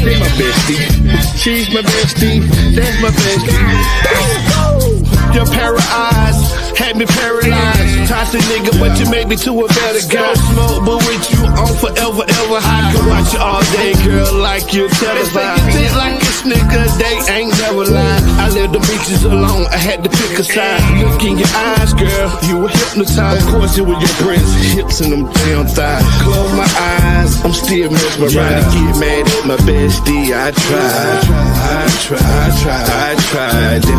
They my bestie. She's my bestie. That's my bestie. Your para eyes had me paralyzed. Toxic nigga, but you made me to a better guy. Smoke, but with you on forever, ever high. Could watch you all day, girl, like you televised. Think like a snicker, they ain't never lied. I left the bitches alone, I had to pick a side. Look in your eyes, girl, you were hypnotized. Of course, it was your breasts, hips, and them damn thighs. Close my eyes, I'm still mesmerized. Get mad at my bestie, I tried. That's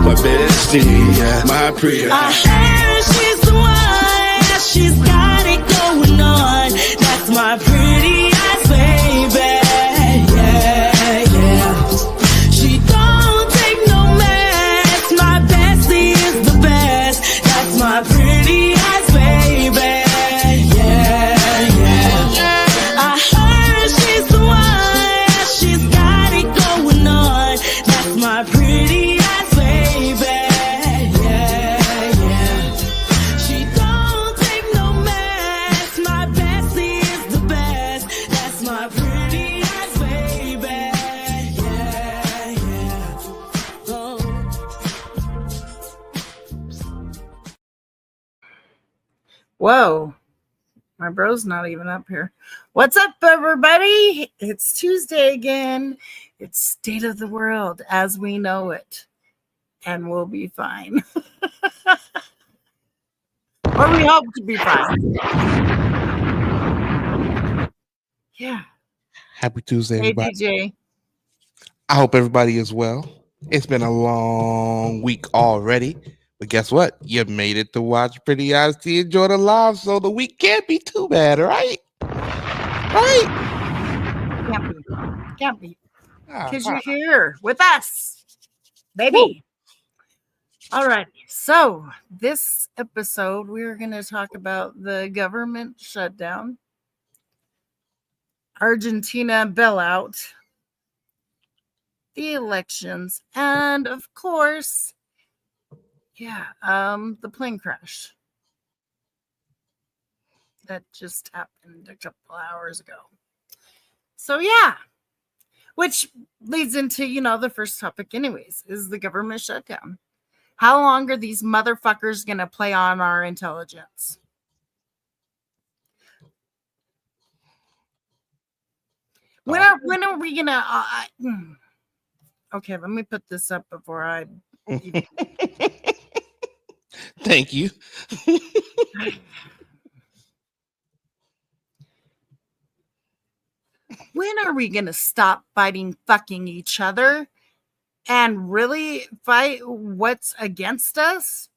my bestie, my pretty. I heard she's the one, she's got it going on. That's my pretty eyes, baby. Yeah, yeah. She don't take no mess. My bestie is the best. That's my pretty eyes, baby. Yeah, yeah. I heard she's the one, she's got it going on. That's my pretty eyes, baby. Whoa, my bro's not even up here. What's up, everybody? It's Tuesday again. It's State of the World as we know it. And we'll be fine. Or we hope to be fine. Yeah. Happy Tuesday, Hey, everybody. DJ. I hope everybody is well. It's been a long week already. But guess what? You made it to watch Pretty Eyes to enjoy the live, so the week can't be too bad, right? Right? Can't be. Because you're here with us, baby. Woo. All right. So this episode, we're going to talk about the government shutdown, Argentina bailout, the elections, and of course, the plane crash that just happened a couple hours ago. So which leads into, the first topic anyways, is the government shutdown. How long are these motherfuckers going to play on our intelligence? When are we going to... Okay, let me put this up before I... Thank you. When are we going to stop fighting fucking each other and really fight what's against us?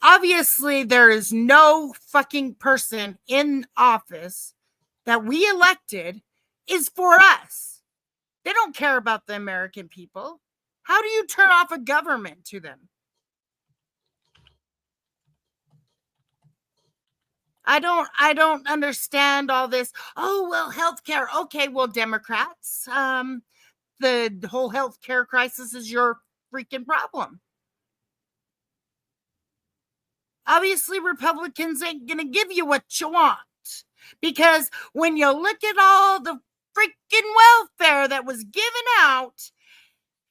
Obviously, there is no fucking person in office that we elected is for us. They don't care about the American people. How do you turn off a government to them? I don't understand all this. Oh, well, healthcare. Okay, well, Democrats, the whole healthcare crisis is your freaking problem. Obviously, Republicans ain't going to give you what you want, because when you look at all the freaking welfare that was given out,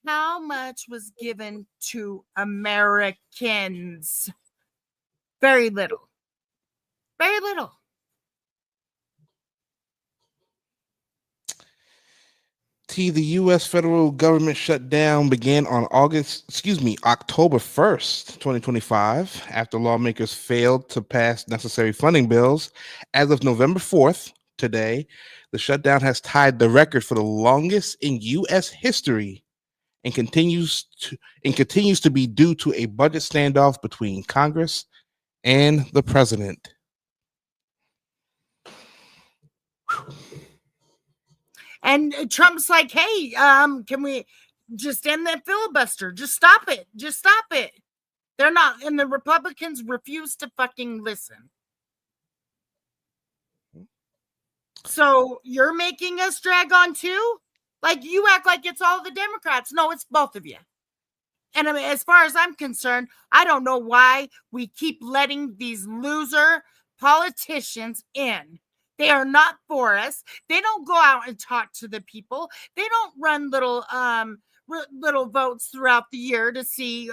how much was given to Americans? Very little. Very little. The U.S. federal government shutdown began on October 1st, 2025, after lawmakers failed to pass necessary funding bills. As of November 4th, today, the shutdown has tied the record for the longest in U.S. history and continues to be due to a budget standoff between Congress and the president. And Trump's like, hey, can we just end that filibuster? Just stop it. Just stop it. They're not, and the Republicans refuse to fucking listen. So you're making us drag on too? Like, you act like it's all the Democrats. No, it's both of you. And I mean, as far as I'm concerned, I don't know why we keep letting these loser politicians in. They are not for us. They don't go out and talk to the people. They don't run little votes throughout the year to see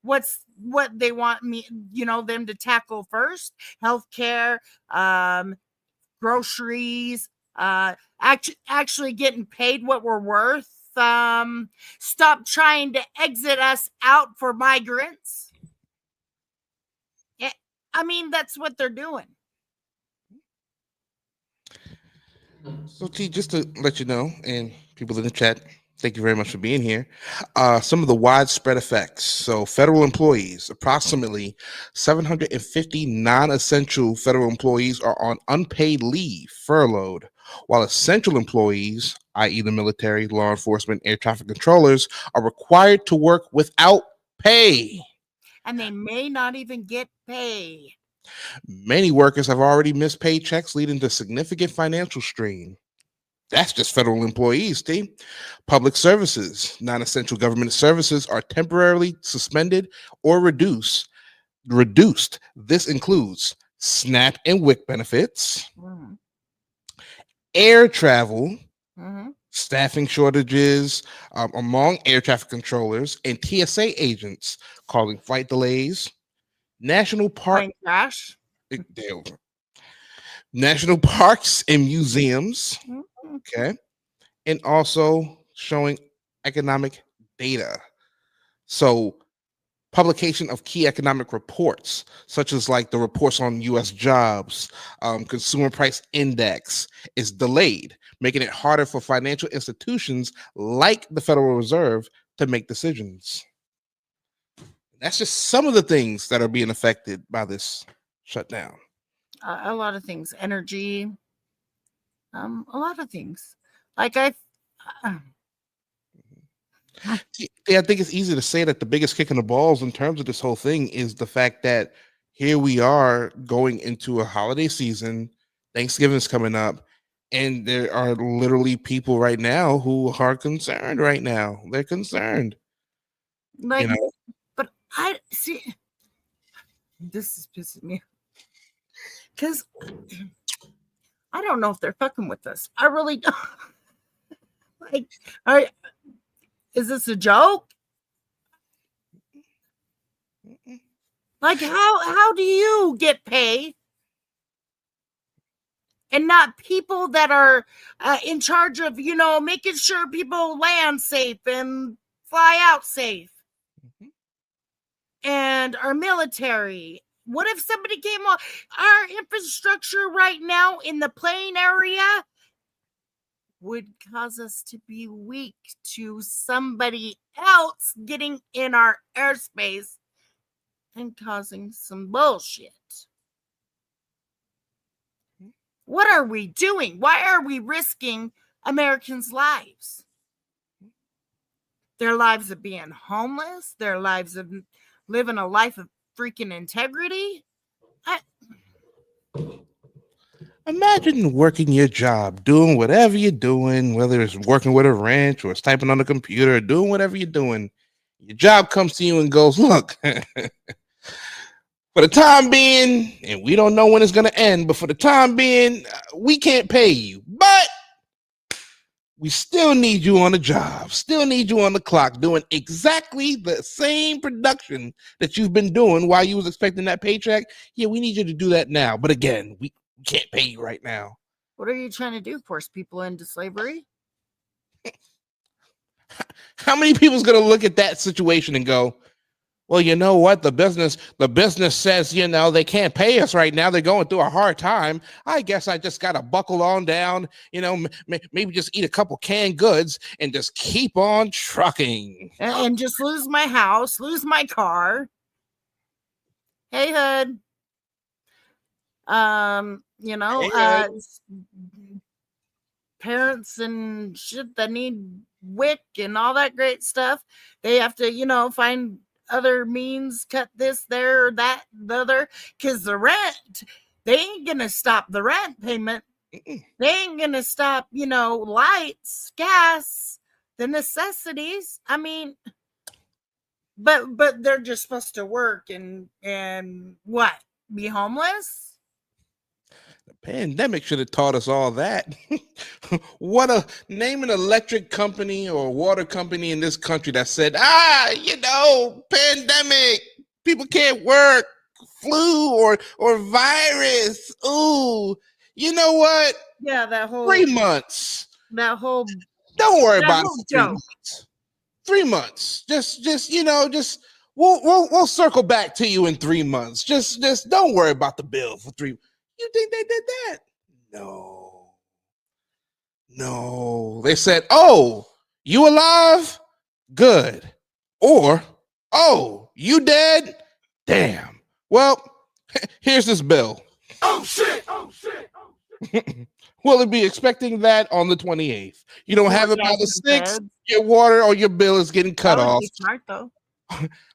what they want them to tackle first. Healthcare, groceries, actually getting paid what we're worth. Stop trying to exit us out for migrants. I mean, that's what they're doing. So, T, just to let you know, and people in the chat, thank you very much for being here. Some of the widespread effects. So, federal employees, approximately 750 non essential federal employees are on unpaid leave, furloughed, while essential employees, i.e., the military, law enforcement, air traffic controllers, are required to work without pay. And they may not even get pay. Many workers have already missed paychecks, leading to significant financial strain. That's just federal employees, Steve. Public services, non-essential government services are temporarily suspended or reduced. This includes SNAP and WIC benefits, air travel, staffing shortages among air traffic controllers and TSA agents, causing flight delays. National park crash. National parks and museums. Okay. And also showing economic data. So, publication of key economic reports, such as like the reports on US jobs, consumer price index, is delayed, making it harder for financial institutions like the Federal Reserve to make decisions. That's just some of the things that are being affected by this shutdown. A lot of things, energy, a lot of things. Like I think it's easy to say that the biggest kick in the balls in terms of this whole thing is the fact that here we are going into a holiday season, Thanksgiving's coming up, and there are literally people right now who are concerned right now. They're concerned. Like, but I see, this is pissing me because I don't know if they're fucking with us. I really don't. Like, is this a joke? Like, how do you get paid and not people that are in charge of, making sure people land safe and fly out safe? And our military. What if somebody came on? Our infrastructure right now in the plane area would cause us to be weak to somebody else getting in our airspace and causing some bullshit. What are we doing? Why are we risking Americans' lives? Their lives of being homeless, their lives of living a life of freaking integrity. Imagine working your job, doing whatever you're doing, whether it's working with a wrench or it's typing on the computer, doing whatever you're doing. Your job comes to you and goes, look, for the time being, and we don't know when it's going to end, but for the time being, we can't pay you. But we still need you on the job, still need you on the clock, doing exactly the same production that you've been doing while you was expecting that paycheck. Yeah, we need you to do that now. But again, we can't pay you right now. What are you trying to do? Force people into slavery? How many people's going to look at that situation and go, well, you know what? The business says, they can't pay us right now. They're going through a hard time. I guess I just got to buckle on down, maybe just eat a couple canned goods and just keep on trucking. And just lose my house, lose my car. Hey, Hood. Parents and shit that need WIC and all that great stuff. They have to, find other means, cut this, there, that, the other, because the rent, they ain't gonna stop the rent payment. They ain't gonna stop, lights, gas, the necessities. I mean, but they're just supposed to work and what? Be homeless? Pandemic should have taught us all that. What a name an electric company or water company in this country that said, pandemic, people can't work, flu or virus. Ooh, you know what? Yeah, 3 months. that whole Don't worry that about it whole for 3 joke. months. 3 months. Just we'll circle back to you in 3 months. Just don't worry about the bill for 3. You think they did that? No. No. They said, "Oh, you alive? Good." Or, "Oh, you dead? Damn. Well, here's this bill." Oh shit! Oh shit! We'll be expecting that on the 28th. You don't have it by the 6th, Feds. your water or your bill is getting cut That would off. be smart though.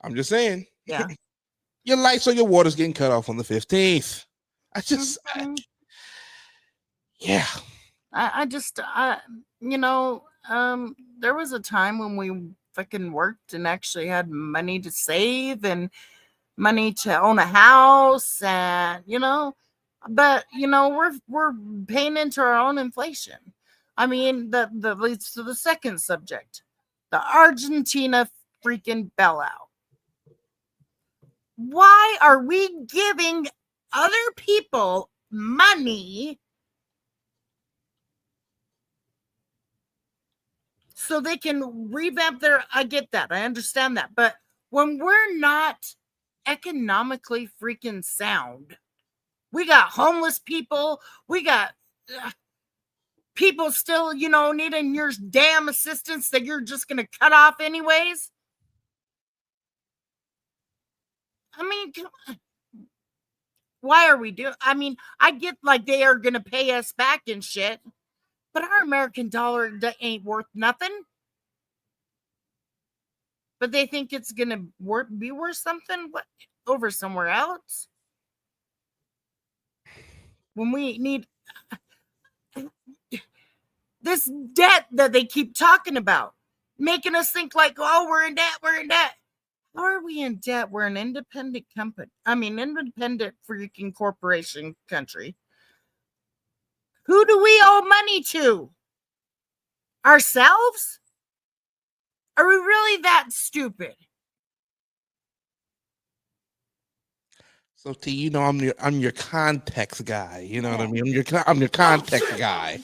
I'm just saying. Yeah. Your lights or your water's getting cut off on the 15th. Mhm. Yeah. I just there was a time when we fucking worked and actually had money to save and money to own a house, and but we're paying into our own inflation. I mean, that leads to the second subject, the Argentina freaking bailout. Why are we giving other people money so they can revamp their? I get that, I understand that, but when we're not economically freaking sound, we got homeless people, we got people still needing your damn assistance that you're just gonna cut off anyways. I mean, why are we doing? I mean, I get like they are gonna pay us back and shit, but our American dollar ain't worth nothing. But they think it's gonna be worth something. What, over somewhere else? When we need this debt that they keep talking about, making us think like, oh, we're in debt, we're in debt. How are we in debt? We're an independent company. I mean, independent freaking corporation country. Who do we owe money to? Ourselves? Are we really that stupid? So T, I'm your context guy. You know what I mean? I'm your context guy.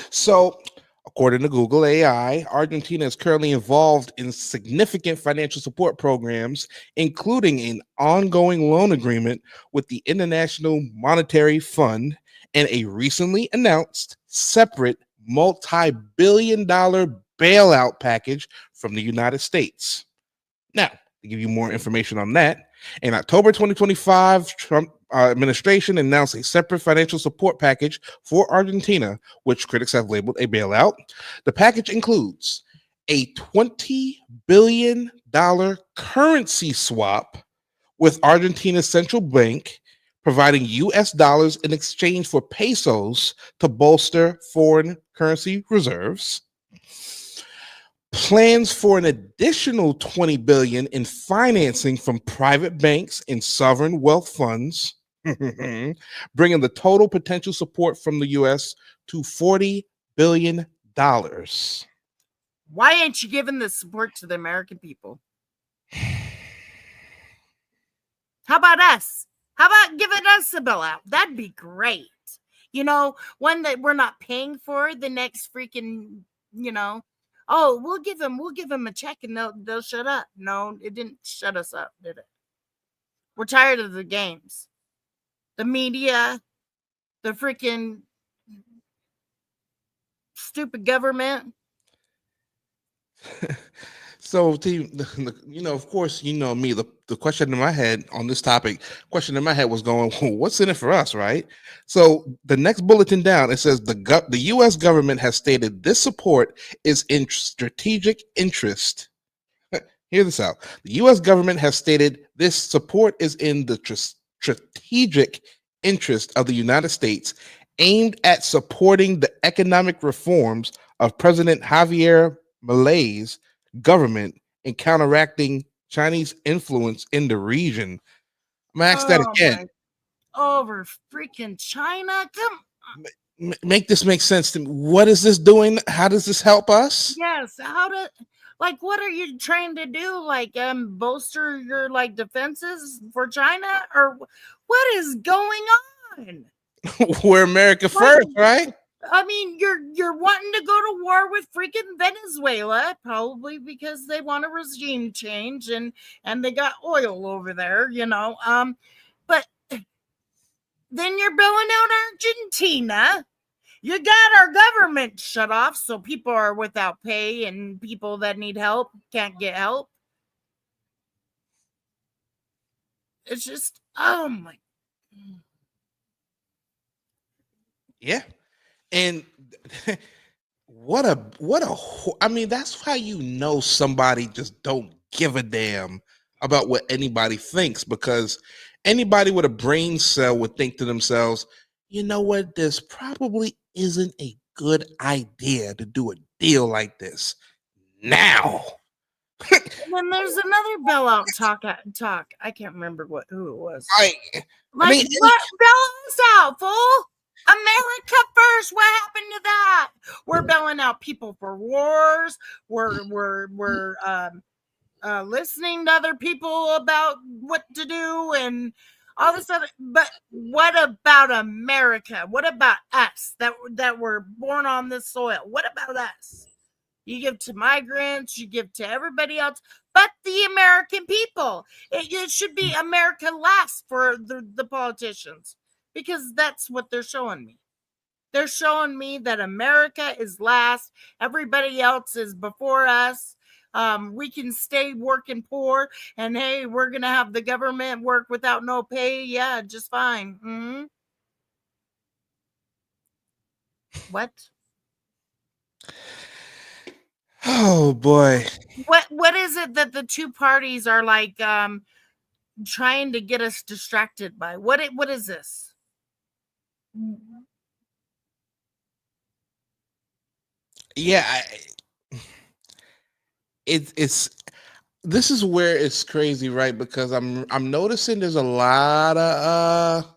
So according to Google AI, Argentina is currently involved in significant financial support programs, including an ongoing loan agreement with the International Monetary Fund and a recently announced separate multi-billion-dollar bailout package from the United States. Now, to give you more information on that, in October 2025, Trump administration announced a separate financial support package for Argentina, which critics have labeled a bailout. The package includes a $20 billion currency swap with Argentina's central bank, providing US dollars in exchange for pesos to bolster foreign currency reserves. Plans for an additional $20 billion in financing from private banks and sovereign wealth funds, bringing the total potential support from the US to $40 billion. Why ain't you giving this support to the American people? How about us? How about giving us a bailout? That'd be great. One that we're not paying for the next freaking, oh, we'll give them a check and they'll shut up. No, it didn't shut us up, did it? We're tired of the games, the media, the freaking stupid government. So, T, of course, me. The question in my head on this topic, was going, well, what's in it for us, right? So, the next bulletin down, it says the U.S. government has stated this support is in strategic interest. Hear this out. The U.S. government has stated this support is in the strategic interest of the United States, aimed at supporting the economic reforms of President Javier Milei's government and counteracting Chinese influence in the region. I'm gonna ask that again. over freaking China. Come, Make this make sense to me. What is this doing? How does this help us? yes. How to, like, what are you trying to do? Like, bolster your like defenses for China, or what is going on? We're America Like, first, right? I mean, you're wanting to go to war with freaking Venezuela, probably because they want a regime change and they got oil over there, you know. But then you're bailing out Argentina. You got our government shut off, so people are without pay and people that need help can't get help. It's just, oh my. Yeah. And I mean, that's how you know somebody just don't give a damn about what anybody thinks, because anybody with a brain cell would think to themselves, you know what, this probably isn't a good idea to do a deal like this now. And then there's another bailout talk. I can't remember who it was. I Like, mean, what? Bail us out, fool! America first. What happened to that? We're bailing out people for wars. We're listening to other people about what to do and all this other. But what about America? What about us that were born on this soil? What about us? You give to migrants, you give to everybody else, but the American people. It should be America last for the politicians, because that's what they're showing me. They're showing me that America is last. Everybody else is before us. We can stay working poor, and hey, we're going to have the government work without no pay. Yeah, just fine. Mm-hmm. What? oh boy. What is it that the two parties are like trying to get us distracted by? What is this? Yeah, it's this is where it's crazy, right? Because I'm noticing there's a lot of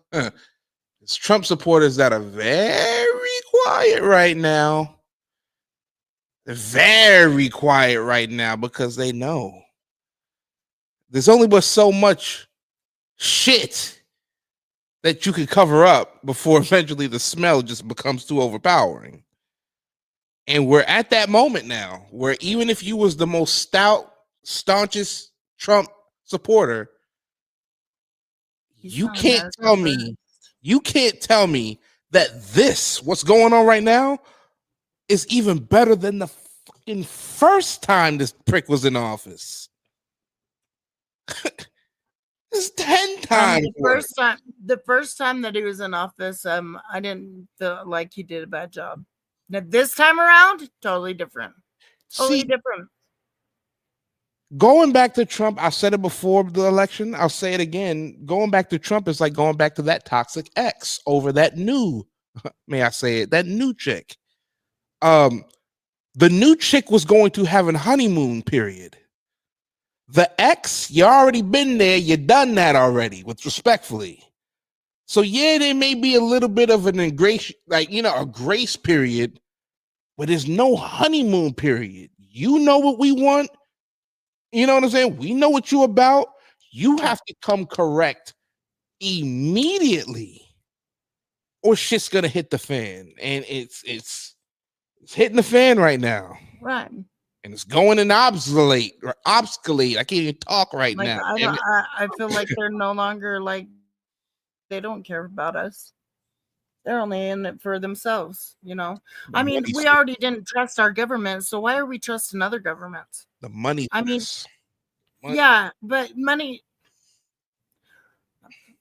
it's Trump supporters that are very quiet right now. They're very quiet right now because they know there's only but so much shit that you can cover up before eventually the smell just becomes too overpowering. And we're at that moment now where even if you was the most stout, staunchest Trump supporter, He's you not can't America tell first. me, that what's going on right now, is even better than the fucking first time this prick was in office. It's 10 times worse. The first time that he was in office, I didn't feel like he did a bad job. Now this time around, totally different. Totally See, different. going back to Trump, I said it before the election, I'll say it again. Going back to Trump is like going back to that toxic ex over that new, may I say it, that new chick. The new chick was going to have a honeymoon period. The ex, you already been there, you done that already, with respectfully. So yeah, there may be a little bit of an grace, like, you know, a grace period, but there's no honeymoon period. You know what we want. You know what I'm saying? We know what you about. You have to come correct immediately, or shit's gonna hit the fan. And it's hitting the fan right now. Right. And it's going in obsolete. I can't even talk right Like, now. I feel like they're no longer like, they don't care about us. They're only in it for themselves, you know. I mean, we already didn't trust our government, so why are we trusting other governments? The money. I mean, yeah, but money.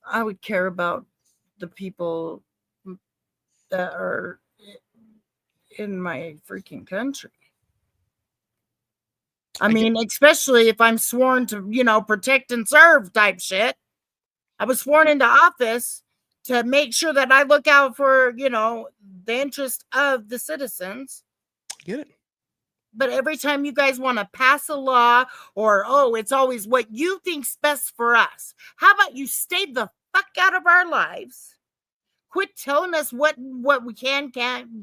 I would care about the people that are in my freaking country. I mean, especially if I'm sworn to, you know, protect and serve type shit. I was sworn into office to make sure that I look out for, you know, the interest of the citizens. Get it? But every time you guys want to pass a law, or, oh, it's always what you think's best for us. How about you stay the fuck out of our lives. Quit telling us what we can't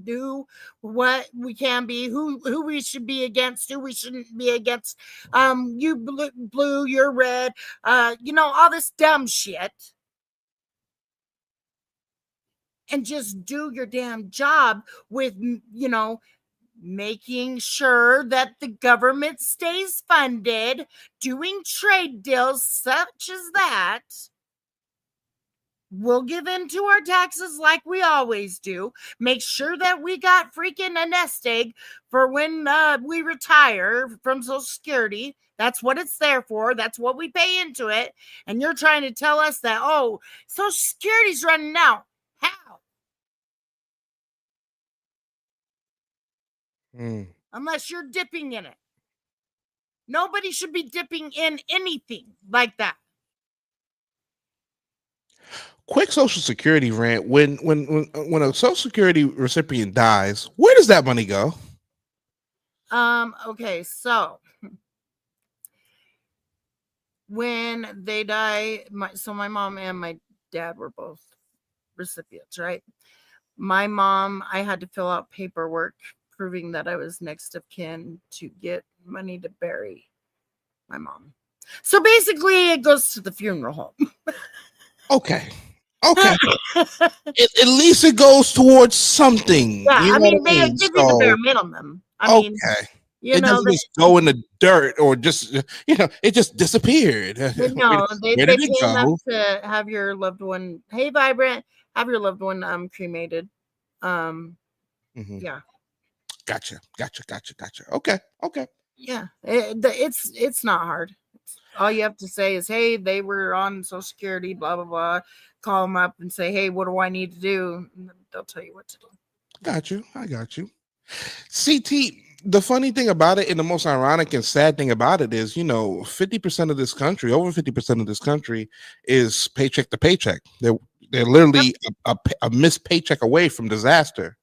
do, what we can be, who we should be against, who we shouldn't be against. You blue, you're red. All this dumb shit. And just do your damn job with, making sure that the government stays funded, doing trade deals such as that. We'll give in to our taxes like we always do. Make sure that we got freaking a nest egg for when we retire from Social Security. That's what it's there for. That's what we pay into it. And you're trying to tell us that, oh, Social Security's running out. How? Unless you're dipping in it. Nobody should be dipping in anything like that. Quick Social Security rant. When a Social Security recipient dies, where does that money go? Okay, so when they die, my mom and my dad were both recipients, right? My mom, I had to fill out paperwork proving that I was next of kin to get money to bury my mom. So basically, it goes to the funeral home. Okay. At least it goes towards something. Yeah, you know they what give you the bare minimum. Okay. It doesn't just go in the dirt or just, it just disappeared. No, they Where pay did it go? enough to have your loved one, hey, Vibrant, have your loved one cremated. Yeah. Gotcha. Okay. Yeah, it's not hard. All you have to say is, hey, they were on Social Security, blah, blah, blah. Call them up and say, hey, what do I need to do? And they'll tell you what to do. I got you. CT, the funny thing about it and the most ironic and sad thing about it is, 50% of this country, over 50% of this country is paycheck to paycheck. They're literally a missed paycheck away from disaster.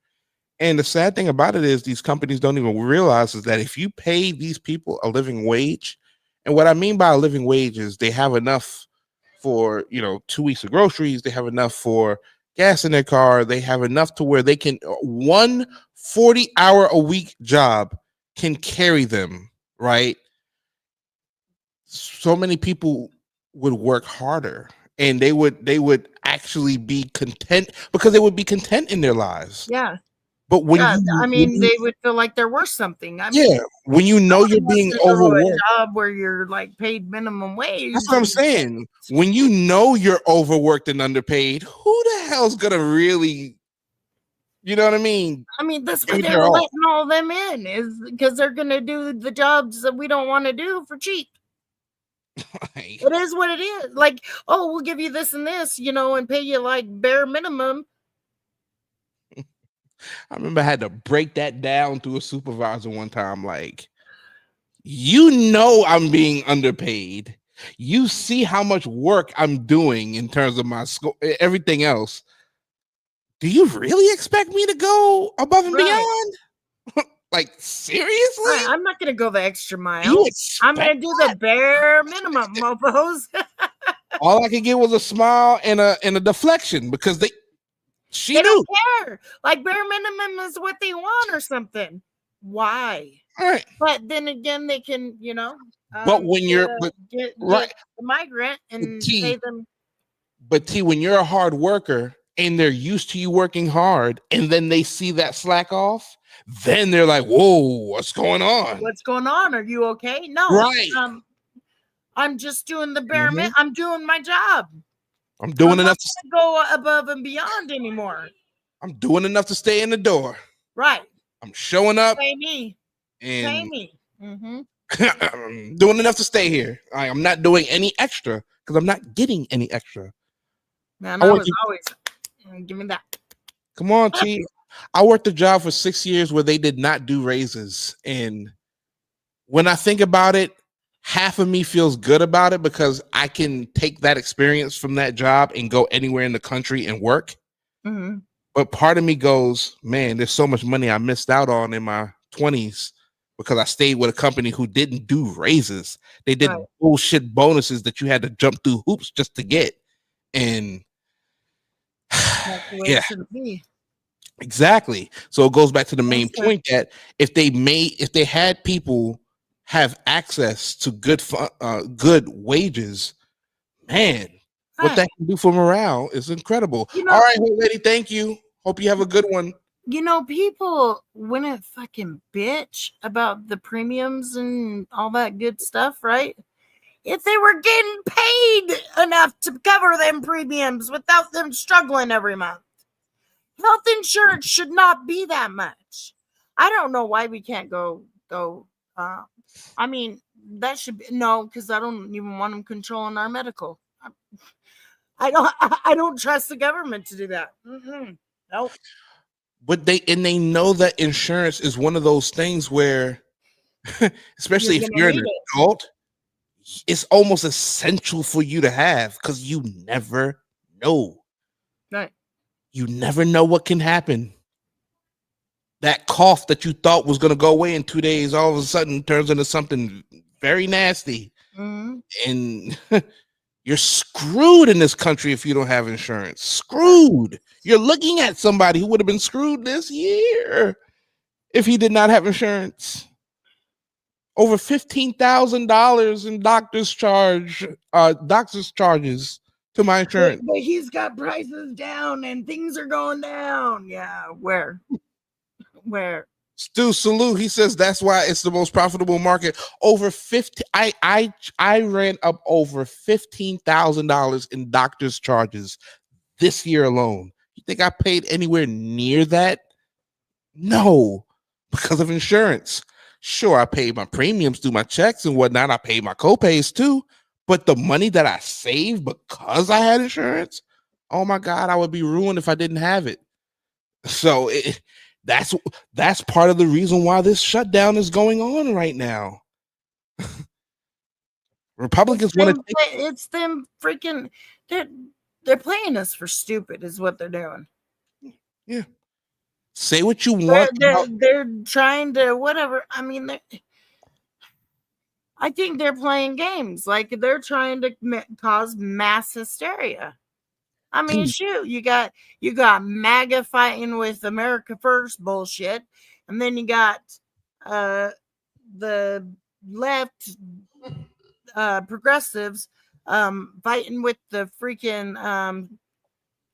And the sad thing about it is these companies don't even realize is that if you pay these people a living wage, and what I mean by a living wage is they have enough for, 2 weeks of groceries, they have enough for gas in their car, they have enough to where they can, one 40-hour-a-week job can carry them, right? So many people would work harder and they would actually be content because they would be content in their lives. Yeah. But when they would feel like they're worth something. When you're being overworked, a job where you're like paid minimum wage. That's what I'm saying. When you're overworked and underpaid, who the hell's gonna really, you know what I mean? That's why they're letting all them in, is because they're gonna do the jobs that we don't want to do for cheap. It is what it is. Like, oh, we'll give you this and this, and pay you like bare minimum. I remember I had to break that down to a supervisor one time. Like, I'm being underpaid. You see how much work I'm doing in terms of my school, everything else. Do you really expect me to go above and beyond? Like, seriously? I'm not going to go the extra mile. I'm going to do the bare minimum, mofos. All I could get was a smile and a deflection because they don't care. Like, bare minimum is what they want or something. Why? All right. But then again, they can, but when you're get the migrant and pay them. But T, when you're a hard worker and they're used to you working hard, and then they see that slack off, then they're like, "Whoa, what's going on? What's going on? Are you okay?" No, right. I'm just doing the bare minimum. I'm doing my job. I'm doing enough to go above and beyond anymore. I'm doing enough to stay in the door. Right. I'm showing up. Pay me. And pay me. Mm-hmm. I'm doing enough to stay here. I'm not doing any extra because I'm not getting any extra. Man, I was always give me that. Come on, T. I worked a job for 6 years where they did not do raises. And when I think about it, half of me feels good about it because I can take that experience from that job and go anywhere in the country and work. Mm-hmm. But part of me goes, man, there's so much money I missed out on in my 20s because I stayed with a company who didn't do raises. They did bullshit bonuses that you had to jump through hoops just to get. And That's the way yeah, it should be. exactly. So it goes back to the main Yes, sir. point that if they had people have access to good wages, man, what that Right. can do for morale is incredible. You All know, right, hey, lady, thank you. Hope you have a good one. people wouldn't fucking bitch about the premiums and all that good stuff, right? If they were getting paid enough to cover them premiums without them struggling every month. Health insurance should not be that much. I don't know why we can't go. I mean, that should be no, because I don't even want them controlling our medical. I don't. I don't trust the government to do that. Nope. But they know that insurance is one of those things where, You're especially if gonna you're an need it. adult, it's almost essential for you to have because you never know. Right. You never know what can happen. That cough that you thought was going to go away in 2 days all of a sudden turns into something very nasty. Mm-hmm. And you're screwed in this country if you don't have insurance. Screwed. You're looking at somebody who would have been screwed this year if he did not have insurance. Over $15,000 in doctor's charges to my insurance. But he's got prices down and things are going down. Yeah, where? Stu Salute, he says that's why it's the most profitable market. Over 50, I ran up over $15,000 in doctor's charges this year alone. You think I paid anywhere near that? No, because of insurance. Sure, I paid my premiums through my checks and whatnot. I paid my copays too. But the money that I saved because I had insurance, oh my God, I would be ruined if I didn't have it. So that's part of the reason why this shutdown is going on right now. Republicans want to take. It's them freaking. They're playing us for stupid, is what they're doing. Yeah, say what you want. They're trying to whatever. I mean, I think they're playing games. Like they're trying to cause mass hysteria. I mean, shoot, you got MAGA fighting with America First bullshit, and then you got the left progressives fighting with the freaking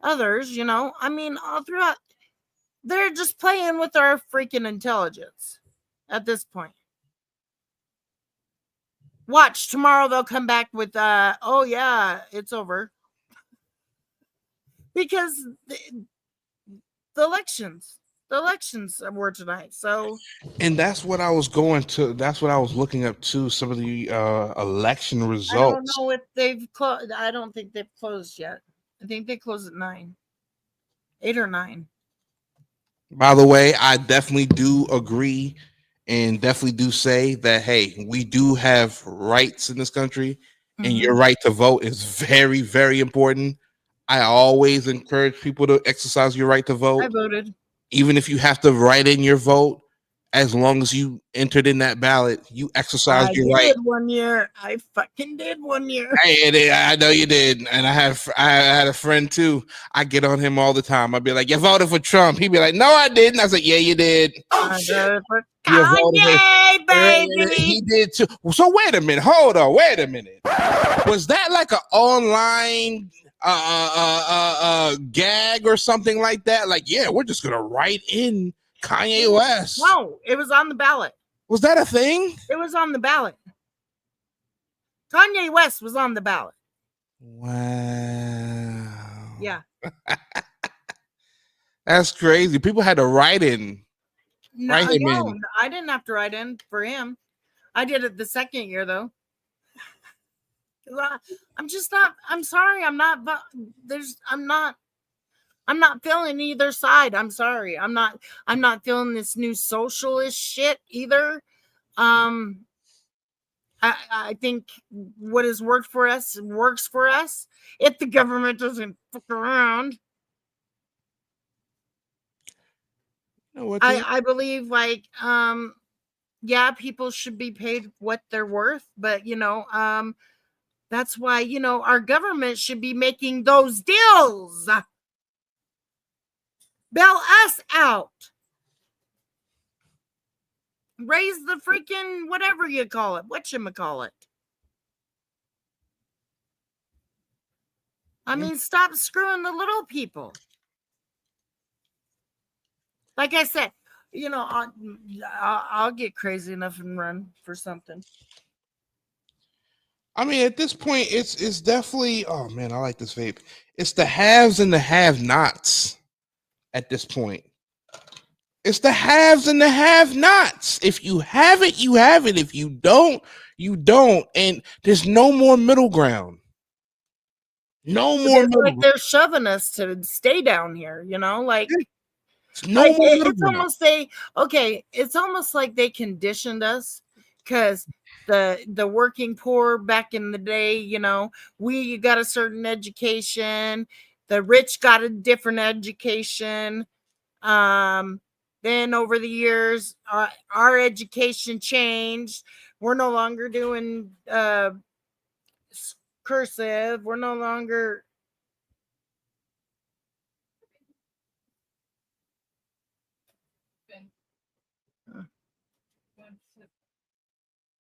others. I mean, all throughout, they're just playing with our freaking intelligence at this point. Watch tomorrow; they'll come back with, "Oh yeah, it's over," because the elections were tonight. So, and that's what I was going to. That's what I was looking up to. Some of the election I don't results. know if they've closed. I don't think they've closed yet. I think they close at 9, 8 or 9. By the way, I definitely do agree and definitely do say that, hey, we do have rights in this country, and your right to vote is very, very important. I always encourage people to exercise your right to I vote, voted. even if you have to write in your vote. As long as you entered in that ballot, you exercised I your right. did 1 year. I fucking did 1 year. I know you did, and I had a friend too. I get on him all the time. I'd be like, "You voted for Trump." He'd be like, "No, I didn't." I was like, "Yeah, you did." I voted for You voted for Kanye, baby. He did too. So wait a minute. Hold on. Wait a minute. Was that like an online gag or something like that? Like, yeah, we're just gonna write in Kanye West. No, it was on the ballot. Was that a thing? It was on the ballot. Kanye West was on the ballot. Wow. Yeah. That's crazy. People had to write in. No, Write him in. I didn't have to write in for him. I did it the second year though. I'm just not. I'm sorry. I'm not. I'm not feeling either side. I'm sorry. I'm not feeling this new socialist shit either. I think what has worked for us works for us. If the government doesn't fuck around, You know what, I believe like yeah, people should be paid what they're worth, but That's why, our government should be making those deals. Bail us out. Raise the freaking whatever you call it. Whatchamacallit. I mean, stop screwing the little people. Like I said, I'll get crazy enough and run for something. I mean, at this point, it's definitely. Oh man, I like this vape. It's the haves and the have-nots. At this point, it's the haves and the have-nots. If you have it, you have it. If you don't, you don't. And there's no more middle ground. No more It's middle like ground. they're shoving us to stay down here, like. No more middle It's ground. it's almost like they conditioned us because the working poor back in the day, we got a certain education, the rich got a different education. Then over the years, our education changed. We're no longer doing cursive. We're no longer.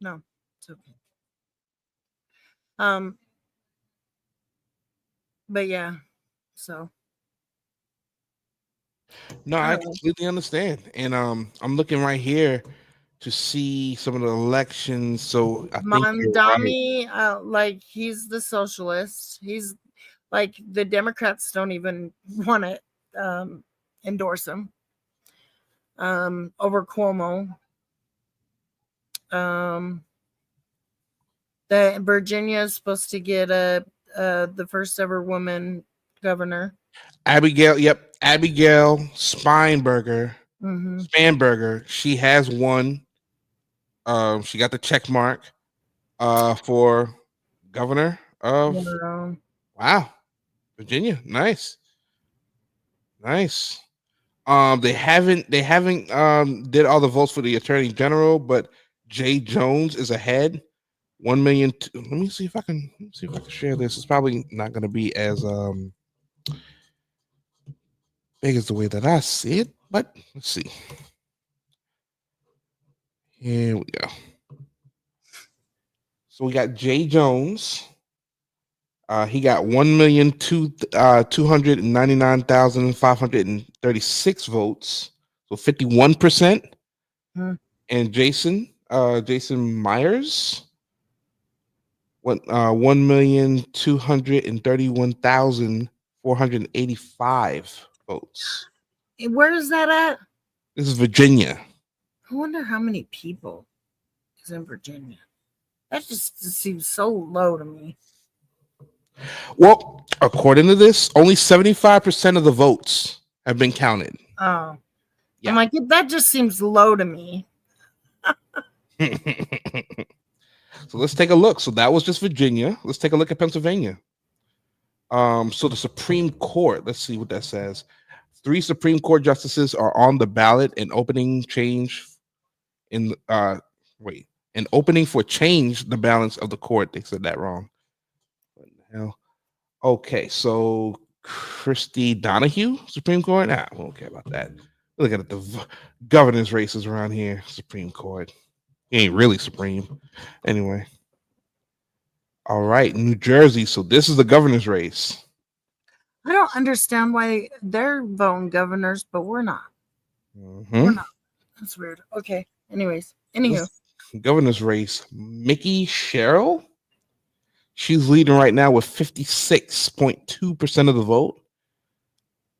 No, it's okay. But yeah, so No, I completely understand. And I'm looking right here to see some of the elections. So I think you're right. Mondami, like he's the socialist. He's like the Democrats don't even want to endorse him over Cuomo. That Virginia is supposed to get the first ever woman governor. Abigail, yep, Abigail Spanberger. Mm-hmm. Spanberger. She has won. She got the check mark for governor of wow, Virginia. Nice. They haven't did all the votes for the attorney general, but Jay Jones is ahead. 1 million. Let me see if I can share this. It's probably not going to be as big as the way that I see it, but let's see. Here we go. So we got Jay Jones. He got 1,299,536 votes, so 51%. And Jason Myers, 1,231,485 votes. Where is that at? This is Virginia. I wonder how many people is in Virginia. That just seems so low to me. Well, according to this, only 75% of the votes have been counted. Oh, yeah. I'm like, that just seems low to me. So let's take a look. So that was just Virginia. Let's take a look at Pennsylvania. So the Supreme Court, let's see what that says. 3 Supreme Court justices are on the ballot in opening for change the balance of the court. They said that wrong. What the hell? Okay, so Christy Donahue, Supreme Court. We don't care about that. Look at the governance races around here. Supreme Court. He ain't really supreme. Anyway. All right, New Jersey. So this is the governor's race. I don't understand why they're voting governors, but we're not. Mm-hmm. We're not. That's weird. Okay. Anywho. Governor's race. Mickey Sherrill. She's leading right now with 56.2% of the vote.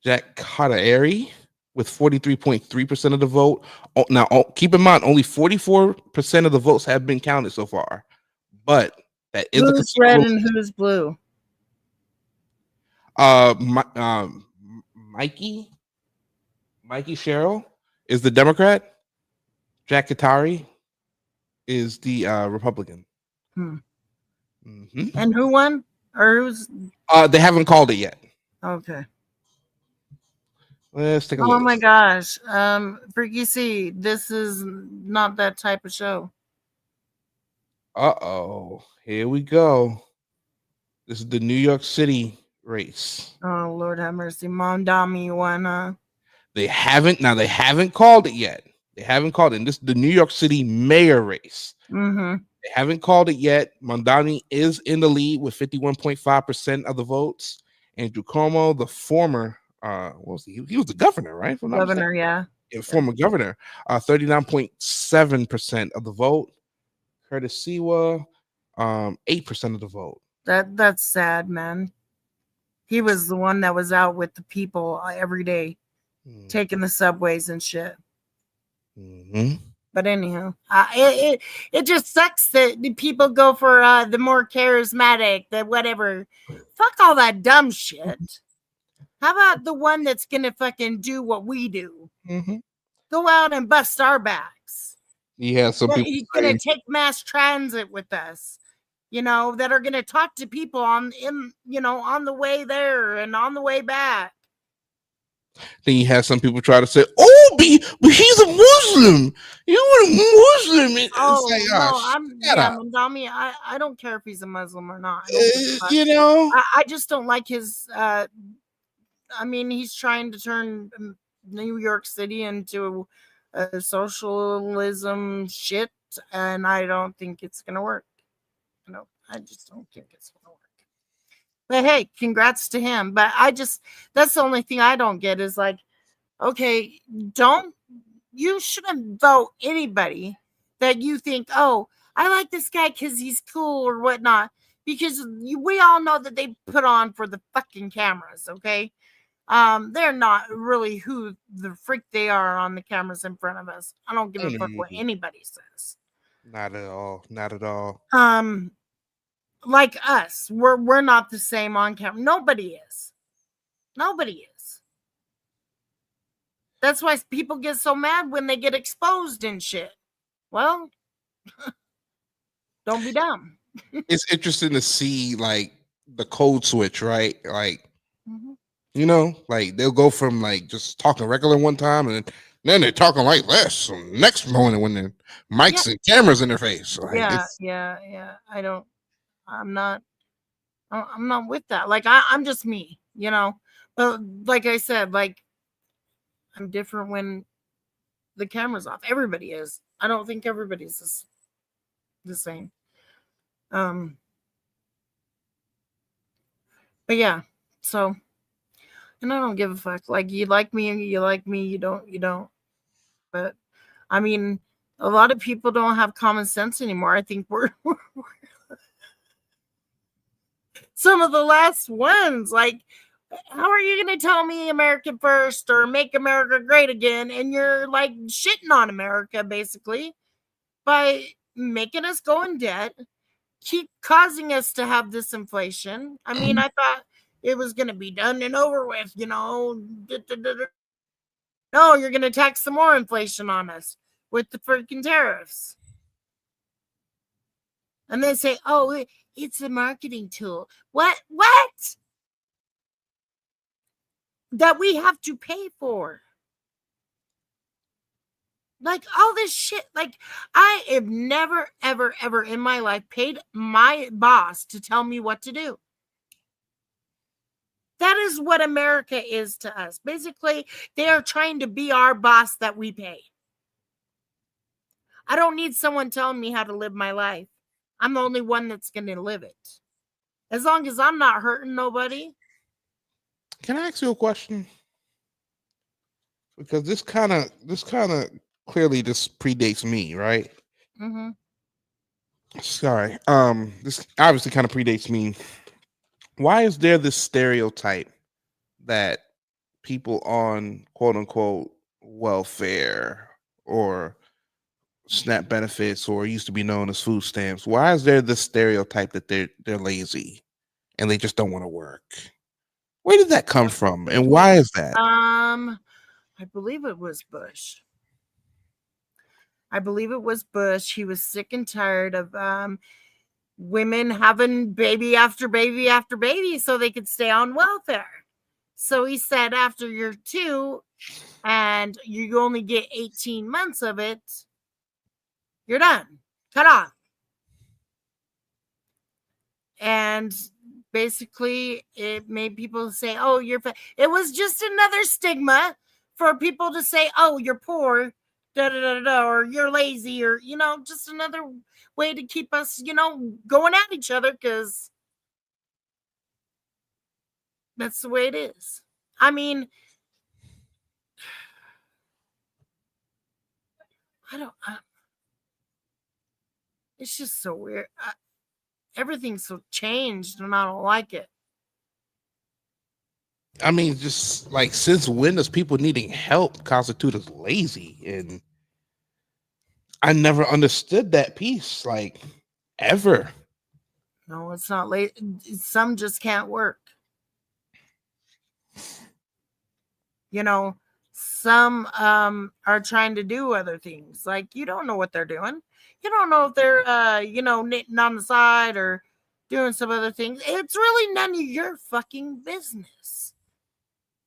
Jack Carter with 43.3% of the vote. Now, keep in mind, only 44% of the votes have been counted so far. But that is who's red and who's blue? Mikey Sherrill is the Democrat. Jack Katari is the Republican. Mm-hmm. And who won? Or who's? They haven't called it yet. Okay. Let's take a look. Oh my gosh. Freaky C, this is not that type of show. Uh-oh. Here we go. This is the New York City race. Oh, Lord have mercy. Mondami won, huh? They haven't called it yet. They haven't called it. And this is the New York City mayor race. Mm-hmm. They haven't called it yet. Mondani is in the lead with 51.5% of the votes. Andrew Cuomo, the former, what was he? He was the governor, right? If I'm not mistaken. Governor, yeah. Former governor, 39.7% of the vote. Curtis Sewa, 8% of the vote. That's sad, man. He was the one that was out with the people every day, taking the subways and shit. Mm-hmm. But anyhow, it just sucks that the people go for the more charismatic, the whatever. Fuck all that dumb shit. How about the one that's gonna fucking do what we do? Mm-hmm. Go out and bust our backs. Yeah, some people He's gonna take mass transit with us, that are gonna talk to people on the way there and on the way back. Then you have some people try to say, "Oh, but he's a Muslim. You're a Muslim." It's like, Mandami. I don't care if he's a Muslim or not. I just don't like his. He's trying to turn New York City into a socialism shit, and I don't think it's gonna work. I just don't think it's gonna work. But hey, congrats to him. But that's the only thing I don't get is like, okay, you shouldn't vote anybody that you think, oh, I like this guy because he's cool or whatnot. Because we all know that they put on for the fucking cameras, okay? They're not really who the freak they are on the cameras in front of us. I don't give a fuck what anybody says. Not at all. Not at all. Like us, we're not the same on camera. Nobody is. That's why people get so mad when they get exposed and shit. Well, don't be dumb. It's interesting to see like the code switch, right? Like, like they'll go from like just talking regular one time and then they're talking like this. So next moment when the mics and cameras in their face. Like, yeah. I'm not with that. Like I'm just me, But like I said, like I'm different when the camera's off. Everybody is. I don't think everybody's the same. But yeah, so, and I don't give a fuck. Like you like me, you don't. But I mean, a lot of people don't have common sense anymore. I think we're some of the last ones. Like, how are you going to tell me America first or make America great again? And you're like shitting on America basically by making us go in debt, keep causing us to have this inflation. I mean, I thought it was going to be done and over with, No, you're going to tax some more inflation on us with the freaking tariffs. And they say, oh, it's a marketing tool. What? That we have to pay for. Like all this shit. Like I have never, ever, ever in my life paid my boss to tell me what to do. That is what America is to us. Basically, they are trying to be our boss that we pay. I don't need someone telling me how to live my life. I'm the only one that's going to live it. As long as I'm not hurting nobody. Can I ask you a question? Because this kind of clearly just predates me, right? Mm-hmm. Sorry. This obviously kind of predates me. Why is there this stereotype that people on quote unquote welfare or SNAP benefits or used to be known as food stamps, why is there this stereotype that they're lazy and they just don't want to work? Where did that come from, and why is that? I believe it was Bush. He was sick and tired of women having baby after baby after baby so they could stay on welfare. So he said, after you're 2 and you only get 18 months of it, you're done. Cut off. And basically it made people say, oh, you're it was just another stigma for people to say, oh, you're poor, da da da da, or you're lazy, or just another way to keep us going at each other, because that's the way it is. I mean, I don't it's just so weird. Everything's so changed and I don't like it. I mean, just like, since when does people needing help constitute as lazy? And I never understood that piece, like, ever. No, it's not late. Some just can't work. Some are trying to do other things. Like, you don't know what they're doing. You don't know if they're knitting on the side or doing some other things. It's really none of your fucking business.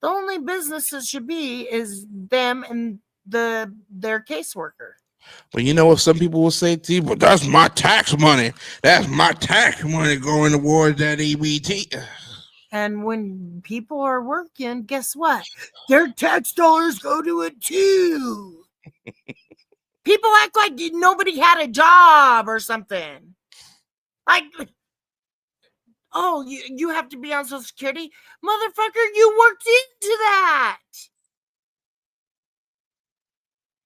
The only business it should be is them and their caseworker. But you know what some people will say to you? But that's my tax money. That's my tax money going towards that EBT. And when people are working, guess what? Their tax dollars go to it too. People act like nobody had a job or something. Like, oh, you have to be on Social Security? Motherfucker, you worked into that.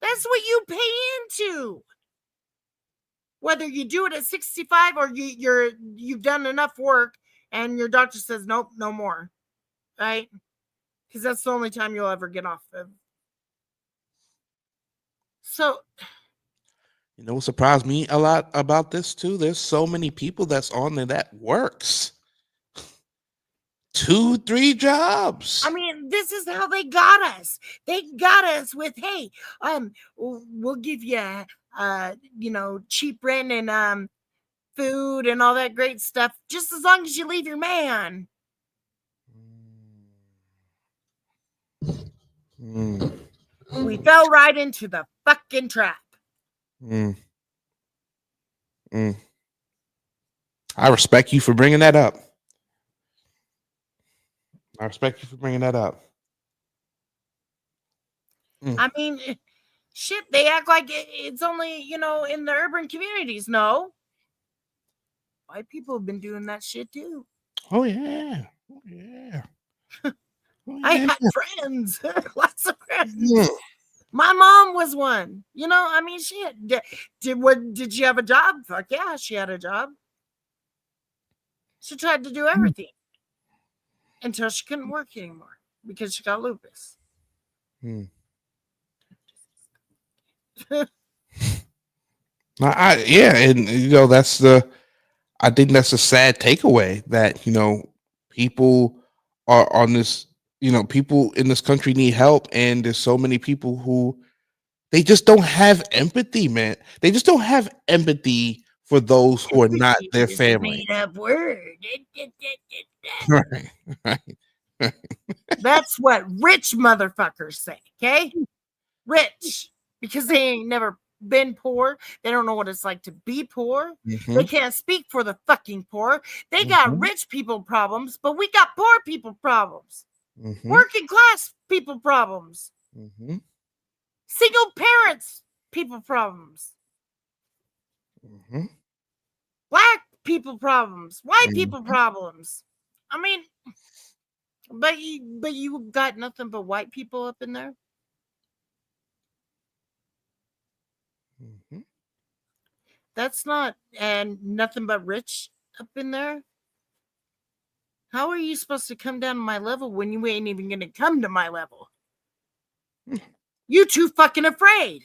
That's what you pay into. Whether you do it at 65 or you've done enough work and your doctor says, nope, no more. Right? Because that's the only time you'll ever get off of. So, you know what surprised me a lot about this too? There's so many people that's on there that works 2-3 jobs. I mean, this is how they got us. They got us with, hey, we'll give you cheap rent and food and all that great stuff, just as long as you leave your man. We fell right into the fucking trap. I respect you for bringing that up. I respect you for bringing that up. I mean, shit, they act like it's only, in the urban communities. No. White people have been doing that shit too. Oh, yeah. Oh, yeah. Oh, yeah. I had friends. Lots of friends. Yeah. My mom was one. I mean, shit. Did she have a job? Fuck yeah, she had a job. She tried to do everything until she couldn't work anymore because she got lupus. Yeah, and I think that's a sad takeaway that people are on this. People in this country need help, and there's so many people who they just don't have empathy, man. They just don't have empathy for those who are not their family. Made up word. Right. That's what rich motherfuckers say. Okay, rich, because they ain't never been poor. They don't know what it's like to be poor. They can't speak for the fucking poor. They got rich people problems, but we got poor people problems. Working class people problems. Single parents people problems. Black people problems. White people problems. I mean, but you got nothing but white people up in there. That's not, and nothing but rich up in there. How are you supposed to come down to my level when you ain't even going to come to my level? You too fucking afraid.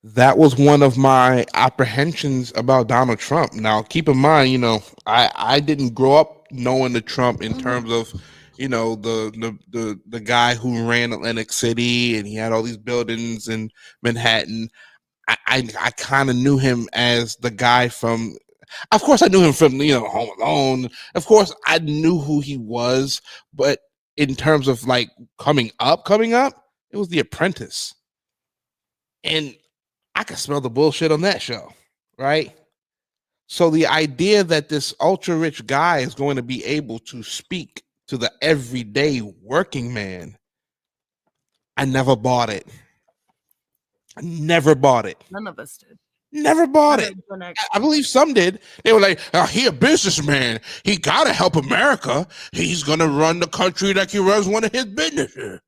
That was one of my apprehensions about Donald Trump. Now, keep in mind, I didn't grow up knowing the Trump in terms of, the guy who ran Atlantic City and he had all these buildings in Manhattan. I kind of knew him as the guy from, of course I knew him from, Home Alone. Of course I knew who he was, but in terms of like coming up, it was The Apprentice. And I could smell the bullshit on that show, right? So the idea that this ultra rich guy is going to be able to speak to the everyday working man, I never bought it. I never bought it. None of us did. Never bought Not it. Gen X. I believe some did. They were like, oh, he a businessman. He got to help America. He's going to run the country like he runs one of his businesses.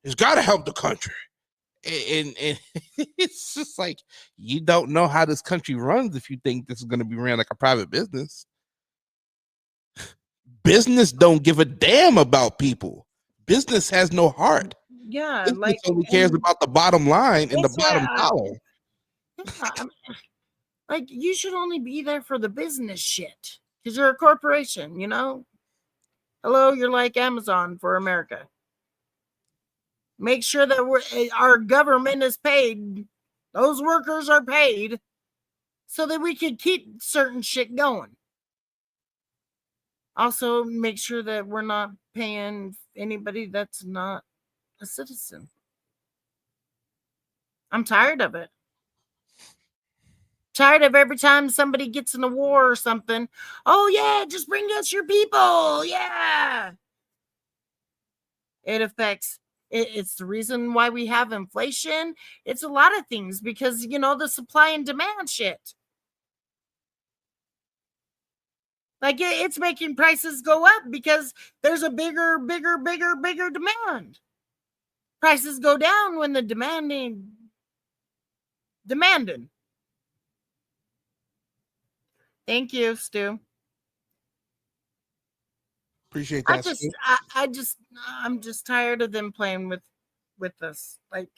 He's got to help the country. And it's just like, you don't know how this country runs if you think this is going to be ran like a private business. Business don't give a damn about people. Business has no heart. Yeah, Business like only cares about the bottom line and the That's why bottom dollar. like you should only be there for the business shit because you're a corporation, you know. Hello, you're like Amazon for America. Make sure that our government is paid. Those workers are paid so that we can keep certain shit going. Also, make sure that we're not paying anybody that's not a citizen. I'm tired of it. Tired of every time somebody gets in a war or something. Oh, yeah, just bring us your people. Yeah. It affects, it's the reason why we have inflation. It's a lot of things because, you know, the supply and demand shit. Like it's making prices go up because there's a bigger demand. Prices go down when the demanding. Thank you, Stu. Appreciate that. I'm just tired of them playing with us. Like,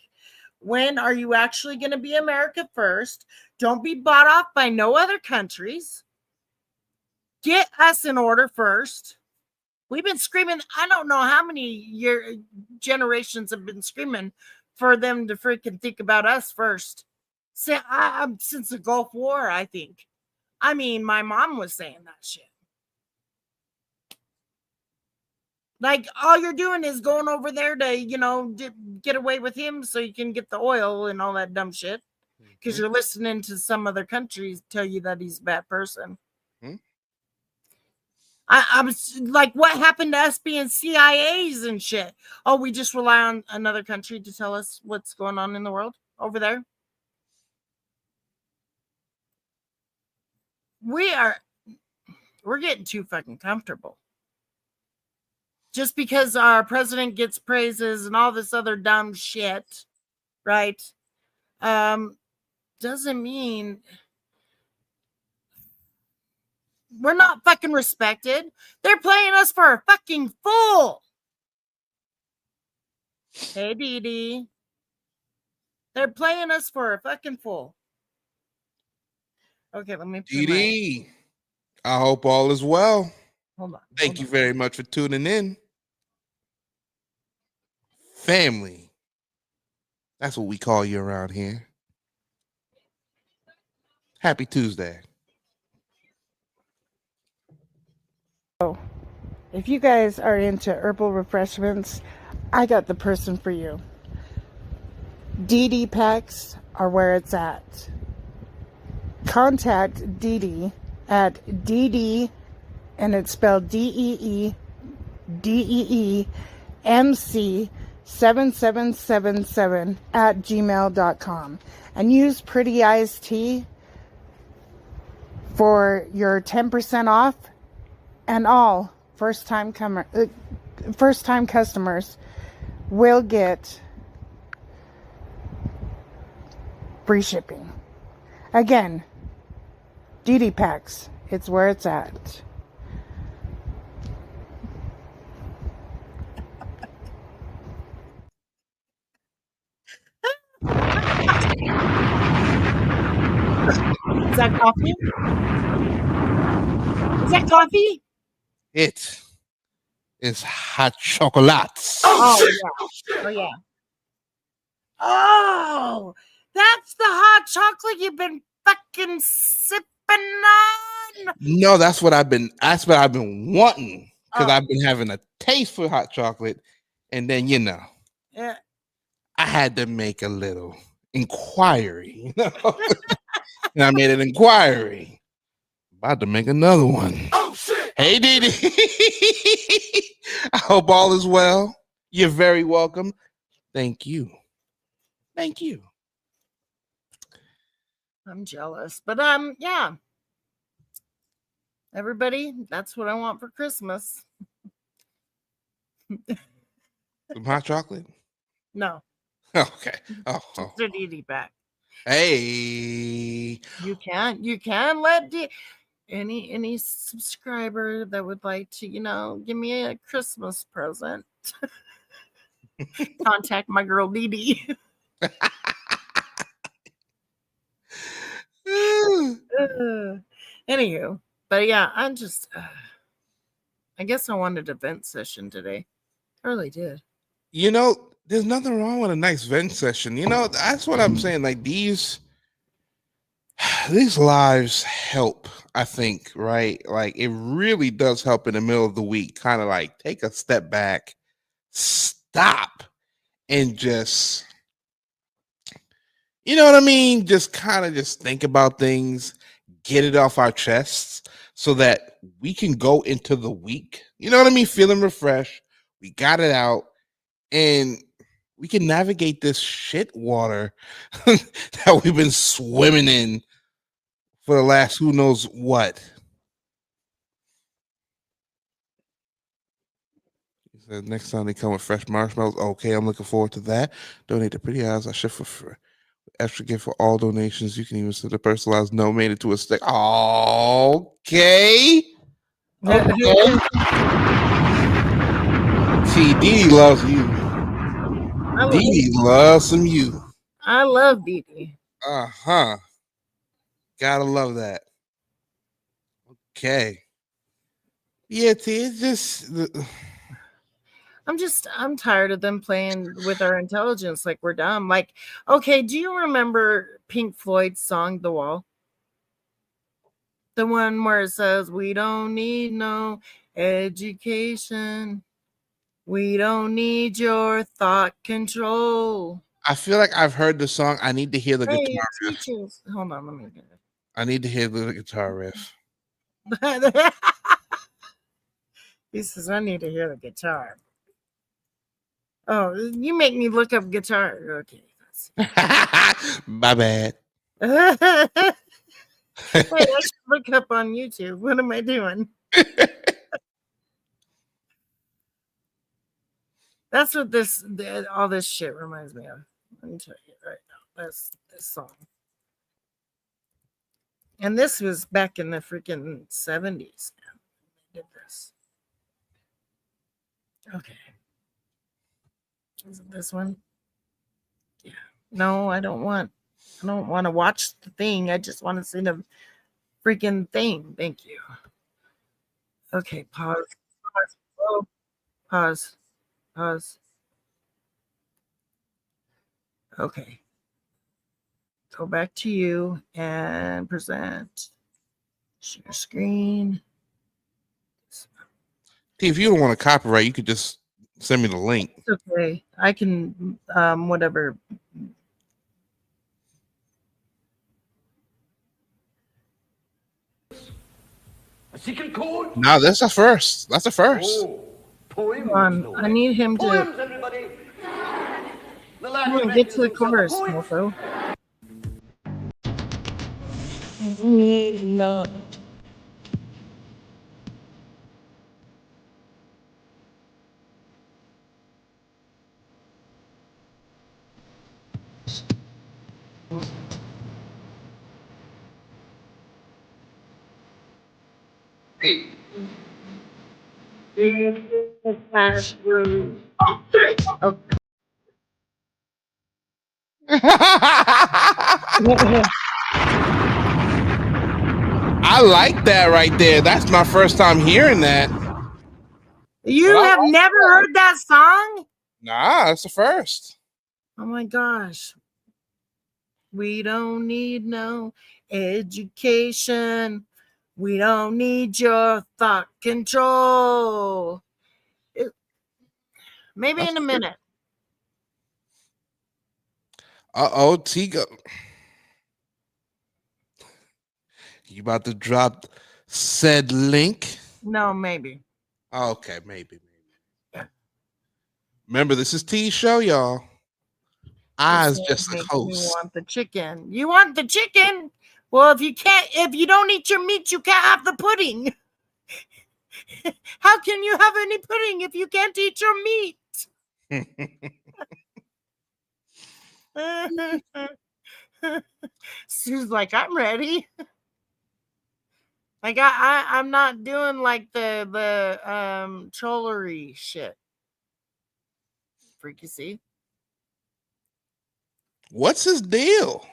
when are you actually going to be America first? Don't be bought off by no other countries. Get us in order first. We've been screaming. I don't know how many generations have been screaming for them to freaking think about us first. Since the Gulf War, I think. I mean, my mom was saying that shit. Like, all you're doing is going over there to, you know, get away with him so you can get the oil and all that dumb shit. Because you're listening to some other countries tell you that he's a bad person. Hmm? I'm like, what happened to us being CIAs and shit? Oh, we just rely on another country to tell us what's going on in the world over there. We're getting too fucking comfortable. Just because our president gets praises and all this other dumb shit, right? Doesn't mean we're not fucking respected. They're playing us for a fucking fool. Hey, Dee Dee. They're playing us for a fucking fool. Okay, let me. Dee Dee, I hope all is well. Hold on. Thank you very much for tuning in. Family. That's what we call you around here. Happy Tuesday. If you guys are into herbal refreshments, I got the person for you. DD packs are where it's at. Contact DD at DD, and it's spelled DEEDEEMC7777 at gmail.com, and use Pretty Iced Tea for your 10% off, and all first-time customers will get free shipping. Again, DD Packs, it's where it's at. Is that coffee? Is that coffee? It is hot chocolates. Oh, yeah. Oh, yeah. Oh, that's the hot chocolate you've been fucking sipping on. No, that's what I've been wanting, because I've been having a taste for hot chocolate, and then Yeah. I had to make a little inquiry. And I made an inquiry. About to make another one. Oh shit! Hey, Didi. I hope all is well. You're very welcome. Thank you. Thank you. I'm jealous, but yeah. Everybody, that's what I want for Christmas. Some hot chocolate? No, Okay. Oh. just a DD back. Hey. You can let any subscriber that would like to, give me a Christmas present. Contact my girl Dee. Anywho, but yeah, I'm just. I guess I wanted a vent session today. I really did. There's nothing wrong with a nice vent session. That's what I'm saying. Like these lives help, I think, right? Like it really does help in the middle of the week. Kind of like take a step back, stop, and just, you know what I mean? Just kind of just think about things, get it off our chests so that we can go into the week, you know what I mean? Feeling refreshed. We got it out and we can navigate this shit water that we've been swimming in for the last who knows what. He said next time they come with fresh marshmallows. Okay, I'm looking forward to that. Donate to Pretty Eyes. I shift for extra gift for all donations. You can even send a personalized note made it to a stick. Okay. Okay. See, Dee loves you. Dee loves some you. I love Dee. Uh-huh. Gotta love that. Okay. Yeah, T, it's just I'm tired of them playing with our intelligence like we're dumb. Like, okay, do you remember Pink Floyd's song The Wall? The one where it says, "We don't need no education. We don't need your thought control." I feel like I've heard the song. I need to hear the Hey, guitar riff. teachers. Hold on, let me get I need to hear the guitar riff. it. He says, I need to hear the guitar. Oh, you make me look up guitar. Okay. My bad. Wait, I should look up on YouTube. What am I doing? That's what all this shit reminds me of. Let me tell you right now. That's this song. And this was back in the freaking 70s. They did this. Okay. Is it this one? Yeah. No, I don't want to watch the thing. I just want to see the freaking thing. Thank you. Okay, pause. Oh, pause. Okay. Go back to you and present. Share screen. T, if you don't want to copyright, you could just send me the link. It's okay. I can whatever. A secret code? No, that's a first. That's a first. Oh, poems. Hold on. No I less. need him Poems, to everybody. The come lad on, get to the mentions himself a chorus, poet. Mofo. No. I like that right there. That's my first time hearing that. You Well, have never heard that song? Nah, that's the first. Oh my gosh. We don't need no education. We don't need your thought control. Maybe in a minute. Uh-oh, Tiga. You about to drop said link. No, maybe. Oh, okay, maybe. Remember, this is T's show, y'all. I is just a Makes me host. want the chicken. You want the chicken? Well, if you don't eat your meat, you can't have the pudding. How can you have any pudding if you can't eat your meat? Sue's like, I'm ready. Like I'm not doing like the trollery shit. Freaky see. What's his deal?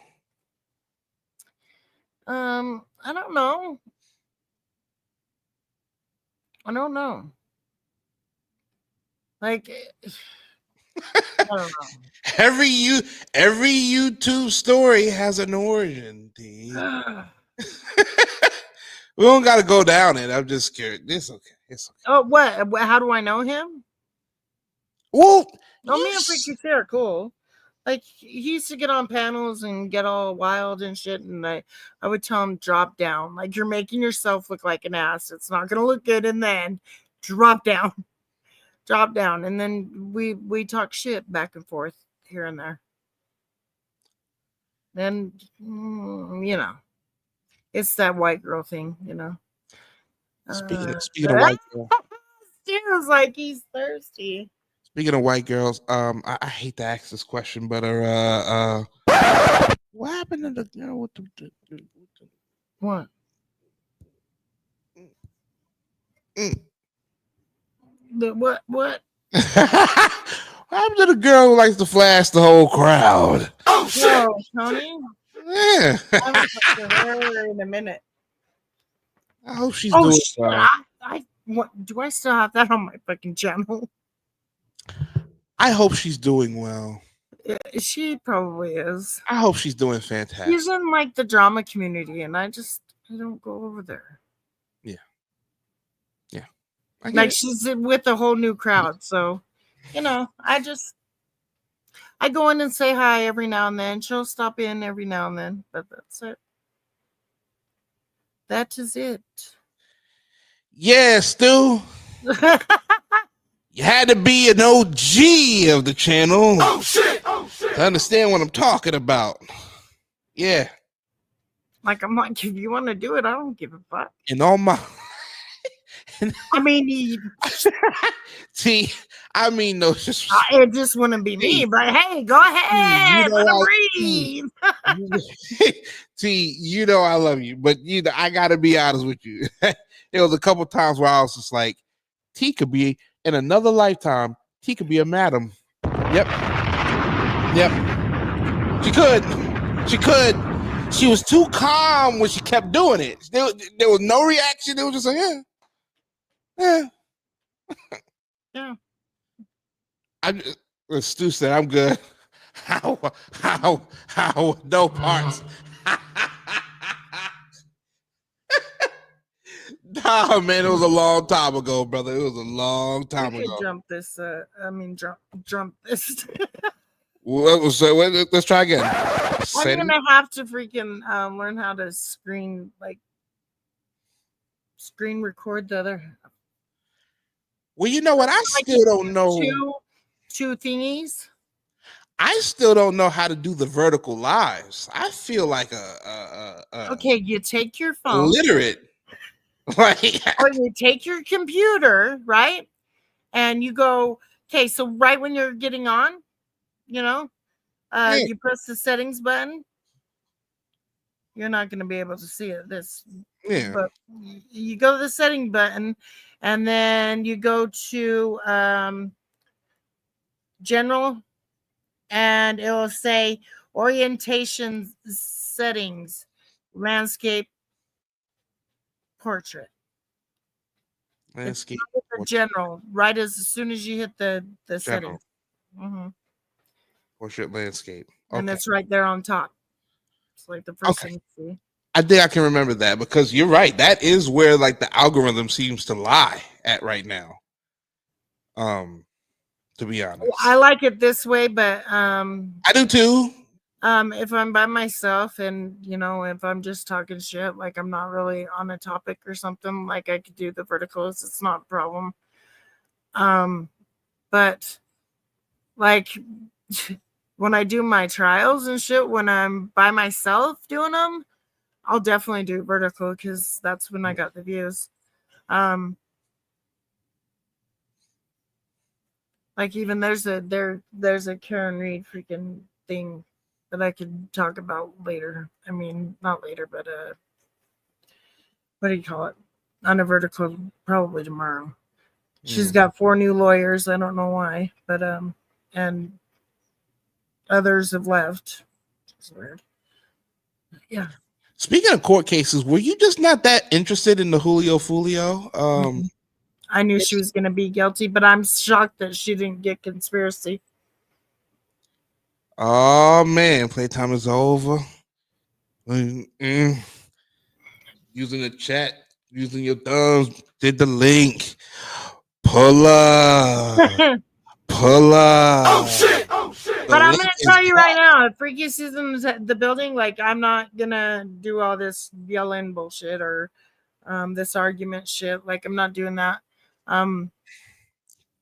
I don't know. Like, I don't know. Every YouTube story has an origin, D. We don't got to go down it. I'm just scared. It's okay. Oh, what? How do I know him? Well, No, me and Freaky C are cool. Like, he used to get on panels and get all wild and shit, and I would tell him, drop down. Like, you're making yourself look like an ass. It's not going to look good in the end. Drop down. Drop down. And then we talk shit back and forth here and there. Then, you know, it's that white girl thing, you know. Speaking of white girls. Feels like he's thirsty. Speaking of white girls, I hate to ask this question, but what happened to the girl with the What? The what? what happened to the girl who likes to flash the whole crowd? Oh shit, Tony. Yeah. I haven't talked to her in a minute. I hope she's doing shit. well. What do I still have that on my fucking channel? I hope she's doing well. She probably is. I hope she's doing fantastic. She's in like the drama community, and I don't go over there. Yeah. Like she's with a whole new crowd, so you know, I go in and say hi every now and then. She'll stop in every now and then, but that's it. That is it. Yeah, Stu. You had to be an OG of the channel. Oh shit! To understand what I'm talking about. Yeah. Like, I'm like, if you want to do it, I don't give a fuck. And all my I mean, T, I mean, no, just it just wouldn't be me, but hey, go ahead, let him breathe. T, you know I love you, but you know I gotta be honest with you. There was a couple times where I was just like, T could be in another lifetime. T could be a madam. Yep. She could. She was too calm when she kept doing it. There was no reaction. It was just like, yeah. Stu said, I'm good. How? No parts. Nah, man, it was a long time ago, brother. It was a long time ago. Jump this. Jump this. Let's try again. I'm gonna have to freaking learn how to screen record the other. Well, you know what? I still don't know. Two thingies. I still don't know how to do the vertical lives. I feel like okay, you take your phone. Illiterate. Like, or you take your computer, right? And you go, okay, so right when you're getting on, you know, you press the settings button. You're not going to be able to see it. But you go to the setting button, and then you go to general, and it will say orientation settings, landscape, portrait. Landscape. General, right as soon as you hit the settings. Mm-hmm. Portrait landscape. Okay. And it's right there on top. It's like the first thing you see. I think I can remember that because you're right. That is where like the algorithm seems to lie at right now. To be honest. I like it this way, but I do too. If I'm by myself and if I'm just talking shit, like I'm not really on a topic or something, like I could do the verticals. It's not a problem. But like when I do my trials and shit, when I'm by myself doing them, I'll definitely do vertical because that's when I got the views. Like even there's a Karen Reed freaking thing that I could talk about later. I mean, not later, but what do you call it? On a vertical, probably tomorrow. She's got 4 new lawyers. I don't know why, but and others have left. It's weird. Yeah. Speaking of court cases, were you just not that interested in the Julio Fulio? I knew she was going to be guilty, but I'm shocked that she didn't get conspiracy. Oh man, playtime is over. Using the chat, using your thumbs, did the link. Pull up. Pull up. Oh shit! Oh shit! But I'm going to tell you right now, if Freaky Season's at the building, like I'm not going to do all this yelling bullshit or this argument shit. Like I'm not doing that.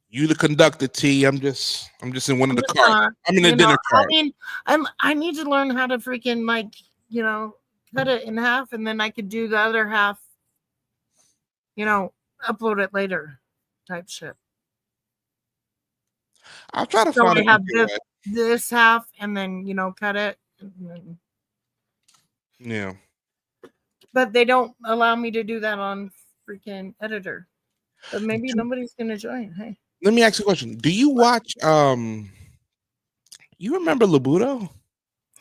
You the conductor, T. I'm just in one of the cars. I'm in the dinner car. I mean, I need to learn how to freaking cut it in half, and then I could do the other half. Upload it later, type shit. I'll try to So find I it. have this half, and then cut it. Yeah. But they don't allow me to do that on freaking editor. But maybe nobody's gonna join. Hey. Let me ask you a question. Do you watch you remember Labuto?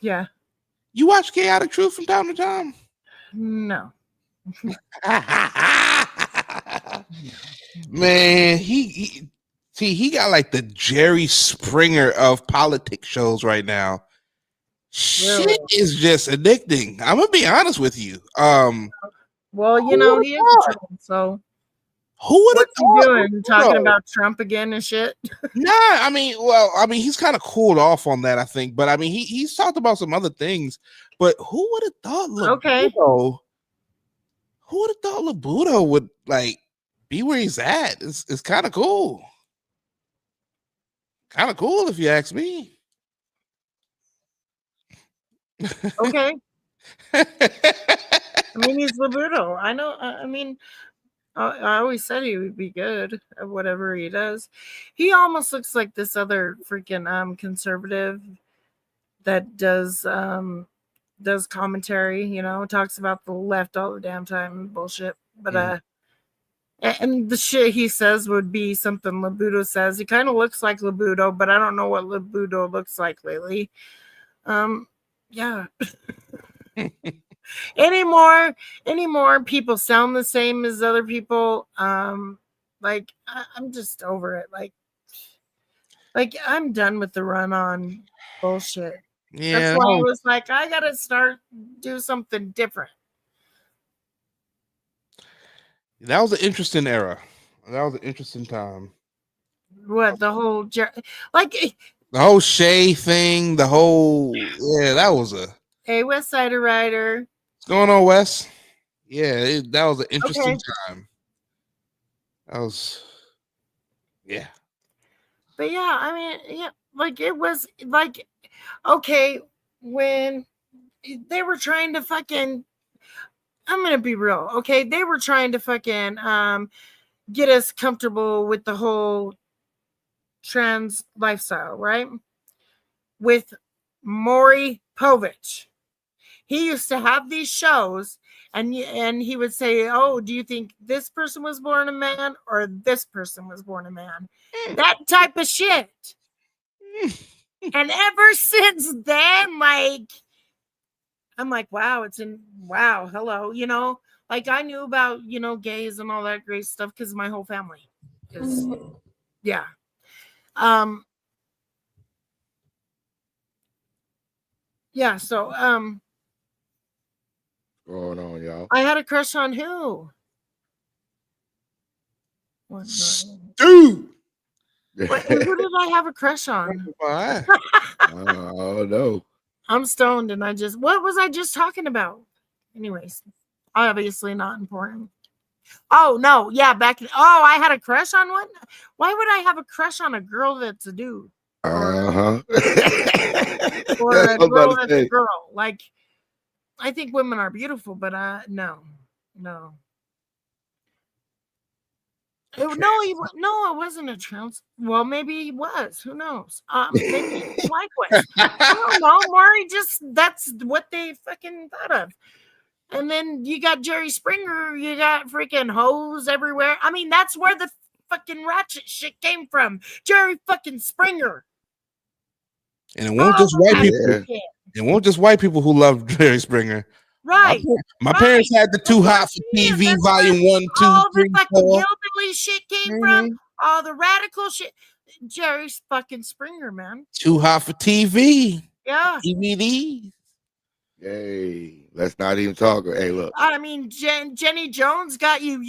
Yeah. You watch Chaotic Truth from time to time? No. Man, he got like the Jerry Springer of politics shows right now. Really? Shit is just addicting. I'm gonna be honest with you. Well, he is a troll, so who would have what's he doing? Talking about Trump again and shit? Nah, I mean, he's kind of cooled off on that, I think. But I mean, he's talked about some other things. But who would have thought Labuto? Who would have thought Labuto would like be where he's at? It's kind of cool. Kind of cool, if you ask me. Okay. I mean, he's Labuto. I know. I mean, I always said he would be good at whatever he does. He almost looks like this other freaking conservative that does commentary. Talks about the left all the damn time, bullshit. But and the shit he says would be something Labuto says. He kind of looks like Labuto, but I don't know what Labuto looks like lately. Yeah. Anymore people sound the same as other people. Like I'm just over it. Like I'm done with the run on bullshit. Yeah. That's why I was like, I gotta do something different. That was an interesting era. That was an interesting time. What the whole the whole Shay thing, that was hey, West Sider Rider. What's going on, Wes? Yeah, that was an interesting time. That was, yeah. But yeah, I mean, yeah, like it was like, okay, when they were trying to fucking, I'm gonna be real, okay, they were trying to fucking get us comfortable with the whole trans lifestyle, right? With Maury Povich. He used to have these shows and he would say, oh, do you think this person was born a man or this person was born a man? That type of shit. And ever since then, like, I'm like, wow, hello, like I knew about, gays and all that great stuff because my whole family is, yeah. Yeah, so, What's going on, y'all? I had a crush on who? Dude. Who did I have a crush on? Oh no. I'm stoned and what was I just talking about? Anyways, obviously not important. Oh no, yeah, I had a crush on one. Why would I have a crush on a girl that's a dude? Uh-huh. Or That's a what I'm about girl to that's say. a girl. Like, I think women are beautiful, but no. No, it wasn't a trans. Well, maybe he was. Who knows? Maybe Nyquist. I don't know. Maury that's what they fucking thought of. And then you got Jerry Springer. You got freaking hoes everywhere. I mean, that's where the fucking ratchet shit came from. Jerry fucking Springer. And it won't just white people. Yeah. It won't just white people who love Jerry Springer. Right. My parents had the Too Hot for TV volume 1, 2, all 3, the fucking 4. hillbilly shit came from. All the radical shit. Jerry's fucking Springer, man. Too Hot for TV. Yeah. DVD. Hey, let's not even talk. Hey, look. I mean, Jenny Jones got you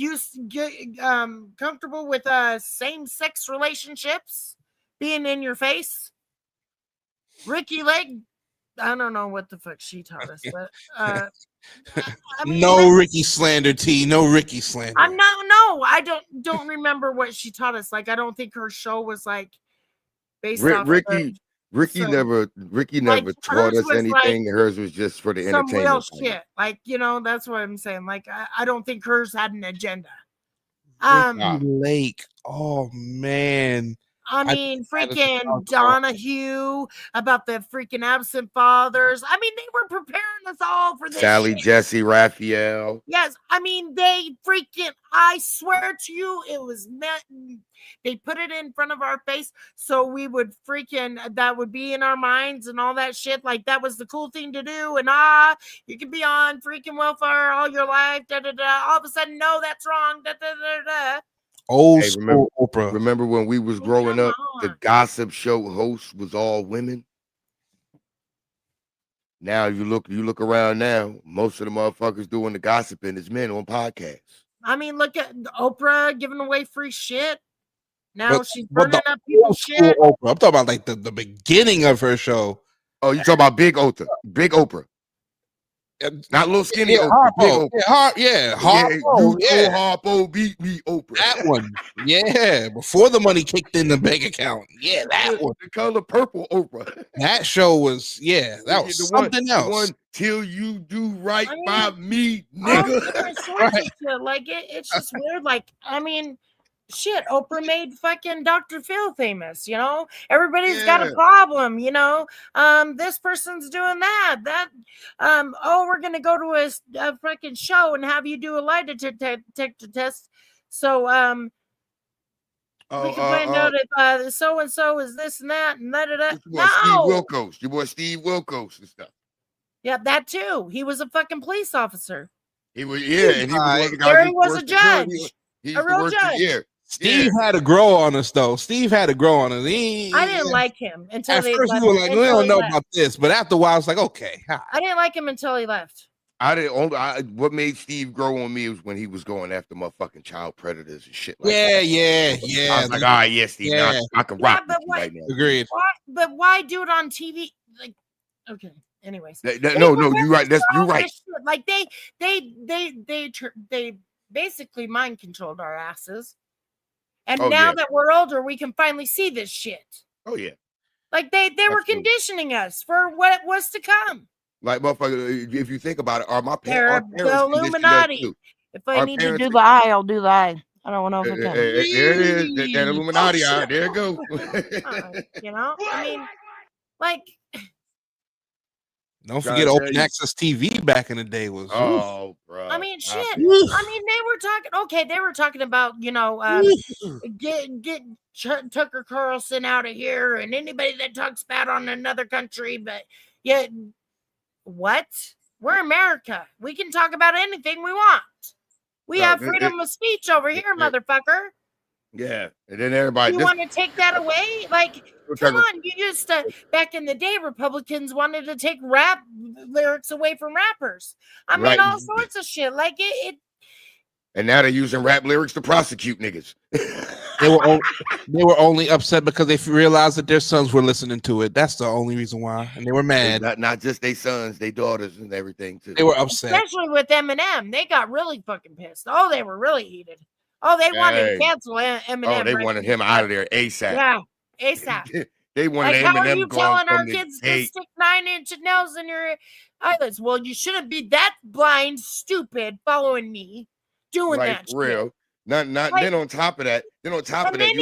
comfortable with same-sex relationships being in your face. Ricky Lake, I don't know what the fuck she taught us, but I mean, no Ricky slander, T. No Ricky slander. I'm not. No, I don't remember what she taught us. Like, I don't think her show was like based off Ricky never taught us anything. Like, hers was just for the some entertainment. Real shit. Like, that's what I'm saying. Like, I don't think hers had an agenda. Ricky Lake. Oh man. I mean, freaking Donahue about the freaking absent fathers. I mean, they were preparing us all for this. Sally Jesse Raphael. Yes, I mean, they freaking, I swear to you, it was meant. They put it in front of our face so we would that would be in our minds and all that shit. Like, that was the cool thing to do. And you could be on freaking welfare all your life. Da, da, da. All of a sudden, no, that's wrong. Da, da, da, da. Old school Oprah. Remember when we was growing up, the gossip show host was all women? Now you look around now, most of the motherfuckers doing the gossiping is men on podcasts. I mean, look at Oprah giving away free shit. Now she's burning up people's shit. Oprah. I'm talking about like the beginning of her show. Oh, you talking about Big Oprah. Big Oprah. Not little skinny Oprah. Harpo. Harpo. Harpo beat me, Oprah. That one. Yeah. Before the money kicked in the bank account. Yeah, that one. The color purple Oprah. That show was, that was something else. The one, till you do right by me, nigga. Right. Like, it's just weird. Like, I mean, shit, Oprah made fucking Dr. Phil famous, everybody's got a problem, this person's doing that we're gonna go to a fucking show and have you do a lie detector test so we can find out if so and so is this and that and that. No, your boy Steve Wilkos and stuff. Yeah, that too. He was a fucking police officer. He was, and he was a judge. He's a real judge. Steve had to grow on us, though. Steve had to grow on us. I didn't like him until at first we were like, we don't know about this, but after a while, it's like, okay. I didn't like him until he left. What made Steve grow on me was when he was going after motherfucking child predators and shit. Like that. Yeah. I was like, all right, yes, Steve, now I can rock with you right now. Agreed. Why do it on TV? Like, okay. Anyways, no, you're right. You're right. Like they basically mind controlled our asses. And now that we're older, we can finally see this shit. Oh, yeah. Like, they were conditioning us for what was to come. Like, motherfucker, if you think about it, are my parents the Illuminati. If I need to do the eye, I'll do the eye. I don't know if I can. There it is. That Illuminati eye. There it goes. I mean, like... Don't forget open access TV back in the day was. Oh, bro. I mean, shit. I mean, they were talking about, get Tucker Carlson out of here and anybody that talks bad on another country. But yet, what? We're America. We can talk about anything we want. We have freedom of speech over here, motherfucker. Yeah, and then everybody. You want to take that away? Like, come on! You used to back in the day, Republicans wanted to take rap lyrics away from rappers. I mean, all sorts of shit. Like And now they're using rap lyrics to prosecute niggas. They were only upset because they realized that their sons were listening to it. That's the only reason why, and they were mad. Not just their sons, their daughters, and everything too. They were upset, especially with Eminem. They got really fucking pissed. Oh, they were really heated. Oh, they wanted to cancel Eminem. Oh, they wanted him out of there ASAP. Yeah, ASAP. They wanted like, how are Eminem you gone telling our from the kids to gate. stick 9-inch nails in your eyelids? Well, you shouldn't be that blind, stupid, following me, doing Like, that. for real. Shit. Not. Like, then on top of that, you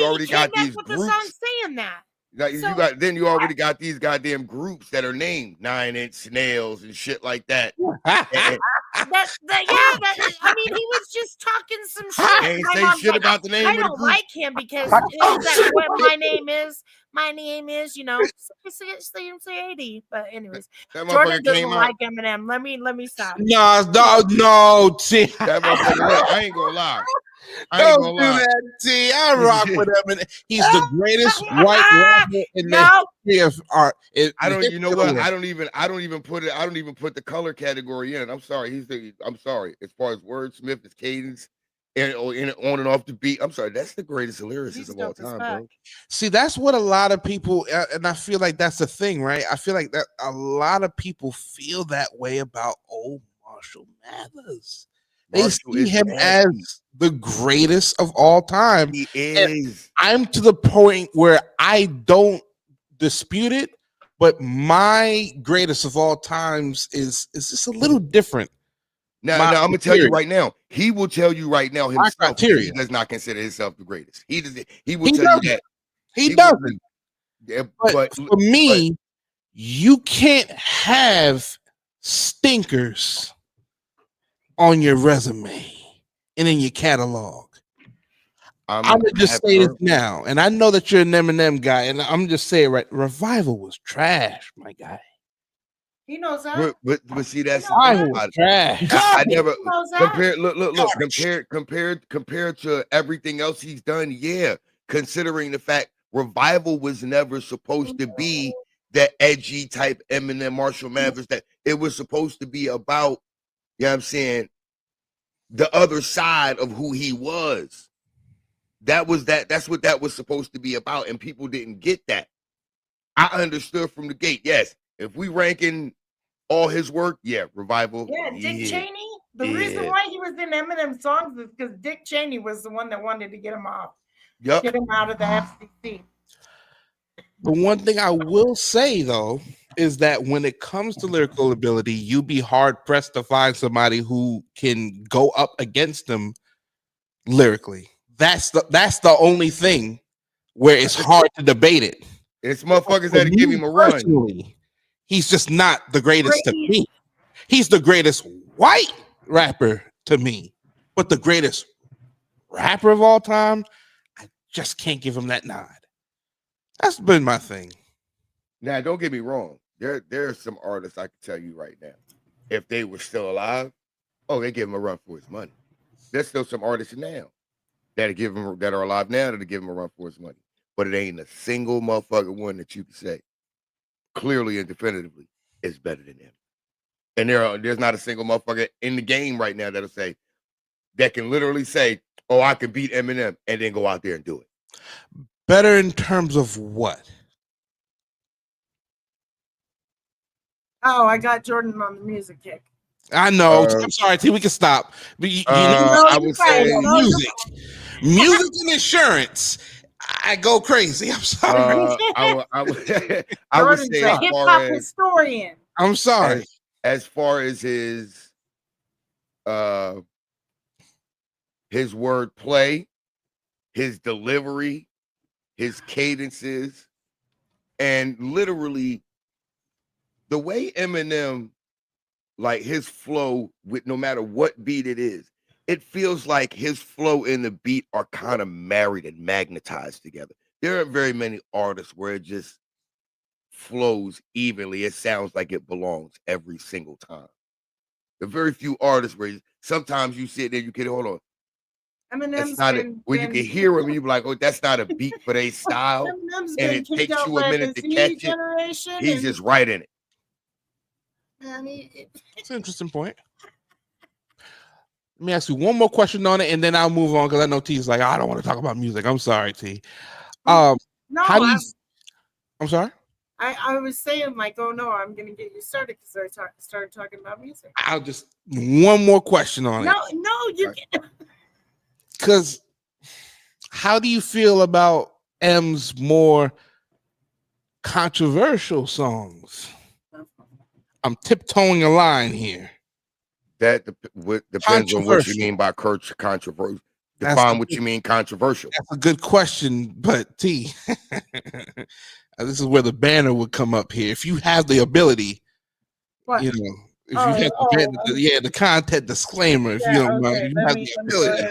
already got these with groups. the song saying that. Like, you already got these goddamn groups that are named 9-inch nails and shit like that. I mean, he was just talking some shit. They ain't say shit about the name of the don't group. like him because that's what my name is. My name is, say 80. But anyways, that Jordan motherfucker doesn't came like out. Eminem. Let me stop. No, T. That motherfucker, look, I ain't gonna lie. Don't do that, T. I rock with Eminem. He's the greatest white rapper in the history of art. You know what? I don't even put the color category in it. I'm sorry. I'm sorry. As far as wordsmith, his cadence, and on and off the beat. I'm sorry. That's the greatest lyricist of all time, bro. See, that's what a lot of people, and I feel like that's the thing, right? I feel like that a lot of people feel that way about old Marshall Mathers. They see him as the greatest of all time. He is. And I'm to the point where I don't dispute it, but my greatest of all times is just a little different. Now I'm gonna tell you right now. He will tell you right now himself he does not consider himself the greatest. He will tell you that. He doesn't. But for me, you can't have stinkers on your resume and in your catalog. I'm gonna just say this now, and I know that you're an Eminem guy, and I'm just saying, right? Revival was trash, my guy. He knows that. But see, that's trash. I never compared to everything else he's done. Yeah, considering the fact Revival was never supposed to be that edgy type Eminem, Marshall Mathers. That it was supposed to be about. You know what I'm saying? The other side of who he was. That's what that was supposed to be about, and people didn't get that. I understood from the gate. Yes, if we ranking all his work, Revival. Yeah, Dick Cheney. The reason why he was in Eminem songs is because Dick Cheney was the one that wanted to get him off. Yep. Get him out of the FCC. The one thing I will say though is that when it comes to lyrical ability, you'd be hard pressed to find somebody who can go up against them lyrically. That's the only thing where it's hard to debate it. It's motherfuckers that give him a run. He's just not the greatest to me. He's the greatest white rapper to me, but the greatest rapper of all time, I just can't give him that nod. That's been my thing. Now, don't get me wrong. There are some artists I can tell you right now, if they were still alive, they give him a run for his money. There's still some artists now that are alive now that'll give him a run for his money. But it ain't a single motherfucking one that you can say clearly and definitively is better than him. And there's not a single motherfucker in the game right now that can literally say, I can beat Eminem, and then go out there and do it. Better in terms of what? Oh, I got Jordan on the music kick. I know. I'm sorry, T. We can stop. But I would say music and insurance. I go crazy. I'm sorry. I would say a hip hop historian. I'm sorry. As far as his wordplay, his delivery, his cadences, and literally the way Eminem, like his flow with no matter what beat it is, it feels like his flow and the beat are kind of married and magnetized together. There aren't very many artists where it just flows evenly. It sounds like it belongs every single time. There are very few artists where sometimes you sit there, you can hold on. Eminem's when you can hear him, you be like, that's not a beat for their style. And it takes you a minute to catch it. He's just right in it. It's an interesting point. Let me ask you one more question on it, and then I'll move on because I know T's like, I don't want to talk about music. I'm sorry, T. No, How do you? I'm sorry. I was saying like, oh no, I'm gonna get you started because I started talking about music. I'll just one more question on it. No, you can't. Because how do you feel about M's more controversial songs? I'm tiptoeing a line here. That depends on what you mean by controversial. Define what you mean controversial. That's a good question, but T, this is where the banner would come up here. If you have the ability, What? you know, if you have the content disclaimer, if you don't mind, you have the ability.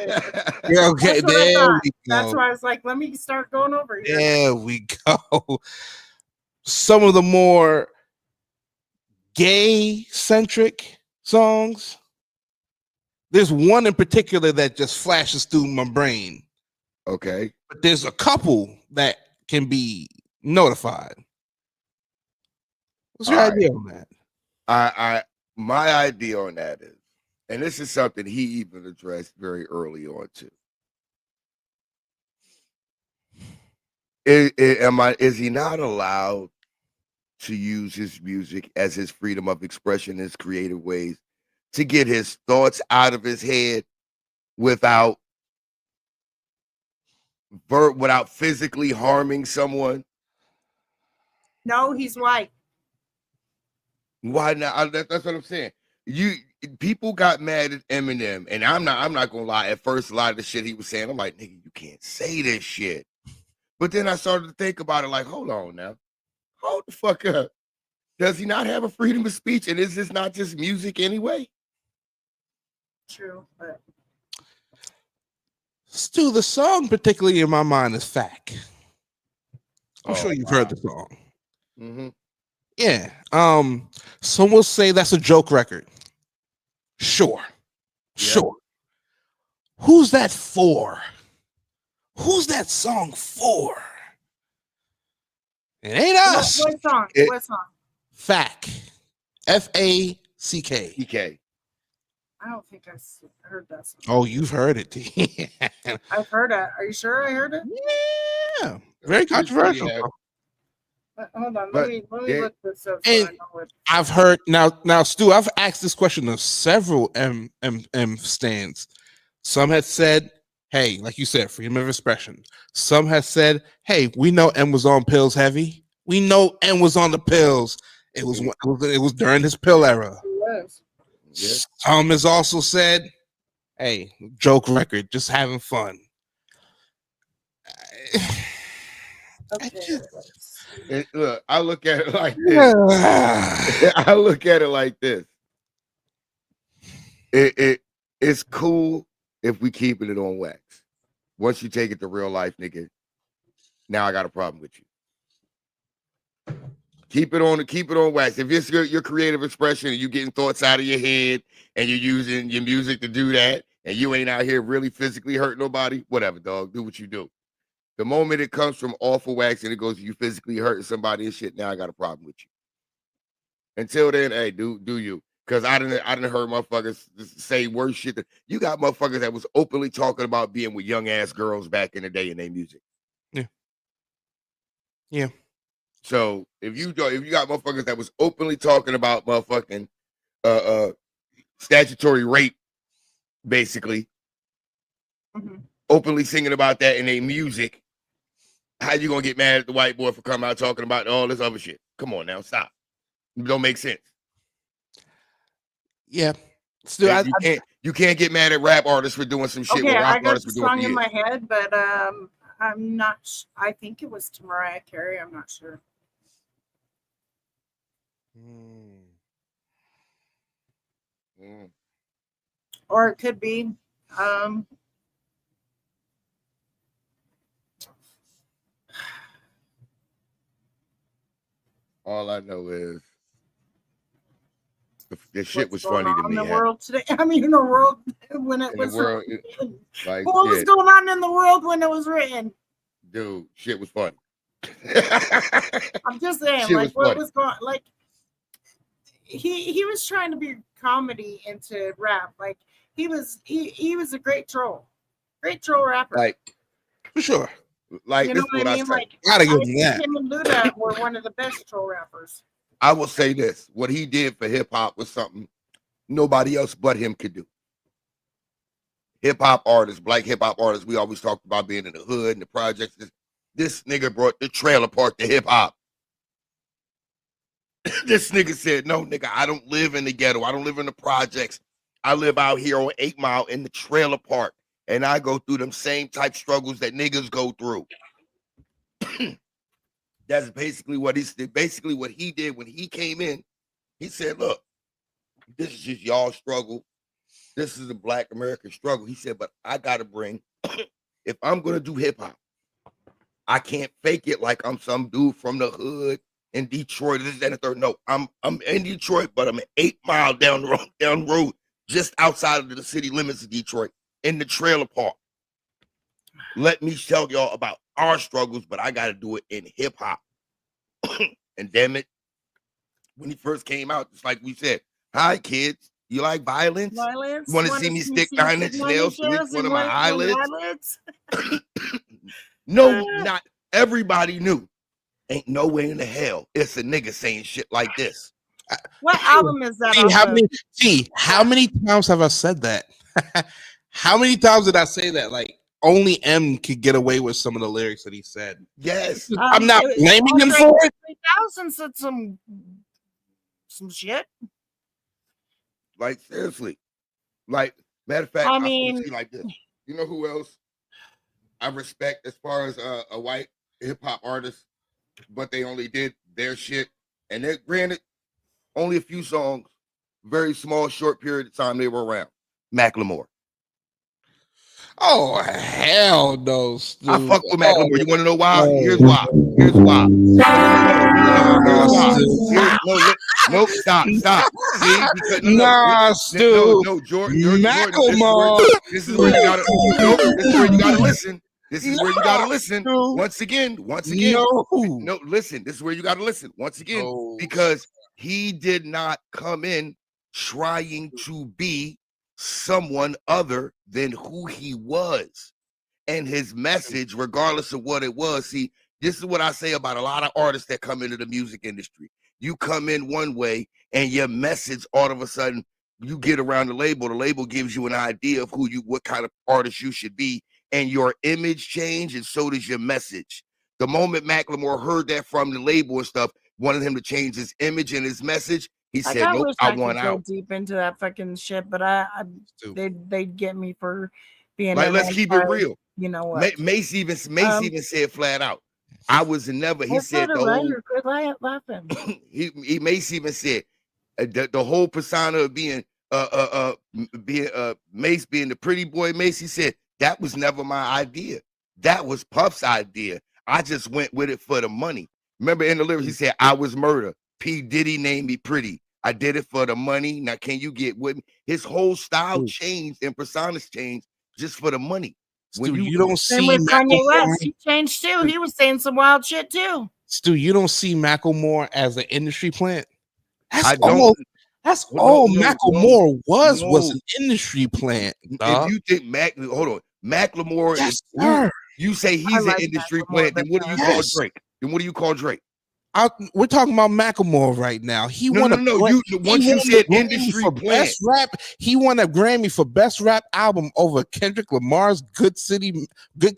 Yeah, okay, there we go. That's why I was like, let me start going over here. There we go. Some of the more gay-centric songs. There's one in particular that just flashes through my brain. Okay. But there's a couple that can be notified. What's your idea on that? My idea on that is, and this is something he even addressed very early on too. Is he not allowed to use his music as his freedom of expression, his creative ways, to get his thoughts out of his head without physically harming someone? No, he's white. Why not? That's what I'm saying. People got mad at Eminem, and I'm not gonna lie. At first, a lot of the shit he was saying, I'm like, nigga, you can't say this shit. But then I started to think about it, like, hold on now, hold the fuck up. Does he not have a freedom of speech? And is this not just music anyway? True, but Stu, the song particularly in my mind is Fact. I'm sure you've heard the song. Mm-hmm. Yeah. Some will say that's a joke record. Sure. Sure. Who's that for? Who's that song for? It ain't us. What song? What song? Fact. F-A-C-K. EK. I don't think I've heard that song. Oh, you've heard it. I've heard it. Are you sure I heard it? Yeah. Very controversial. Hold on. Let me look this up. So I know what. I've heard now, Stu, I've asked this question of several M stands. Some had said, hey, like you said, freedom of expression. Some have said, hey, we know M was on pills heavy. We know M was on the pills. It was during his pill era. It was. Yeah. Some has also said, hey, joke record, just having fun. Okay. Look, I look at it like this. I look at it like this. It's cool if we keep it on wax. Once you take it to real life, nigga, now I got a problem with you. Keep it on wax. If it's your creative expression and you getting thoughts out of your head and you're using your music to do that, and you ain't out here really physically hurt nobody, whatever, dog. Do what you do. The moment it comes from awful wax and it goes, you physically hurting somebody and shit, now I got a problem with you. Until then, hey, do you? Because I didn't heard motherfuckers say worse shit. You got motherfuckers that was openly talking about being with young ass girls back in the day in their music. Yeah. Yeah. So if you got motherfuckers that was openly talking about motherfucking statutory rape, basically, openly singing about that in their music, how you gonna get mad at the white boy for coming out talking about all this other shit? Come on now, stop. It don't make sense. Yeah. Still, you can't get mad at rap artists for doing some shit. Okay, rap I got artists the for doing song in my head, but I'm not. I think it was to Mariah Carey. I'm not sure. Or it could be. All I know is the shit was funny to me. In the world today, I mean, in the world when it was written. Like, what was going on in the world when it was written? Dude, shit was funny. I'm just saying, Shit like, was what was going, like, he was trying to be comedy into rap, like, he was a great troll rapper. Like, For sure. like You this know is what I what I mean? say. Like, Gotta give I him think that. him and Luda were one of the best troll rappers. I will say this: what he did for hip hop was something nobody else but him could do. Hip hop artists, black hip hop artists, we always talked about being in the hood and the projects. This nigga brought the trailer park to hip hop. This nigga said, "No, nigga, I don't live in the ghetto. I don't live in the projects. I live out here on 8 Mile in the trailer park, and I go through them same type struggles that niggas go through." That's basically what he did when he came in. He said, "Look, this is just y'all struggle. This is a Black American struggle." He said, "But I gotta bring, if I'm gonna do hip hop, I can't fake it like I'm some dude from the hood in Detroit. This, that, and the third. No, I'm in Detroit, but I'm 8 Mile down the road, just outside of the city limits of Detroit, in the trailer park. Let me tell y'all about our struggles, but I gotta do it in hip hop." And damn it, when he first came out, it's like we said, "Hi kids, you like violence? Violence. You want to see me stick 9-inch nails to each one of my eyelids?" No, not everybody knew. Ain't no way in the hell it's a nigga saying shit like this. What album is that? How many times have I said that? How many times did I say that? Like, only M could get away with some of the lyrics that he said. Yes. I'm not blaming him for it. 3000 said some shit. Like, seriously. Like, matter of fact, I I mean, see like this. You know who else I respect as far as a white hip hop artist, but they only did their shit, and they're granted only a few songs, very small, short period of time they were around. Macklemore. Oh hell no! Dude. I fuck with Macklemore. You want to know why? Here's why. Here's why. Nope. Stop. See, because no, Jordan. Macklemore. This is where you gotta. Nope. This is where you gotta listen. This is where you gotta listen. Once again. No, listen. This is where you gotta listen. Once again, because he did not come in trying to be someone other than who he was, and his message, regardless of what it was. See, this is what I say about a lot of artists that come into the music industry. You come in one way, and your message, all of a sudden, you get around the label gives you an idea of what kind of artist you should be, and your image change, and so does your message. The moment Macklemore heard that from the label and stuff, wanted him to change his image and his message, he said, "Nope, I want out." Go deep into that fucking shit, but they'd get me for being like. Let's keep it real. You know what? Mace even said flat out, "I was never." He said the whole. Laughing. he Mace even said the whole persona of being Mace being the pretty boy Mace. He said that was never my idea. That was Puff's idea. I just went with it for the money. Remember in the lyrics he said, "I was murder. P. Diddy named me pretty. I did it for the money. Now can you get with me?" His whole style changed and personas changed just for the money. When you don't see Kanye West, he changed too. He was saying some wild shit too. Stu, you don't see Macklemore as an industry plant. That's all Macklemore was an industry plant. If you think Macklemore, yes, you say he's an industry plant, then what do you call Drake? Then what do you call Drake? We're talking about Macklemore right now. He won a best rap. He won a Grammy for best rap album over Kendrick Lamar's "Good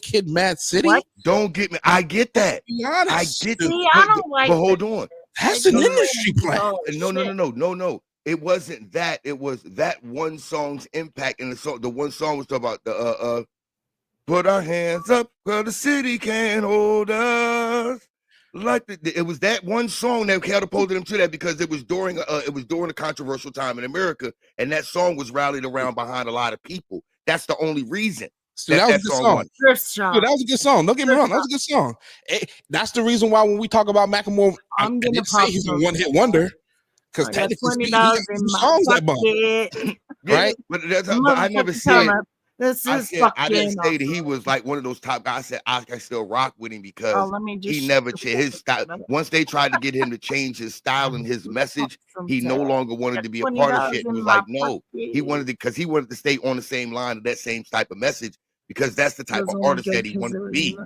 Kid, Mad City." What? Don't get me. I get that. Be honest. I get it. I don't like. But hold on. That's an industry plant. No. It wasn't that. It was that one song's impact, and the one song was about the put our hands up, 'cause the city can't hold us. Like it was that one song that catapulted him to that, because it was during a controversial time in America, and that song was rallied around behind a lot of people. That's the only reason. That was a good song. That was a good song. Don't get me wrong. That was a good song. That's the reason why when we talk about Macklemore, I didn't say he's a one-hit wonder, because technically he got songs that bomb. Right? But I never said This I is said I didn't fucking say that he awesome. was like one of those top guys. I said I can still rock with him Oh, because let me he just never changed his style. Once they tried to get him to change his style and his message, he no longer wanted to be a part of shit. He was like, no, he wanted to because he wanted to stay on the same line of that same type of message because that's the type of artist that he wanted to be.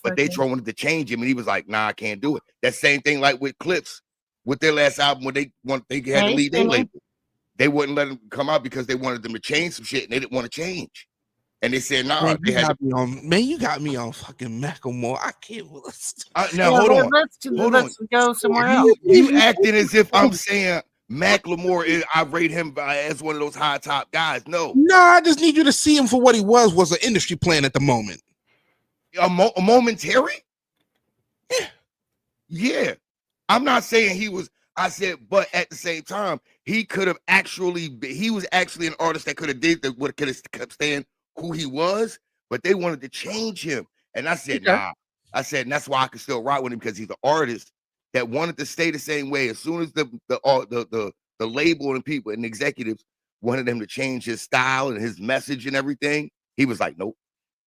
But they wanted to change him, and he was like, nah, I can't do it. That same thing like with Clips, with their last album when they had to leave their label. They wouldn't let him come out because they wanted them to change some shit, and they didn't want to change. And they said, "Nah." Man, you got me on fucking Macklemore. I can't. Now hold on. Let's go somewhere else. You acting as if I'm saying Macklemore. I rate him as one of those high top guys. No, I just need you to see him for what he was an industry plan at the moment. A momentary. Yeah. I'm not saying he was. I said, but at the same time, he could have actually. He was actually an artist that could have did that. Would could have kept staying who he was, but they wanted to change him. And I said, nah. I said, and that's why I could still ride with him because he's an artist that wanted to stay the same way. As soon as the label and people and executives wanted him to change his style and his message and everything, he was like, nope,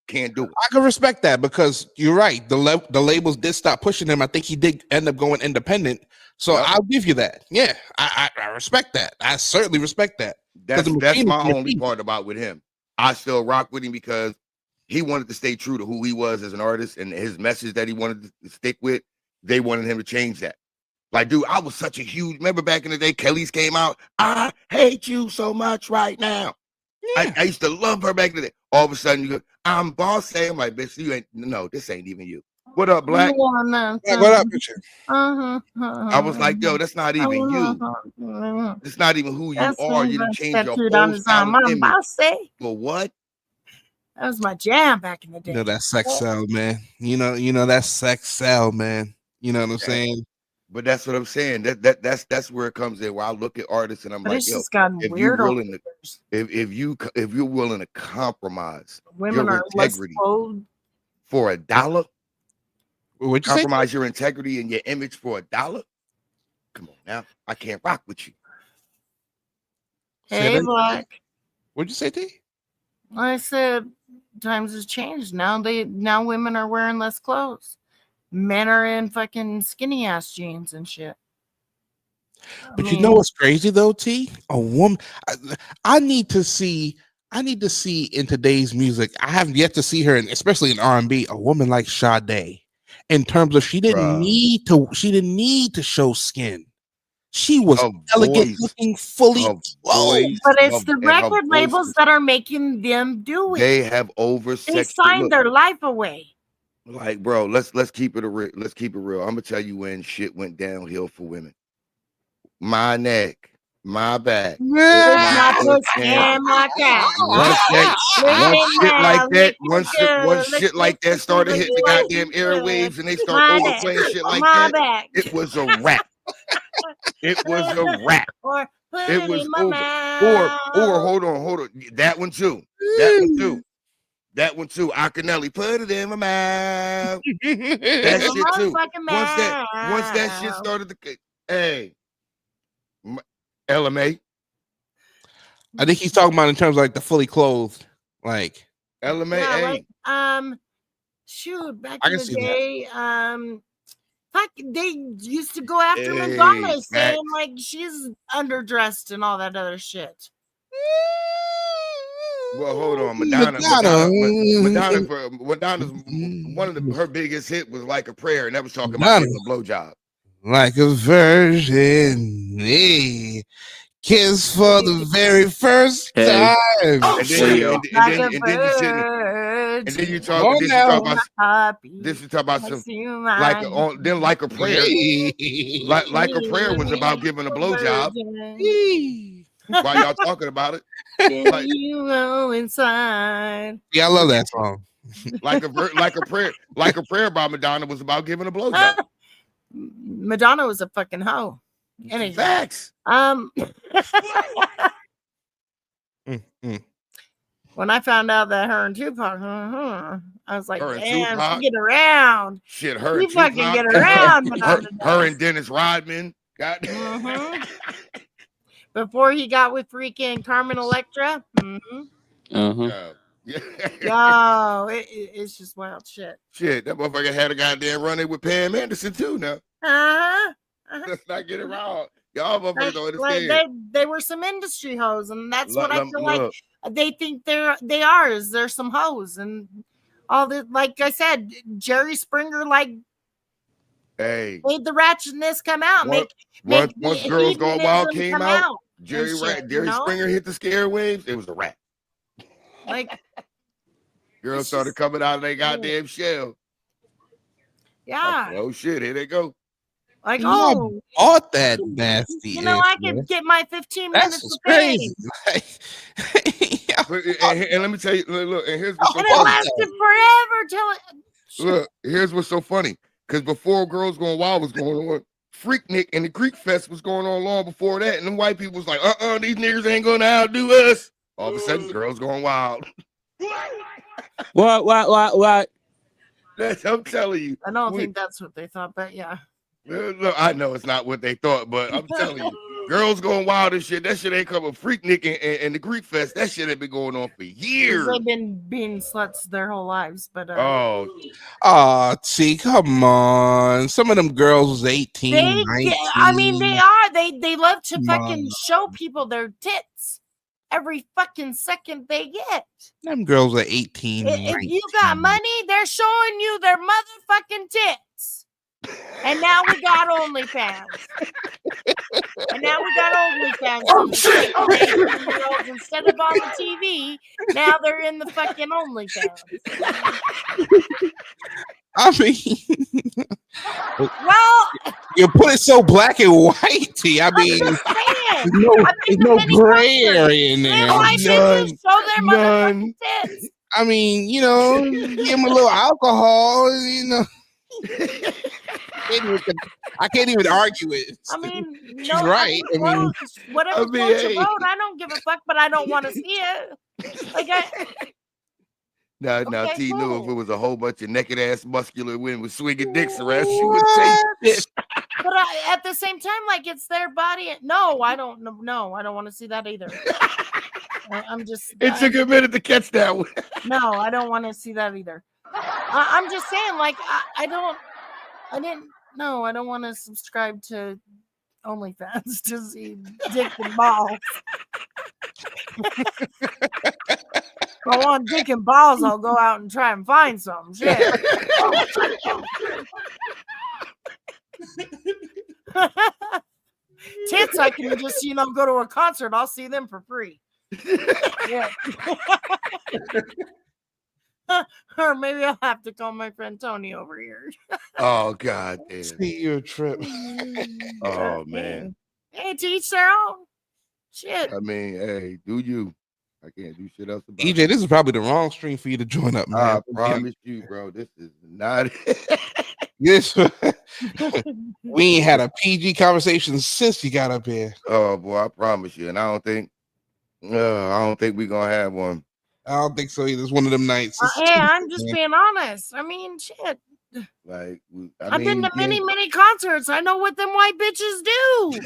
can't do it. I can respect that because you're right. The labels did stop pushing him. I think he did end up going independent. So I'll give you that. Yeah, I respect that. I certainly respect that. That's my only part about with him. I still rock with him because he wanted to stay true to who he was as an artist and his message that he wanted to stick with. They wanted him to change that. Like, dude, I was such a huge. Remember back in the day, Kelly's came out. I hate you so much right now. Yeah. I used to love her back in the day. All of a sudden, you go, I'm bossy. I'm like, bitch, you ain't. No, this ain't even you. What up, Black? What up, Richard? I was like, yo, that's not even you. It's not even who you are. You didn't change your whole style and image. For what? That was my jam back in the day. You know that sex sell, man. You know that sex sell, man. You know what I'm saying? But that's what I'm saying. That's where it comes in. Where I look at artists and I'm like, yo, if you're willing to, if you're willing to compromise women your integrity for $1, would you compromise your integrity and your image for $1? Come on now, I can't rock with you. Hey, Black. What'd you say, T? I said times has changed. Now women are wearing less clothes. Men are in fucking skinny ass jeans and shit. But you know what's crazy though, T? A woman. I need to see in today's music. I haven't yet to see her, especially in R&B, a woman like Sade. In terms of she didn't need to show skin. She was elegant looking, fully clothed. But it's the record labels that are making them do it. They have They signed their life away. Like, bro, let's keep it real. Let's keep it real. I'm gonna tell you when shit went downhill for women. My neck, my back, my One shit like that started hitting the goddamn airwaves, and they start overplaying shit like that. It was a wrap. It was a wrap. It was over. Or hold on. That one too. That one too. Akinelli, put it in my mouth. That shit too. Once that shit started to, hey, LMA. I think he's talking about in terms of like the fully clothed, like LMA. Yeah, like, shoot, back in the day, they used to go after Madonna, saying like she's underdressed and all that other shit. Well, hold on, Madonna's one of her biggest hit was Like a Prayer, and that was talking about getting a blowjob. Like a virgin, kiss for the very first time. And then you talk about some like a prayer. Like a prayer was about giving a blowjob. Why y'all talking about it? Like, you know inside. Yeah, I love that song. Like a prayer by Madonna was about giving a blowjob. Madonna was a fucking hoe. Anyway. Facts. When I found out that her and Tupac, I was like, damn, she get around. Shit, her and fucking get around. her and Dennis Rodman. God. Before he got with freaking Carmen Electra. Yo, it's just wild shit. Shit, that motherfucker had a goddamn running with Pam Anderson too. Now, let's not get it wrong. Y'all motherfuckers don't understand. They were some industry hoes, and that's Look, what I feel like they think they are. Is they're some hoes, and all the, like I said, Jerry Springer hey, made the ratchetness come out. Once Girls Gone Wild came out, Jerry you know? Springer hit the scare waves. It was a wrap. Like girls started coming out of their goddamn shell. Yeah. Like, oh shit, here they go. Like, oh, bought that nasty. You know, I could get my 15 minutes of fame. And let me tell you, look, and here's what's so funny. It lasted forever till it. Look, here's what's so funny. Because before Girls Gone Wild was going on, Freaknik and the Creek Fest was going on long before that. And the white people was like, these niggas ain't gonna outdo us. All of a sudden, Girls Gone Wild. What? I'm telling you. I don't think that's what they thought, but yeah. Look, I know it's not what they thought, but I'm telling you, Girls Gone Wild and shit, that shit ain't coming. Freaknik and the Greek Fest, that shit ain't been going on for years. They've been being sluts their whole lives, but see, come on. Some of them girls was 18, 19. I mean, they are. They love to fucking show people their tits every fucking second they get. Them girls are 18. If you got money, they're showing you their motherfucking tits. And now we got OnlyFans. Instead of on the TV, now they're in the fucking OnlyFans. I mean, well, you put it so black and white, T. I mean, there's no gray area in there. None. I mean, you know, give them a little alcohol, you know. I can't even argue it. I mean, she's right. Whatever floats your boat, I don't give a fuck, but I don't want to see it. Like Now, T knew if it was a whole bunch of naked ass muscular women with swinging dicks around, she would say shit. But at the same time, like, it's their body. No, I don't want to see that either. I'm just. It took a minute to catch that one. No, I don't want to see that either. I'm just saying, like, I don't want to subscribe to OnlyFans to see dick and balls. If I want dick and balls, I'll go out and try and find some shit. Tits, I can just, go to a concert. I'll see them for free. Yeah. Or maybe I'll have to call my friend Tony over here. Oh, God damn. See your trip. Oh, man. Hey, to each their own. Shit. I mean, hey, do you. I can't do shit else about EJ, this is probably the wrong stream for you to join up, man. I promise you, bro. This is not Yes. We ain't had a PG conversation since you got up here. Oh, boy, I promise you. And I don't think we're going to have one. I don't think so either. It's one of them nights. Hey, I'm just being honest. I mean, shit. Like, I've been to many concerts. I know what them white bitches do.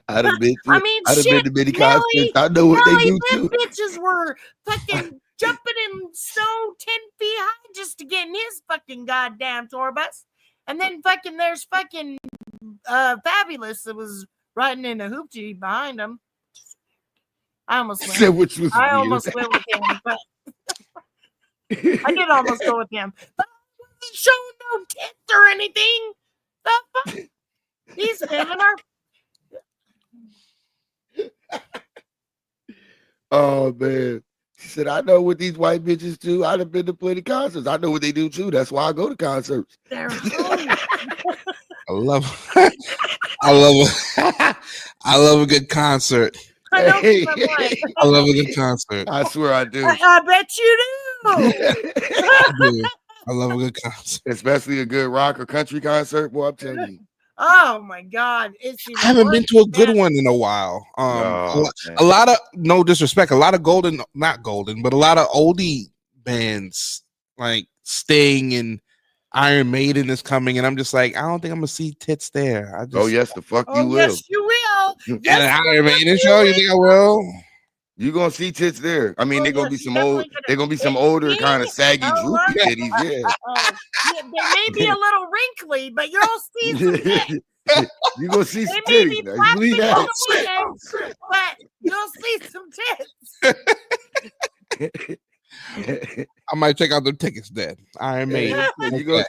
I'd have been to many concerts. I know what they do too. Bitches were fucking jumping in snow 10 feet high just to get in his fucking goddamn tour bus. And then fucking there's fucking Fabulous that was riding in a hoopty behind him. I almost went. Almost went with him, but I did almost go with him. But I wasn't showing no tits or anything. The fuck? These women are. Oh man. She said, I know what these white bitches do. I'd have been to plenty concerts. I know what they do too. That's why I go to concerts. They're I love a good concert. I know I love a good concert. I swear I do. I bet you do. I love a good concert. Especially a good rock or country concert. Boy, I'm telling you. Oh my God. I haven't been to a good one in a while. A lot of, no disrespect, a lot of not golden, but a lot of oldie bands like Sting and Iron Maiden is coming, and I'm just like, I don't think I'm gonna see tits there. Oh yes, the fuck you will. Yes, you will. Yes, an Iron Maiden show, you think I will? You gonna see tits there. I mean, Oh, they're gonna yes, be you're some old. definitely gonna- They're gonna be some It's older, kind of big. saggy, Oh, droopy look. titties. Yeah. Oh, yeah, they may be a little wrinkly, but you'll see some tits. You gonna see They some may be titties. Now. You believe flapping in that? the wind, but you'll see some tits. I might check out the tickets then. Iron Maiden. You go.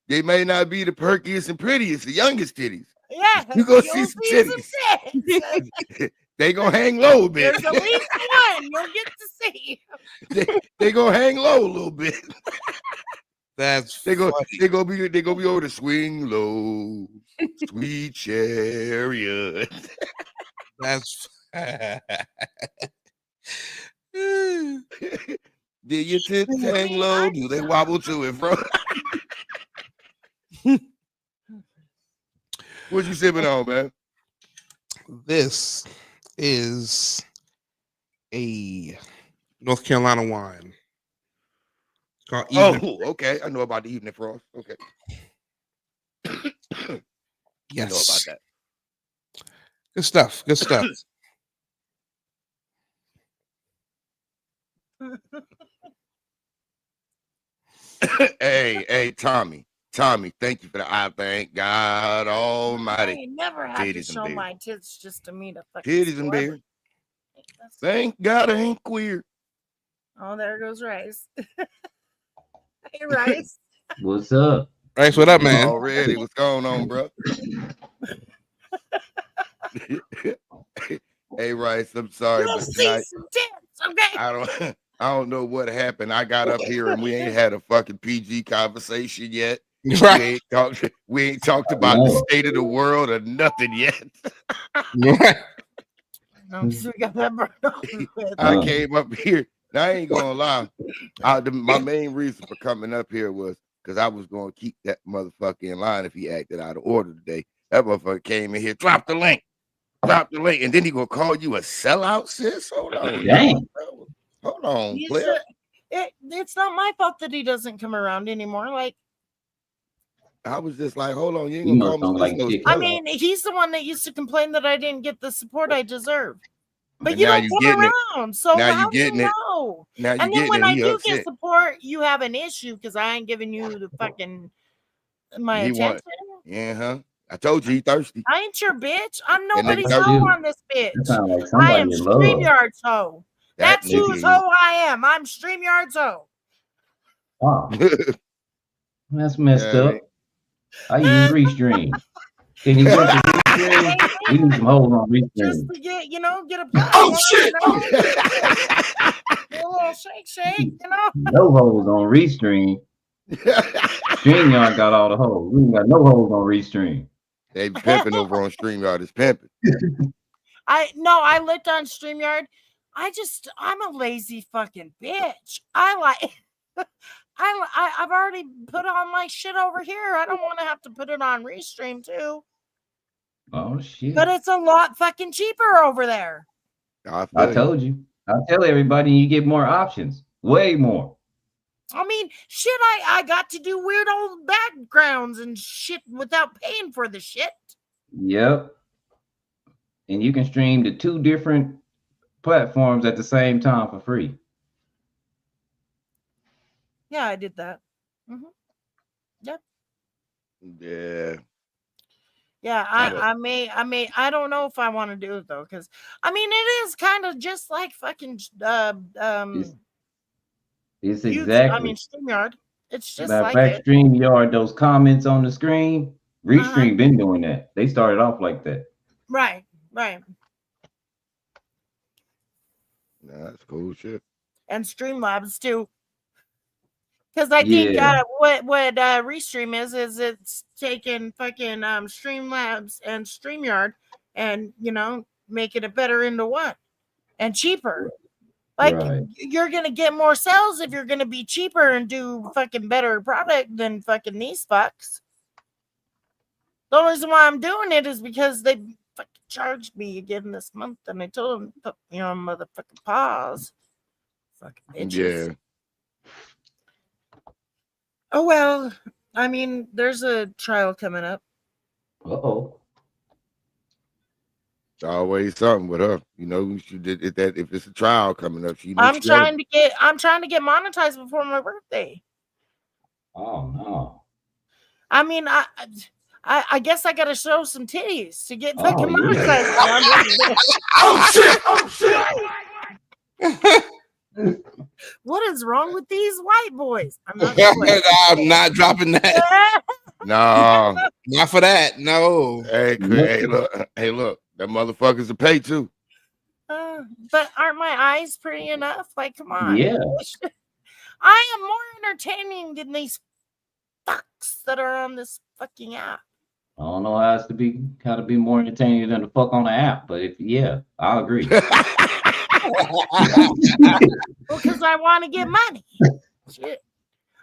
They may not be the perkiest and prettiest, the youngest titties. Yeah, You gonna you'll see some titties. some tits. They gonna hang low a bit. There's at least one you'll get to see. They gonna hang low a little bit. That's They funny. gonna be over to swing low, sweet chariot. That's Did your tits hang low? Do they wobble to it, bro? What you sipping on, man? this is a North Carolina wine. It's called Evening. Oh, okay. I know about the evening frost. Okay. Yes. I know about that. Good stuff. Good stuff. Hey, Tommy, thank you for the I thank God I Almighty. ain't never had to Titties and show beer. my tits just to meet a fucking Titties and beer. celebrity. Thank God I ain't queer. Oh, there goes Rice. Hey, Rice. What's up? Rice, what up, man? Already, what's going on, bro? Hey, Rice, I'm sorry, You'll but see tonight some tits, okay? I don't know what happened. I got up here and we ain't had a fucking PG conversation yet. Right. We ain't talked about the state of the world or nothing yet. Right. No, 'cause we got that burned off with. I came up here. Now, I ain't gonna lie. My main reason for coming up here was because I was gonna keep that motherfucker in line if he acted out of order today. That motherfucker came in here, drop the link, and then he gonna call you a sellout, sis. Hold on, Dang. hold on, You player. it's not my fault that he doesn't come around anymore. Like, I was just like, hold on, you ain't You gonna must call don't me like no chicken. I sellout. mean, he's the one that used to complain that I didn't get the support I deserve. But And you now don't you come getting it. around, so Now you how do you getting it. know? Now you And then getting when it. I He do upset. get support, you have an issue because I ain't giving you the fucking my He want- attention. Yeah, huh? I told you he thirsty. I ain't your bitch. I'm And they nobody's told hoe you. on this bitch. That sounds like I somebody am in love. StreamYard's hoe. That That's whose nigga hoe I am. I'm StreamYard's hoe. Wow, is. that's messed Yeah, up. I use Restream. Can you work with Restream? We need some holes on Just Restream. to get, get a platform, shit! do a little shake, No holes on Restream. StreamYard got all the holes. We ain't got no holes on Restream. They pimping over on StreamYard. It's pimping. I looked on StreamYard. I'm a lazy fucking bitch. I've already put on my shit over here. I don't want to have to put it on Restream too. Oh shit! But it's a lot fucking cheaper over there. I I told you. I tell everybody you get more options. Way more. I mean, shit, I got to do weird old backgrounds and shit without paying for the shit. Yep. And you can stream to 2 different platforms at the same time for free. Yeah, I did that. Mm-hmm. Yep. Yeah. Yeah, I don't know if I want to do it though, because I mean it is kind of just like fucking It's YouTube, exactly. StreamYard. It's just Matter of like fact, it. StreamYard, those comments on the screen, Restream been doing that. They started off like that. Right. Nah, that's cool shit. And Streamlabs too. Because I think what Restream is it's taking fucking Streamlabs and StreamYard and making it better into one and cheaper. Like you're gonna get more sales if you're gonna be cheaper and do fucking better product than fucking these fucks. The only reason why I'm doing it is because they fucking charged me again this month, and I told them put me on motherfucking pause. Fucking bitches. Yeah. Oh well, I mean, there's a trial coming up. Uh-oh. It's always something with her. You know, she did it that if it's a trial coming up, she I'm trying to get monetized before my birthday. Oh no. I mean, I guess I gotta show some titties to get fucking Oh, yeah. monetized. Oh shit! What is wrong with these white boys? I'm not I'm not dropping that. No. Not for that. No. Hey, look. That motherfucker's a pay too. But aren't my eyes pretty enough? Like, come on. Yeah. I am more entertaining than these fucks that are on this fucking app. I don't know how to be more entertaining than the fuck on the app, but I'll agree. Because I want to get money. Shit.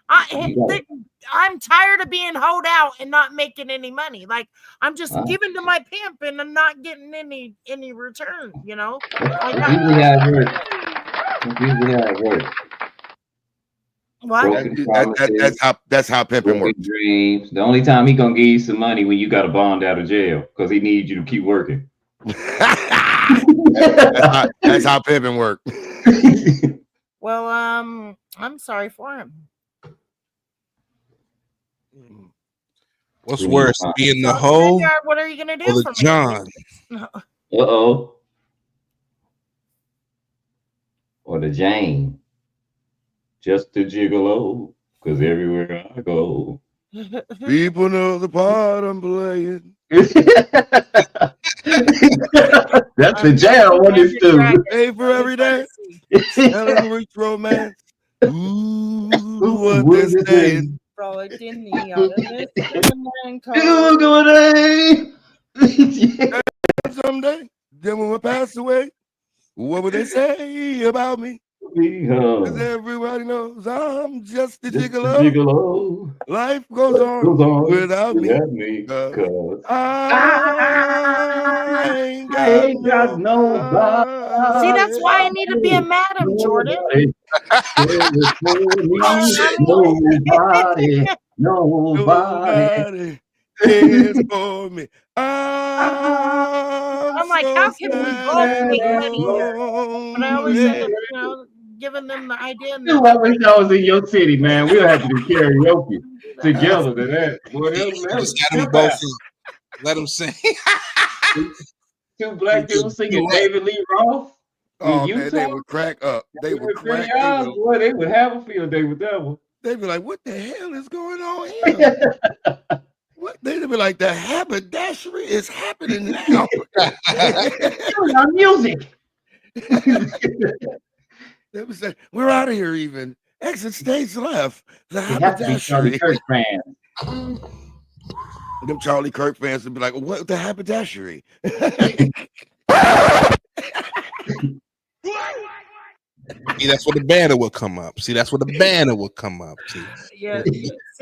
I'm tired of being hoed out and not making any money. Like, I'm just giving to my pimp and I'm not getting any return, you know? That's usually how it works. What? That's how pimping works. Dreams. The only time he gonna give you some money when you got a bond out of jail because he needs you to keep working. That's how pimping works. Well, I'm sorry for him. What's worse, being the hoe what are you gonna do or the for John? me? Uh-oh. Or the Jane. Just a gigolo, because everywhere I go. People know the part I'm playing. That's the jail one is too. Pay for every day. Selling rich romance. Ooh, what they're saying. Frolicked in the autumn. Someday, then when I pass away, what would they say about me? Because everybody knows I'm just a gigolo. Life goes on without me. Cause I ain't got nobody. See, that's why I need to be a madam, Jordan. Nobody is for me. I'm like, how can we both make money here? But I always end up, giving them the idea. I wish I was in your city, man. We'll have to do karaoke together to that. Just let them both let them sing. Two black people singing David Lee Roth. Oh man, they would crack up. They would crack up. Boy, they would have a field day with that one. They'd be like, "What the hell is going on here?" What? They'd be like, "The haberdashery is happening now." Our music. They would say, "We're out of here." Even exit stage left. The Charlie haberdashery. Kirk fans. Them Charlie Kirk fans would be like, "What? The haberdashery?" See, that's where the banner would come up. See, that's where the banner would come up. T. Yeah.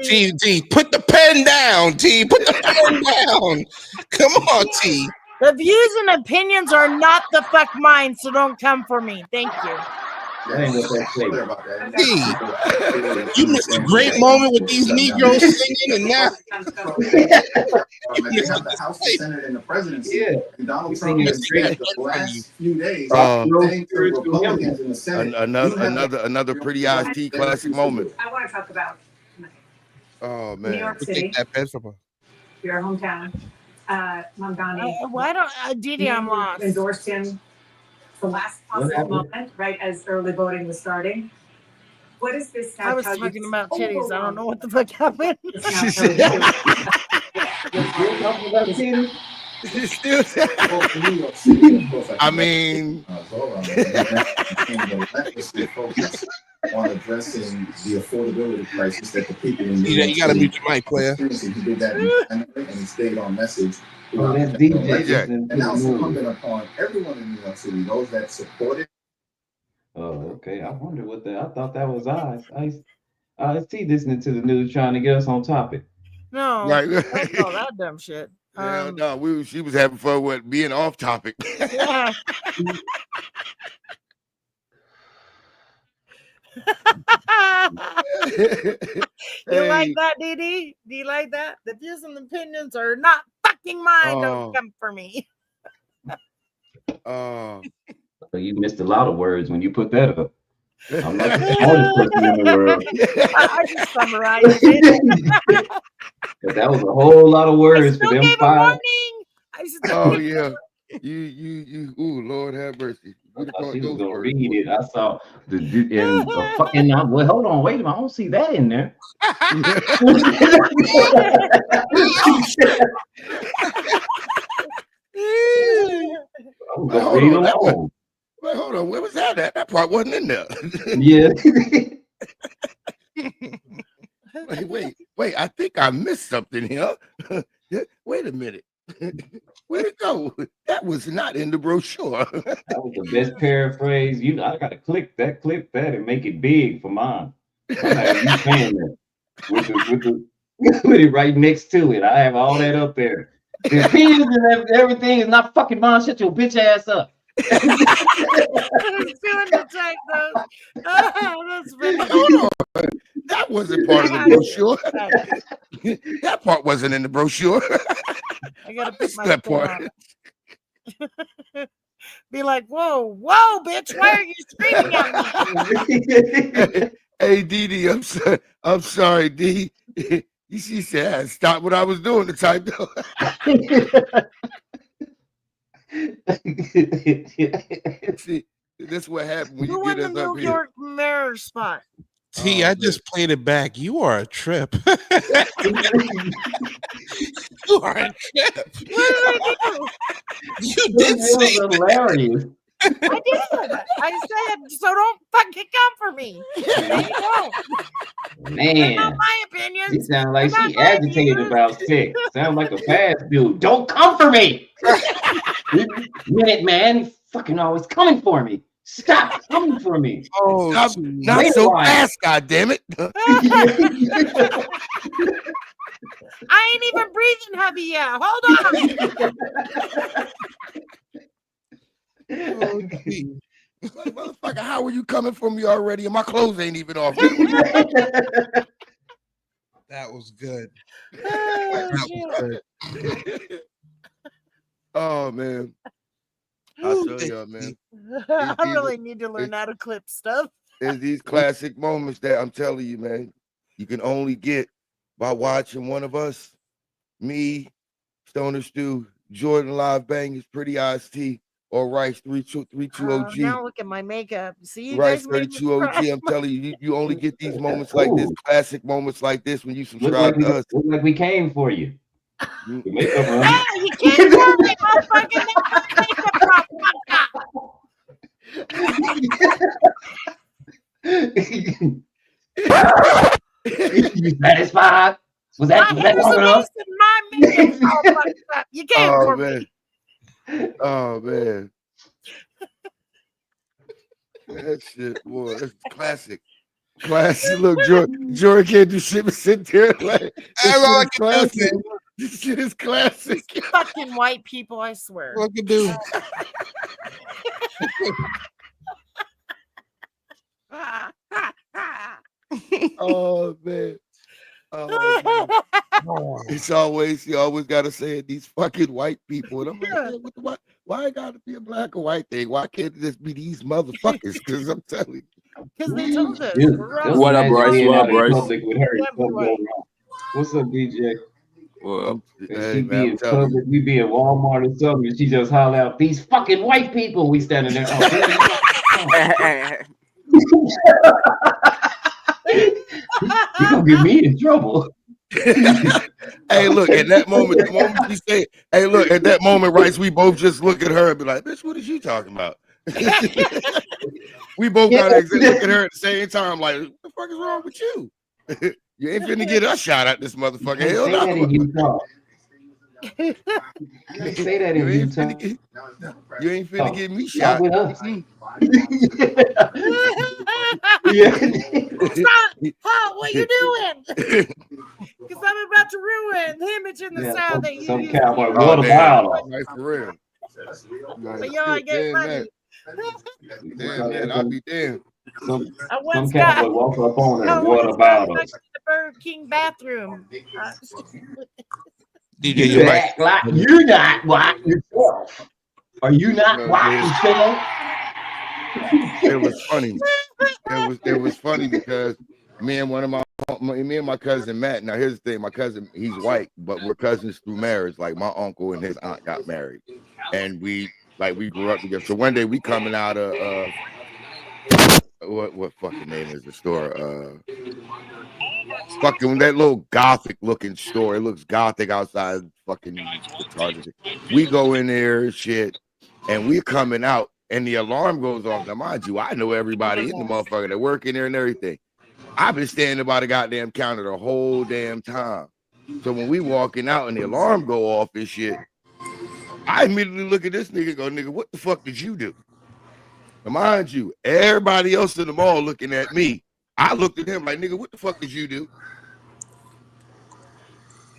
T, put the pen down. T, put the pen down. Come on, T. The views and opinions are not the fuck mine, so don't come for me. Thank you. T, you missed a great moment with these Negroes singing, and now you have the House, the Senate, and the presidency. Yeah. And Donald Trump has spent the last few days saying to Republicans in the Senate. Another pretty iced classic moment. I want to talk about oh man, New York City, your hometown. Mamdani. Why don't Didi? I'm lost. Endorsed him the last possible moment, right as early voting was starting. What is this? I was talking about titties. I don't know what the fuck happened. I mean, on addressing the affordability crisis that the people in New York you got to mute your mic, player. He did that and he stayed on message. And now it's incumbent upon everyone in New York City, those that supported. Oh, okay. I wonder I thought that was I see listening to the news trying to get us on topic. No, right. All that dumb shit. Yeah, no, she was having fun with being off topic. Yeah. You like that, Didi? Do you like that? The views and opinions are not fucking mine. Don't come for me. Oh, So you missed a lot of words when you put that up. I'm not the smartest person in the world. I just summarized it. But that was a whole lot of words for Still them gave a 5. warning. oh yeah. You. Ooh, Lord have mercy. I You'd have thought caught she was those gonna words. read it. I saw the fucking. Well, hold on, wait a minute. I don't see that in there. I was gonna read them all. Wait, hold on. Where was that at? That part wasn't in there. Yeah. Wait. I think I missed something here. Wait a minute. Where'd it go? That was not in the brochure. That was the best paraphrase. I gotta clip that, and make it big for mine. I'm not even saying that with it right next to it. I have all that up there. The opinions and everything is not fucking mine. Shut your bitch ass up. I was doing the type those. That's funny. Hold on. That wasn't part of the brochure. That part wasn't in the brochure. I gotta put my that phone part. on. Be like, whoa, bitch! Why are you screaming at me? Hey, Dee, I'm sorry, Dee. She said, stop what I was doing to type though. See, this is what happened when Who you won get the us up New here. York mayor spot? T, I just played it back. You are a trip. You are a trip. What did I do? You did say that. Hilarious. I did. I said, so don't fucking come for me. There you go. Man, not my opinions. She sounds like she agitated about sex. Sounds like a fast dude. Don't come for me. Minute man, fucking always coming for me. Stop coming for me. Oh, not so fast, goddammit. I ain't even breathing heavy yet. Hold on. Motherfucker, how are you coming for me already? And my clothes ain't even off. That was good. Oh man. I tell y'all, man. I really need to learn how to clip stuff. There's these classic moments that I'm telling you, man, you can only get by watching one of us, me, Stoner Stew, Jordan Live Bangers, Pretty Eyes T, or Rice 32 OG. Now look at my makeup. See, you Rice guys made 32 me OG. cry. I'm telling you, you only get these moments like this, classic moments like this when you Look subscribe to us. Look like we came for you. The makeup on. Ah, you can't for me. I'll fucking You satisfied? Was that long enough? My makeup's all fucked up. You can't for me. Oh man. That shit, boy, that's classic. Classic. Look, Jordan can't do shit but sit there like this shit is classic. Fucking white people, I swear. What you do? Oh man. It's always you always gotta say it, these fucking white people. And I'm like, hey, why it gotta be a black or white thing? Why can't it just be these motherfuckers? Because I'm telling you. Because they told us. What up, Bryce? What up, Bryce? What's up, DJ? Well, she be in public, we be at Walmart or something, and she just holler out, these fucking white people. We standing there. You gonna get me in trouble. Hey, look, at that moment, the moment you say, hey, look, at that moment, Rice, we both just look at her and be like, bitch, what is you talking about? We both gotta look at her at the same time, like, what the fuck is wrong with you? You ain't finna get us shot at this motherfucker. Hell no. You can't say that in Utah. You ain't finna get me shot. With us. Stop. What you doing? Because I'm about to ruin the image in the sound that you some cowboy. Oh, What about right, for real. But yo, I get money. Damn, man, I'll be damned. Some cowboy walk up on her. What about us? The Burger King bathroom. DJ, you're right. Like you're not white yourself. Are you not watching film? It was funny. It was funny because me and my cousin Matt. Now here's the thing: my cousin, he's white, but we're cousins through marriage. Like my uncle and his aunt got married, and we grew up together. So one day we coming out of what fucking name is the store? Fucking that little gothic looking store. It looks gothic outside. Fucking retarded. We go in there, shit, and we're coming out, and the alarm goes off. Now, mind you, I know everybody in the motherfucker that work in there and everything. I've been standing by the goddamn counter the whole damn time. So when we walking out and the alarm go off and shit, I immediately look at this nigga and go, nigga, what the fuck did you do? Now, mind you, everybody else in the mall looking at me. I looked at him like, nigga, what the fuck did you do?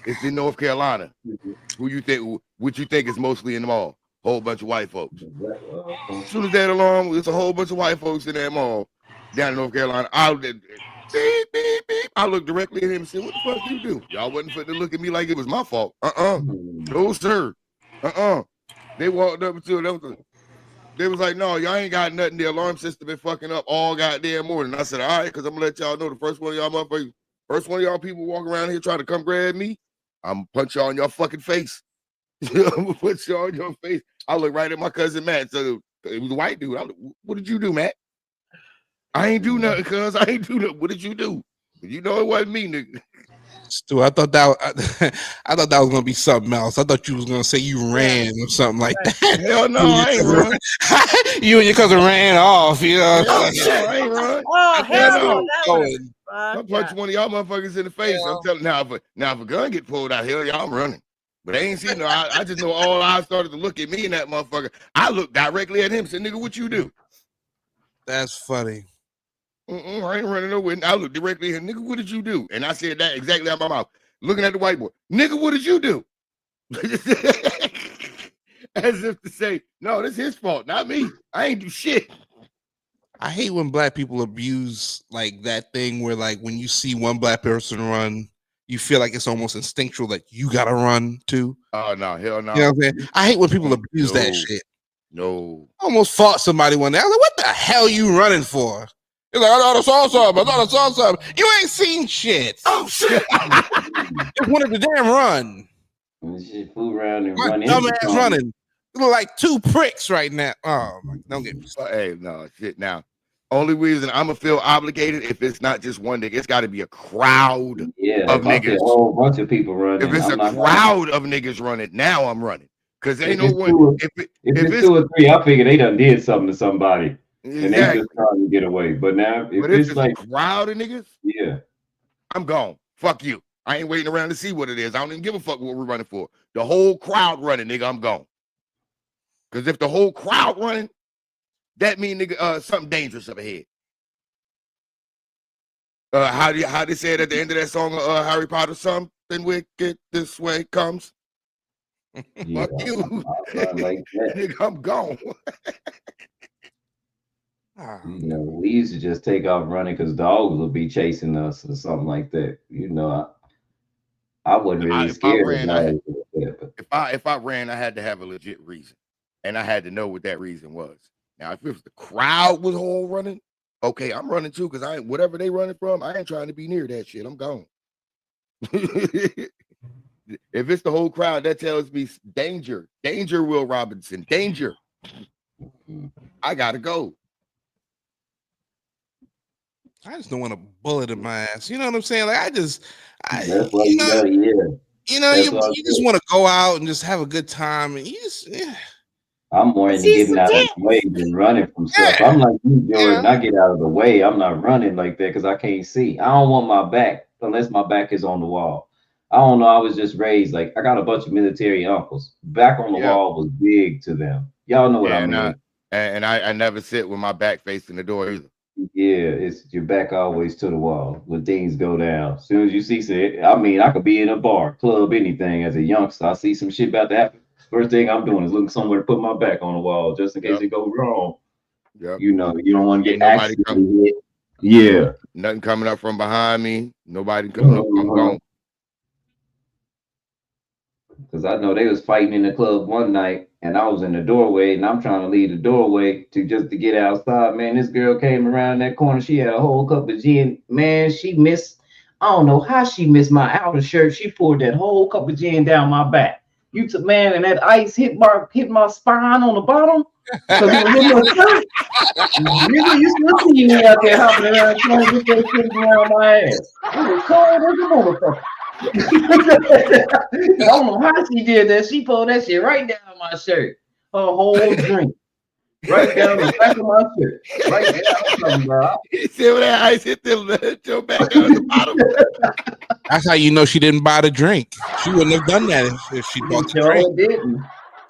It's in North Carolina. What you think is mostly in the mall? Whole bunch of white folks. As soon as that alarm, there's a whole bunch of white folks in that mall down in North Carolina. I looked directly at him and said, what the fuck you do? Y'all wasn't fit to look at me like it was my fault. No, sir. They walked up to it. They was like, no, y'all ain't got nothing. The alarm system been fucking up all goddamn morning. I said, all right, because I'm gonna let y'all know the first one of y'all people walk around here trying to come grab me, I'm gonna punch y'all in your fucking face. I'm gonna put y'all in your face. I look right at my cousin Matt. So it was a white dude. What did you do, Matt? I ain't do nothing, cuz I ain't do nothing. What did you do? You know it wasn't me, nigga. Stu, I thought that was gonna be something else. I thought you was gonna say you ran or something like that. Hell no, I ain't run. You and your cousin ran off. You know, no, I ain't run. Oh hell no! I punch one of y'all motherfuckers in the face. I'm telling now if a gun get pulled out here, y'all running. But I ain't seen no. I just know all eyes started to look at me and that motherfucker. I looked directly at him and said, "Nigga, what you do?" That's funny. I ain't running nowhere. I looked directly at him. Nigga, what did you do? And I said that exactly out my mouth, looking at the white boy. Nigga, what did you do? As if to say, no, this is his fault, not me. I ain't do shit. I hate when black people abuse like that thing where like when you see one black person run, you feel like it's almost instinctual that you gotta run too. Oh no, hell no. You know what I'm saying? I hate when people abuse that shit. No. I almost fought somebody one day. I was like, what the hell you running for? He's like, I saw something. You ain't seen shit. Oh shit. Just wanted to damn run. Shit, fool around and my run dumbass running. You look like two pricks right now. Oh my, don't get me started. Hey, no shit. Now, only reason I'm gonna feel obligated if it's not just one nigga, it's got to be a crowd of niggas. A whole bunch of people running. If it's a crowd of niggas running, now I'm running. Cause ain't no one. If it's 2 or 3, I figure they done did something to somebody, exactly. And they just trying to get away. But now, if it's like a crowd of niggas, yeah, I'm gone. Fuck you. I ain't waiting around to see what it is. I don't even give a fuck what we're running for. The whole crowd running, nigga, I'm gone. Because if the whole crowd running, that mean nigga something dangerous up ahead. How they say it at the end of that song, Harry Potter, something wicked this way comes. Yeah, fuck you. like that. Nigga, I'm gone. You know, we used to just take off running because dogs would be chasing us or something like that. You know, I wasn't really scared of that. If I ran, I had to have a legit reason, and I had to know what that reason was. Now, if it was the crowd was all running, okay, I'm running too because I ain't whatever they running from. I ain't trying to be near that shit. I'm gone. If it's the whole crowd, that tells me danger, Will Robinson, danger. I gotta go. I just don't want a bullet in my ass. You know what I'm saying? Like that's why you just want to go out and just have a good time, and you just I'm more into getting out of the way than running from stuff. I'm like you, Jordan. I get out of the way. I'm not running like that because I can't see. I don't want my back unless my back is on the wall. I don't know. I was just raised like I got a bunch of military uncles. Back on the wall was big to them. Y'all know what I mean. And I never sit with my back facing the door either. Yeah, it's your back always to the wall when things go down. As soon as you see, I could be in a bar, club, anything as a youngster. I see some shit about to happen. First thing I'm doing is looking somewhere to put my back on the wall just in case it goes wrong. Yep. You know, you don't want to get accidentally hit. Yeah. Nothing coming up from behind me. Nobody coming up. I'm gone. Because I know they was fighting in the club one night and I was in the doorway, and I'm trying to leave the doorway to get outside. Man, this girl came around that corner. She had a whole cup of gin. Man, she missed. I don't know how she missed my outer shirt. She poured that whole cup of gin down my back. You took, man, and that ice hit my spine on the bottom because it was in my shirt. Nigga, you still see me out there hopping around trying to get that shit around my ass. It was cold as a motherfucker. I don't know how she did that. She pulled that shit right down my shirt. Her whole drink. Right down the back of my shirt. Right down, bro. You see when that ice hit your back down the bottom? That's how you know she didn't buy the drink. She wouldn't have done that if she bought the drink. Didn't.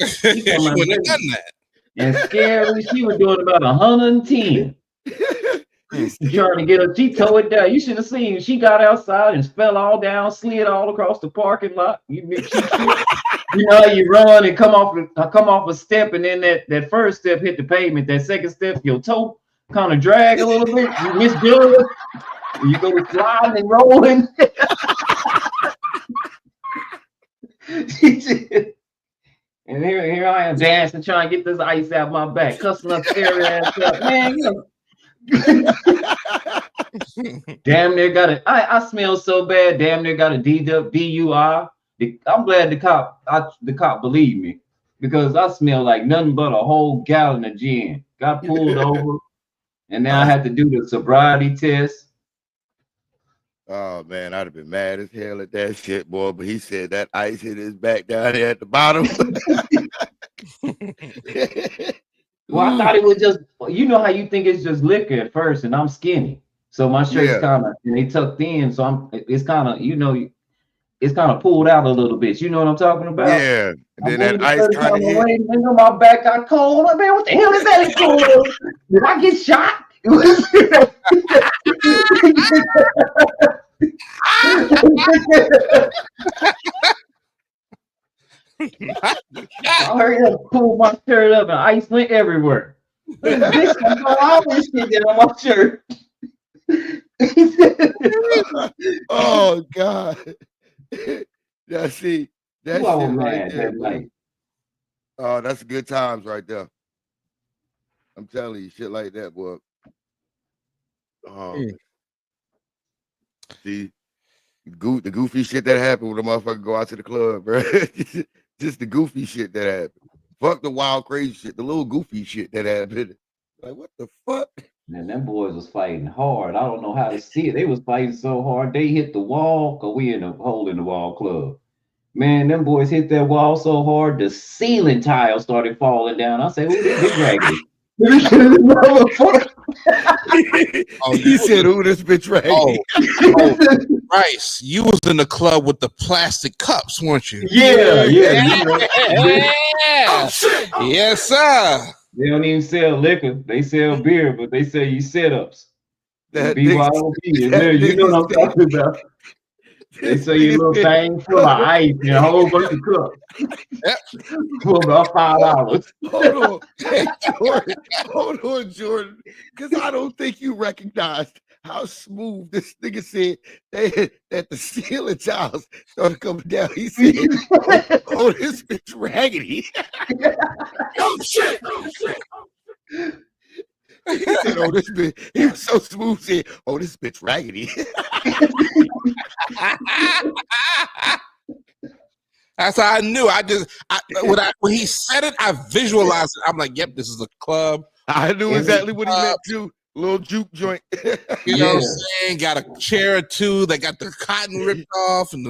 She wouldn't have done that. And scary, she was doing about 110. Trying to get her, she tore it down. You should have seen. She got outside and fell all down, slid all across the parking lot. You know how you run and come off a step, and then that first step hit the pavement. That second step, your toe kind of drag a little bit. You misjudge. You go sliding and rolling. And here I am dancing, trying to get this ice out my back, cussing up scary ass up. Man, damn near got it. I smell so bad. Damn near got a DUI. I'm glad the cop believed me, because I smell like nothing but a whole gallon of gin. Got pulled over, and now I had to do the sobriety test. Oh man, I'd have been mad as hell at that shit, boy. But he said that ice hit his back down there at the bottom. Well, I thought it was just, you know how you think it's just liquor at first, and I'm skinny, so my shirt's kind of, and they tucked in, so it's kind of, it's kind of pulled out a little bit. You know what I'm talking about? Yeah. And then that ice kind of hit. My back got cold. Man, what the hell is that? Cold? Did I get shot? I hurry up, pull my shirt up, and ice went everywhere. This all this shit that on my shirt. Oh God. Yeah, see that shit right there. Oh, that's good times right there. I'm telling you, shit like that, boy. See, the goofy shit that happened when the motherfucker go out to the club, bro. Just the goofy shit that happened. Fuck the wild, crazy shit, the little goofy shit that happened. Like, what the fuck? Man, them boys was fighting hard. I don't know how to see it. They was fighting so hard, they hit the wall, because we in the hole in the wall club. Man, them boys hit that wall so hard, the ceiling tile started falling down. I said, "Who this bitch raggedy?" He said, "Who this bitch raggedy?" Rice, you was in the club with the plastic cups, weren't you? Yeah. Yes, sir. They don't even sell liquor. They sell beer, but they sell you sit-ups. BYOB. You know what I'm talking about. They sell you a little thing full of ice and a whole bunch of cups. For about $5. Hold on, Jordan. Because I don't think you recognized how smooth this nigga said that the ceiling tiles started coming down. He said, "Oh, this bitch raggedy." Oh shit! He said, "Oh, this bitch." He was so smooth. Said, "Oh, this bitch raggedy." That's how I knew. When he said it, I visualized it. I'm like, "Yep, this is a club." I knew exactly what he meant too. Little juke joint. You know what I'm saying? Got a chair or two that got the cotton ripped off, and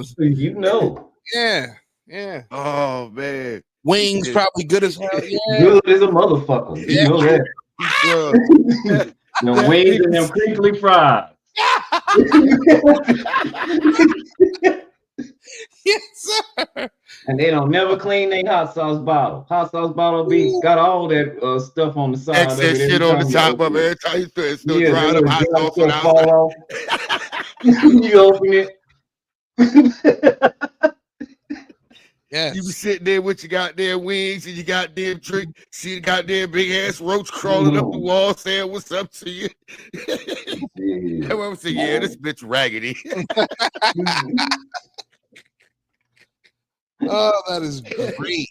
yeah. Oh man, wings probably good as hell. Yeah. Good as a motherfucker. You know that. The wings and them crinkly fries. Yes, sir. And they don't never clean their hot sauce bottle. Hot sauce bottle got all that stuff on the side. Excess shit on the top of it. Every time you throw it, still drying up. Hot sauce on the fall off. You open it. Yeah, you be sitting there with your goddamn wings and your goddamn drink. See the goddamn big ass roach crawling up the wall, saying what's up to you. Everyone say, "Yeah, this bitch raggedy." Oh, that is great.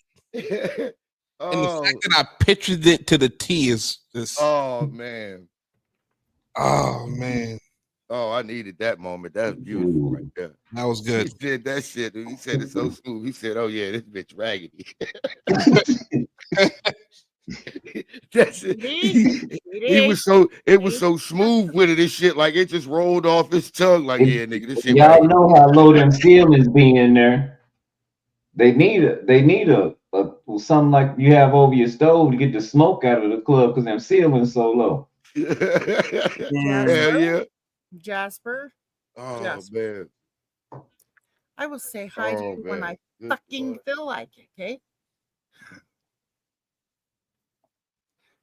And the fact that I pictured it to the T is oh man. Oh man. Oh, I needed that moment. That's beautiful right there. That was good. He said that shit. He said it so smooth. He said, "Oh yeah, this bitch raggedy." That's it. He was so smooth with it. This shit like it just rolled off his tongue. Like yeah, nigga, this shit. Y'all raggedy. know how low them ceilings be in there. They need a something like you have over your stove to get the smoke out of the club because them ceilings so low. Hell yeah. Jasper. Oh Jasper. man. I will say hi to you when I fucking feel like it, okay?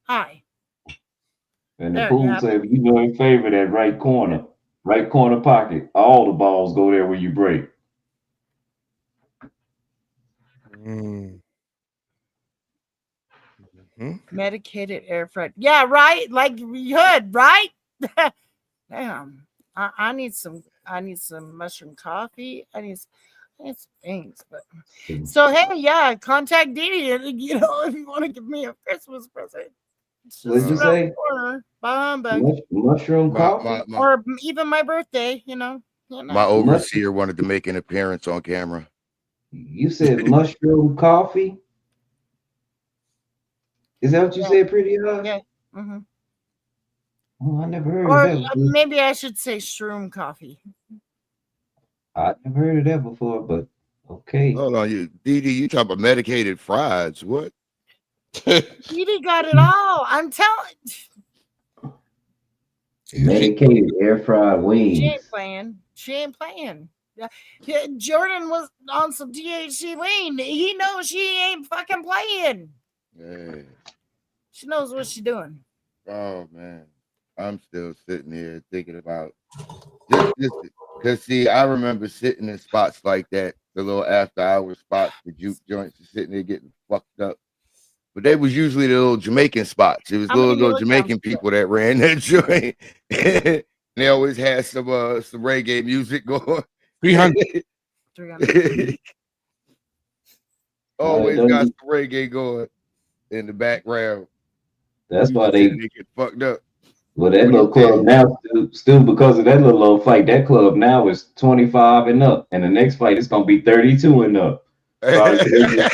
Hi. And the pool said, you know in favor that right corner pocket. All the balls go there when you break. Medicated air front. Yeah, right. Like we hood, right? Damn. I need some mushroom coffee. I need some things, but so hey, yeah, contact Didi, you know, if you want to give me a Christmas present. What did you say? Mushroom coffee? Or even my birthday, you know. My overseer wanted to make an appearance on camera. You said mushroom coffee? Is that what you said, Pretty Hot? Yeah. Mm-hmm. Oh, I never heard or of that. Maybe I should say shroom coffee. I never heard of that before, but okay. Hold on, you talk about medicated fries. What? Didi got it all. I'm telling. Medicated air fried wings. She ain't playing. Yeah, Jordan was on some THC lean. He knows she ain't fucking playing. Yeah. She knows what she's doing. Oh man, I'm still sitting here thinking about just because see, I remember sitting in spots like that, the little after hour spots, the juke joints, sitting there getting fucked up. But they was usually the little Jamaican spots. It was little Jamaican people that ran that joint. They always had some reggae music going. 300. Always got some reggae going in the background. That's why they get fucked up. Well, that little club now, still because of that little old fight, that club now is 25 and up, and the next fight is gonna be 32 and up. Hell yeah.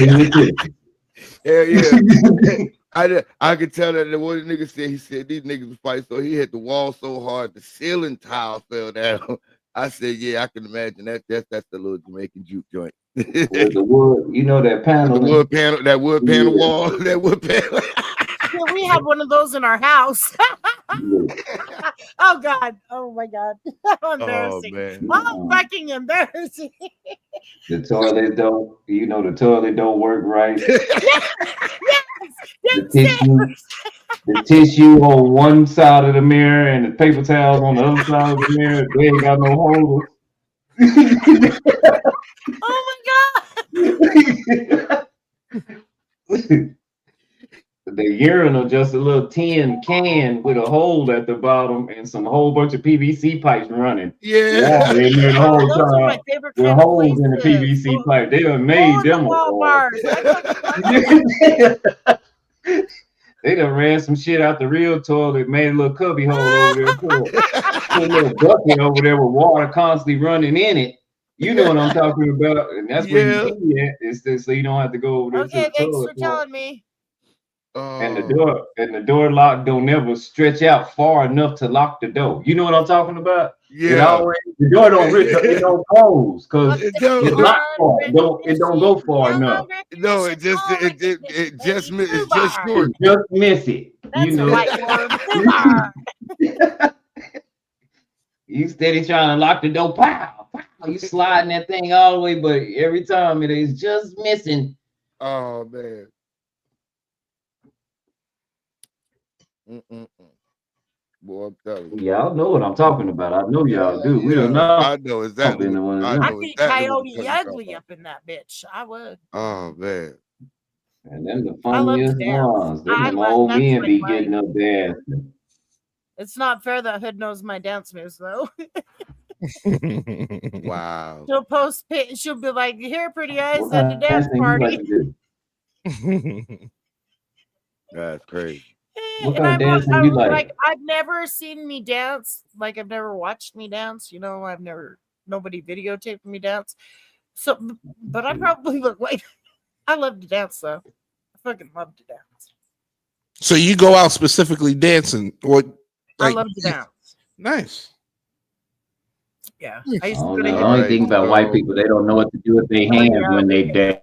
I could tell that the one nigga said, he said these niggas was fight, so he hit the wall so hard the ceiling tile fell down. I said, yeah, I can imagine that's the little Jamaican juke joint. The wood, you know that panel, that wood panel wall, that wood panel. Yeah, we have one of those in our house. Oh God! Oh my God! How embarrassing! Oh, fucking embarrassing! The toilet don't work right. The tissue on one side of the mirror and the paper towels on the other side of the mirror. They ain't got no holes. Oh my God! The urinal just a little tin can with a hole at the bottom and some whole bunch of PVC pipes running. Yeah, water in there the whole time with holes in the PVC pipe. They done made them. They done ran some shit out the real toilet, made a little cubby hole over there, put a little bucket over there with water constantly running in it. You know what I'm talking about, and that's where you pee at. It's so you don't have to go over there. Okay, thanks for telling me. And the door lock don't never stretch out far enough to lock the door. You know what I'm talking about? Yeah. The door don't close because it's not far. It don't go far enough. No, it just miss it. That's a right word. You steady trying to lock the door. Pow, pow. You sliding that thing all the way, but every time it is just missing. Oh man. Boy, I'm telling you. Y'all know what I'm talking about. I know y'all do. We don't know. I know exactly. I think Coyote Ugly up in that bitch. I would. Oh man. And then the funniest ones. Them old men be getting up there. It's not fair that Hood knows my dance moves though. Wow. She'll be like, here, pretty eyes at the dance party. That's crazy. What And kind of dancing you like? I've never seen me dance. Like I've never watched me dance. You know, nobody videotaped me dance. So, but I probably look like I love to dance though. I fucking love to dance. So you go out specifically dancing, or I love to dance. Nice. Yeah, I don't know. The only thing about white people, they don't know what to do with their hands when they dance.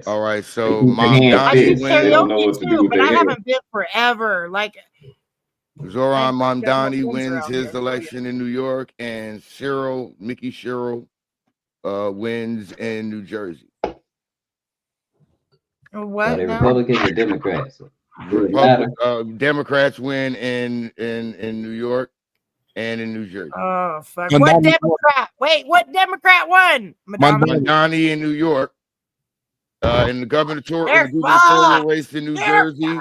All right, so Mom I Donnie do wins. karaoke too, but I haven't been forever. Like Zoran Mamdani friends wins around his here. election in New York, and Mickey Sherrill, wins in New Jersey. What? Are they Republicans or Democrats? Democrats win in New York and in New Jersey. Oh fuck! What Democrat? Wait, what Democrat won? Mamdani in New York, in the gubernatorial race in New Jersey,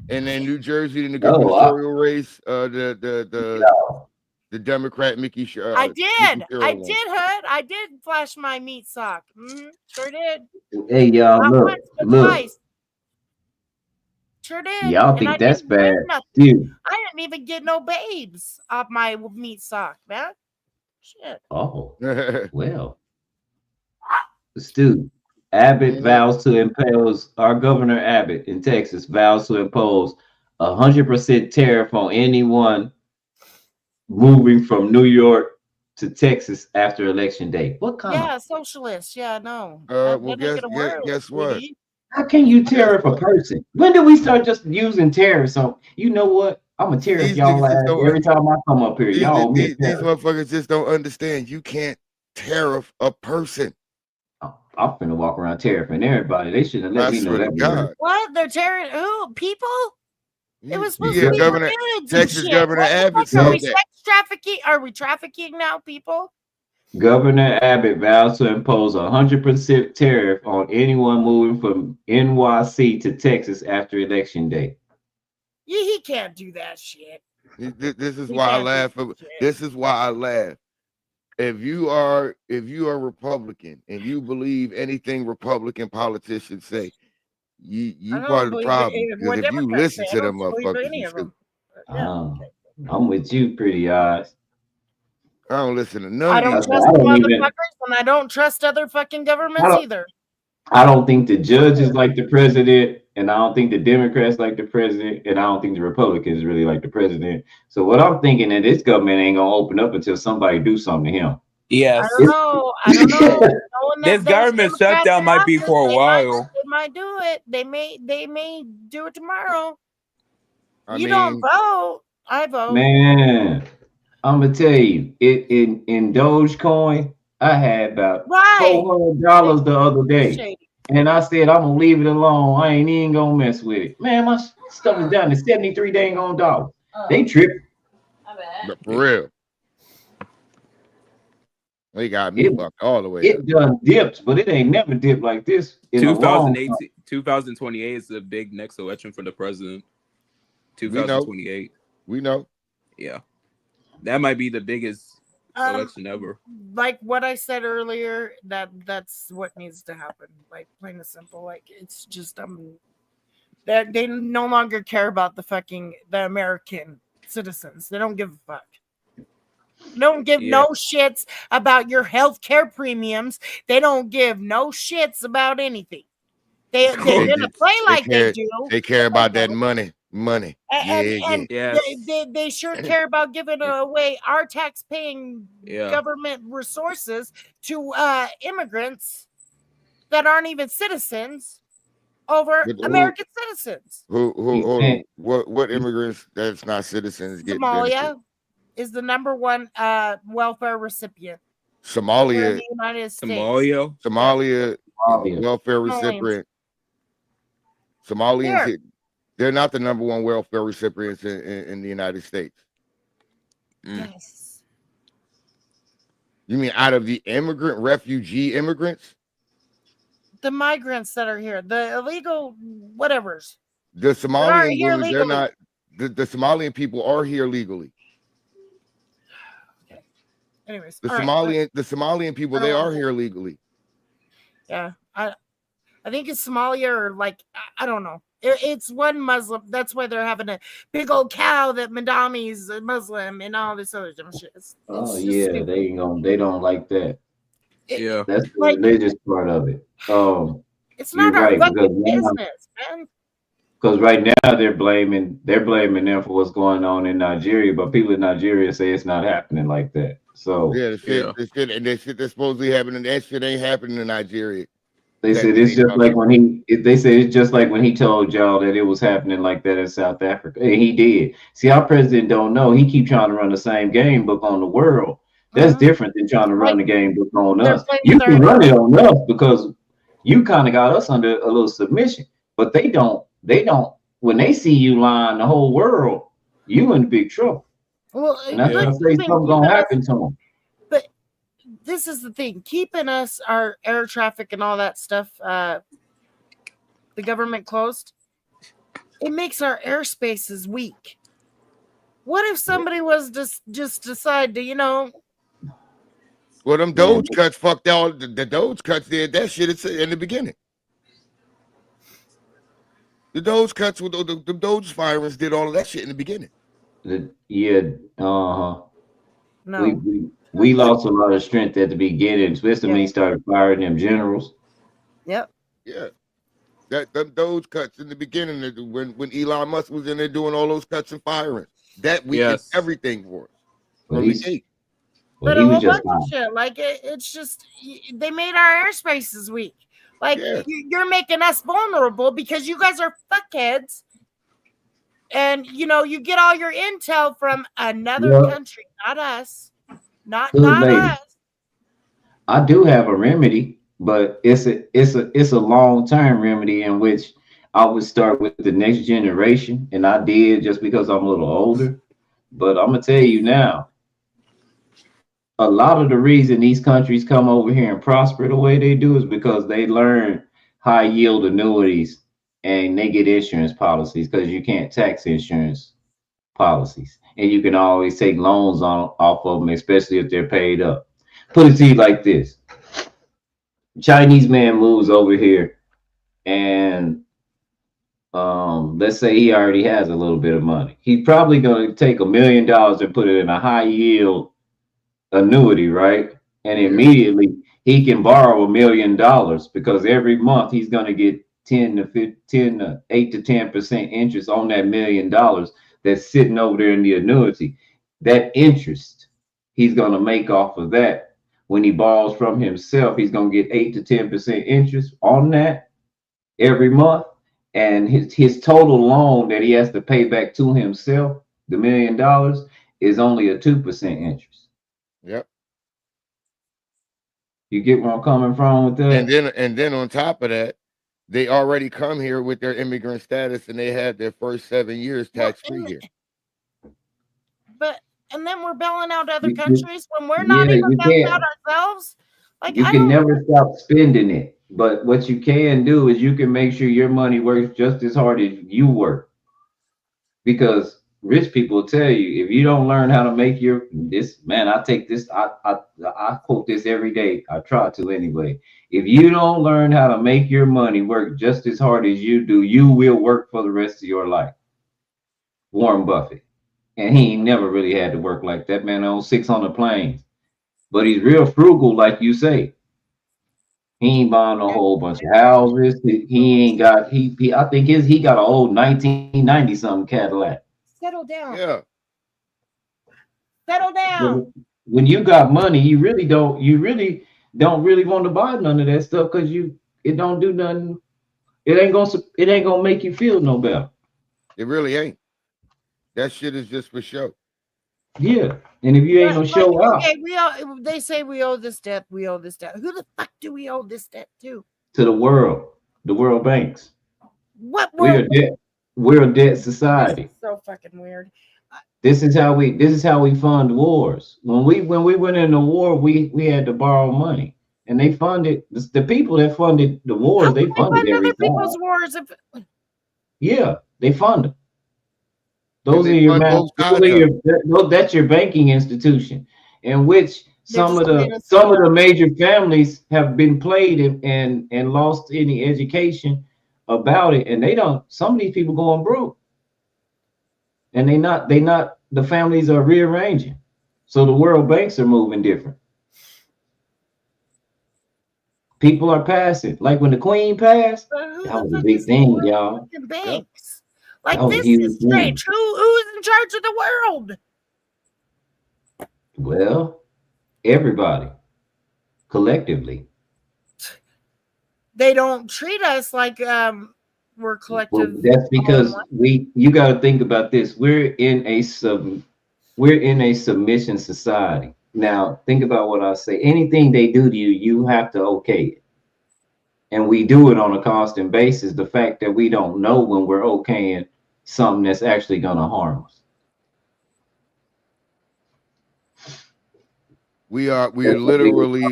and then New Jersey in the gubernatorial race, the Democrat Mickey Sherrill. I did, Hood. I did flash my meat sock. Sure did. Hey, y'all, Not look. once, but twice. Sure did. Y'all think that's bad, dude? I didn't even get no babes off my meat sock, man. Shit. Oh, well. Stu, Abbott vows to impose, our Governor Abbott in Texas vows to impose 100% tariff on anyone moving from New York to Texas after election day. What kind of Socialist? Yeah, no. Well, guess what? How can you tariff a person? When did we start just using tariffs on? You know what? I'm gonna tariff y'all every time I come up here. Y'all, these motherfuckers just don't understand. You can't tariff a person. I'm finna walk around tariffing everybody. They shouldn't let me know that. God. What? They're tearing who? People? It was supposed Yeah, to be Governor, Texas Governor Abbott said Are we that. sex trafficking? Are we trafficking now, people? Governor Abbott vows to impose 100% tariff on anyone moving from NYC to Texas after election day. Yeah, he can't do that shit. This is why I laugh. This is why I laugh. If you are Republican and you believe anything Republican politicians say, you part of the problem. Because if you listen to them motherfuckers, you stupid. I'm with you, pretty eyes. I don't listen to none I of don't these trust the motherfuckers, and I don't trust other fucking governments either. I don't think the judges like the president, and I don't think the Democrats like the president, and I don't think the Republicans really like the president. So what I'm thinking that this government ain't gonna open up until somebody do something to him. Yes. I don't know. This government shutdown might be for a while. They might do it. They may do it tomorrow. You don't mean, vote. I vote. Man, I'm gonna tell you, in Dogecoin, I had about $400 the other day, and I said I'm gonna leave it alone. I ain't even gonna mess with it. Man, my stuff is down to 73 dang on dollars. They tripping. For real. They got me fucked all the way. It done dipped, but it ain't never dipped like this. 2028 is the big next election for the president. 2028. We know. Yeah. That might be the biggest election ever. Like what I said earlier, that's what needs to happen. Like plain and simple. Like it's just that they no longer care about the American citizens. They don't give a fuck. Don't give no shits about your health care premiums. They don't give no shits about anything. They're gonna play like they do. They care about that money. And they sure care about giving away our tax-paying government resources to immigrants that aren't even citizens over American citizens. What immigrants that's not citizens get? Somalia is the number one welfare recipient. Somalia, in the United States. Somalia welfare recipient. Somalians, they're not the number one welfare recipients in the United States. Yes. You mean out of the refugee immigrants? The migrants that are here, the illegal whatevers. The Somalian, they're not. The Somalian people are here legally. Anyways, the Somalian people, they are here legally. Yeah, I think it's Somalia or like I don't know. It's one Muslim. That's why they're having a big old cow that Madami's a Muslim and all this other dumb shit. Oh yeah, they ain't gonna. They don't like that. Yeah, That's the like, religious part of it. It's You're not our right because fucking business, man. because right now they're blaming them for what's going on in Nigeria, but people in Nigeria say it's not happening like that. So Yeah, the shit, and that shit that's supposedly happening, that shit ain't happening in Nigeria. they said it's just like when they said it's just like when he told y'all that it was happening like that in South Africa. And he did. See, our president don't know. He keep trying to run the same game book on the world. That's different than trying to run the game book on us. You can run it on us because you kind of got us under a little submission. But they don't. When they see you lying the whole world, you in big trouble. Well, and that's what I say something's gonna happen to them. But this is the thing, keeping us, our air traffic and all that stuff, the government closed, it makes our airspaces weak. What if somebody was just decide to, well, them Doge cuts fucked all the Doge cuts did that shit in the beginning. The Doge cuts with the Doge firings did all of that shit in the beginning. No. We lost a lot of strength at the beginning, especially when he started firing them generals. Yep. Yeah. Them Doge cuts in the beginning when Elon Musk was in there doing all those cuts and firing. That we did everything for us. But a whole bunch of shit. Like it's just they made our airspaces weak. Like you're making us vulnerable because you guys are fuckheads. And you get all your intel from another country, not us. Not us. I do have a remedy, but it's a long-term remedy in which I would start with the next generation, and I did just because I'm a little older. But I'm gonna tell you now, a lot of the reason these countries come over here and prosper the way they do is because they learn high yield annuities and they get insurance policies, because you can't tax insurance policies, and you can always take loans off of them, especially if they're paid up. Put it to you like this: Chinese man moves over here, and let's say he already has a little bit of money. He's probably going to take $1 million and put it in a high yield annuity, right? And immediately he can borrow $1 million because every month he's going to get 8 to 10% interest on that $1 million that's sitting over there in the annuity. That interest he's going to make off of that. When he borrows from himself, he's going to get 8 to 10% interest on that every month. And his total loan that he has to pay back to himself, the $1 million, is only a 2% interest. Yep. You get where I'm coming from with that? And then on top of that, they already come here with their immigrant status, and they had their first 7 years tax-free here. And then we're bailing out other countries when we're not even bailing out ourselves. Like, you can never stop spending it. But what you can do is you can make sure your money works just as hard as you work. Because rich people tell you, if you don't learn how to make I take this, I quote this every day. I try to anyway. If you don't learn how to make your money work just as hard as you do, you will work for the rest of your life. Warren Buffett. And he ain't never really had to work like that. Man owns 600 planes. But he's real frugal, like you say. He ain't buying a whole bunch of houses. He ain't got I think he got an old 1990 something Cadillac. Settle down. Yeah. Settle down. When you got money, you really don't want to buy none of that stuff because it don't do nothing. It ain't gonna make you feel no better. It really ain't. That shit is just for show. Yeah. And if you ain't gonna show out. Okay, they say we owe this debt. We owe this debt. Who the fuck do we owe this debt to? To the world banks. What world? We're a debt society. This is so fucking weird. This is how we fund wars. When we went into war, we had to borrow money, and they funded the people that funded the wars. They funded everything. People's wars. Yeah, they fund them. That's your banking institution, in which some of the major families have been played and lost any education about it, and some of these people going broke. And the families are rearranging. So the world banks are moving different. People are passing. Like when the Queen passed, that was a big thing, y'all. Banks. Like, that was this a huge is strange. thing. Who's in charge of the world? Well, everybody, collectively. They don't treat us like we're collective. Well, that's because you got to think about this. We're in a submission society. Now, think about what I say. Anything they do to you, you have to okay it. And we do it on a constant basis. The fact that we don't know when we're okaying something that's actually going to harm us. We are literally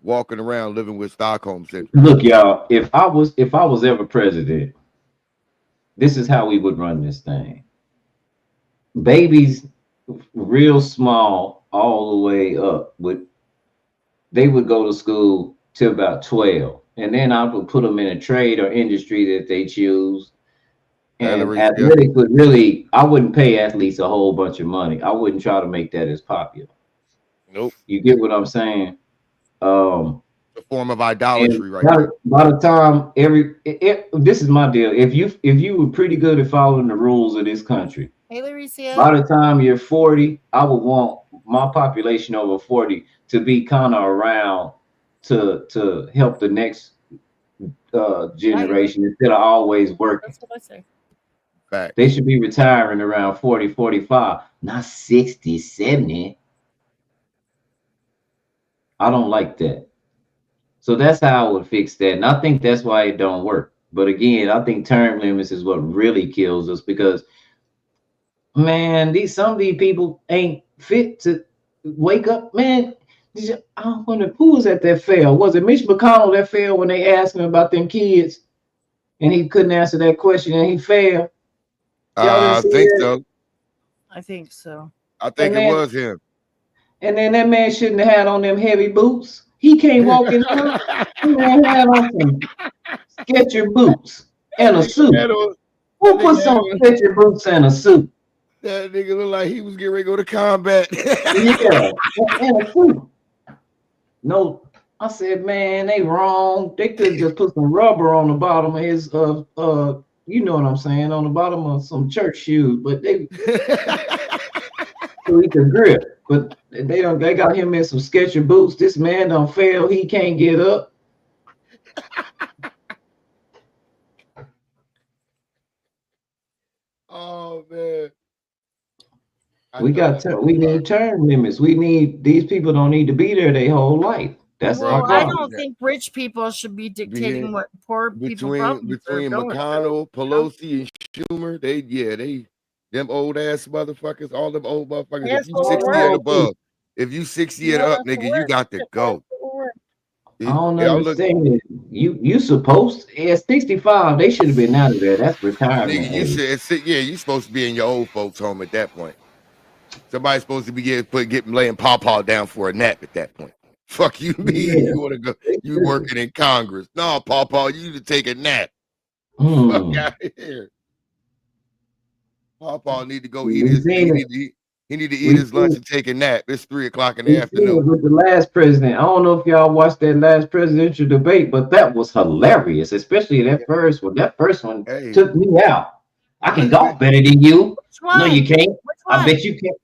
walking around living with Stockholm syndrome. Look, y'all, if I was ever president, this is how we would run this thing. Babies real small all the way up they would go to school till about 12, and then I would put them in a trade or industry that they choose. And athletics would really, I wouldn't pay athletes a whole bunch of money. I wouldn't try to make that as popular. Nope. You get what I'm saying? A form of idolatry, right there. By the time this is my deal. If you were pretty good at following the rules of this country, hey, Lauricia. By the time you're 40, I would want my population over 40 to be kind of around to help the next generation instead of always working. That's what I say. Fact. They should be retiring around 40, 45, not 60, 70. I don't like that. So that's how I would fix that. And I think that's why it don't work. But again, I think term limits is what really kills us, because man, some of these people ain't fit to wake up. Man, I wonder who was that failed. Was it Mitch McConnell that failed when they asked him about them kids and he couldn't answer that question and he failed? I think so. I think so. I think it was him. And then that man shouldn't have had on them heavy boots. He can't walk in there. That man had on some Skechers boots and a suit. Who puts on Skechers boots and a suit? That nigga looked like he was getting ready to go to combat. Yeah, and a suit. No, I said, man, they wrong. They could just put some rubber on the bottom of his you know what I'm saying, on the bottom of some church shoes, but they so he could grip. But they got him in some Skechers boots. This man don't fail. He can't get up. Oh man. We need term limits. These people don't need to be there their whole life. That's well, my problem. I don't think rich people should be dictating what poor people between McConnell, Pelosi, and Schumer. Them old ass motherfuckers, all them old motherfuckers. If you 60 and above, if you 60 and up, nigga, you got to go. I don't understand. You supposed to, at 65, they should have been out of there. That's retirement. Nigga, you supposed to be in your old folks' home at that point. Somebody's supposed to be laying Pawpaw down for a nap at that point. Fuck you, me. Yeah. You want to go? You working in Congress? No, Pawpaw, you need to take a nap. Fuck out of here. Pawpaw need to go eat his. He need to eat his lunch and take a nap. It's 3:00 in the afternoon. With the last president, I don't know if y'all watched that last presidential debate, but that was hilarious, especially that first one. That first one took me out. I can golf better than you. No, you can't. I bet you can't.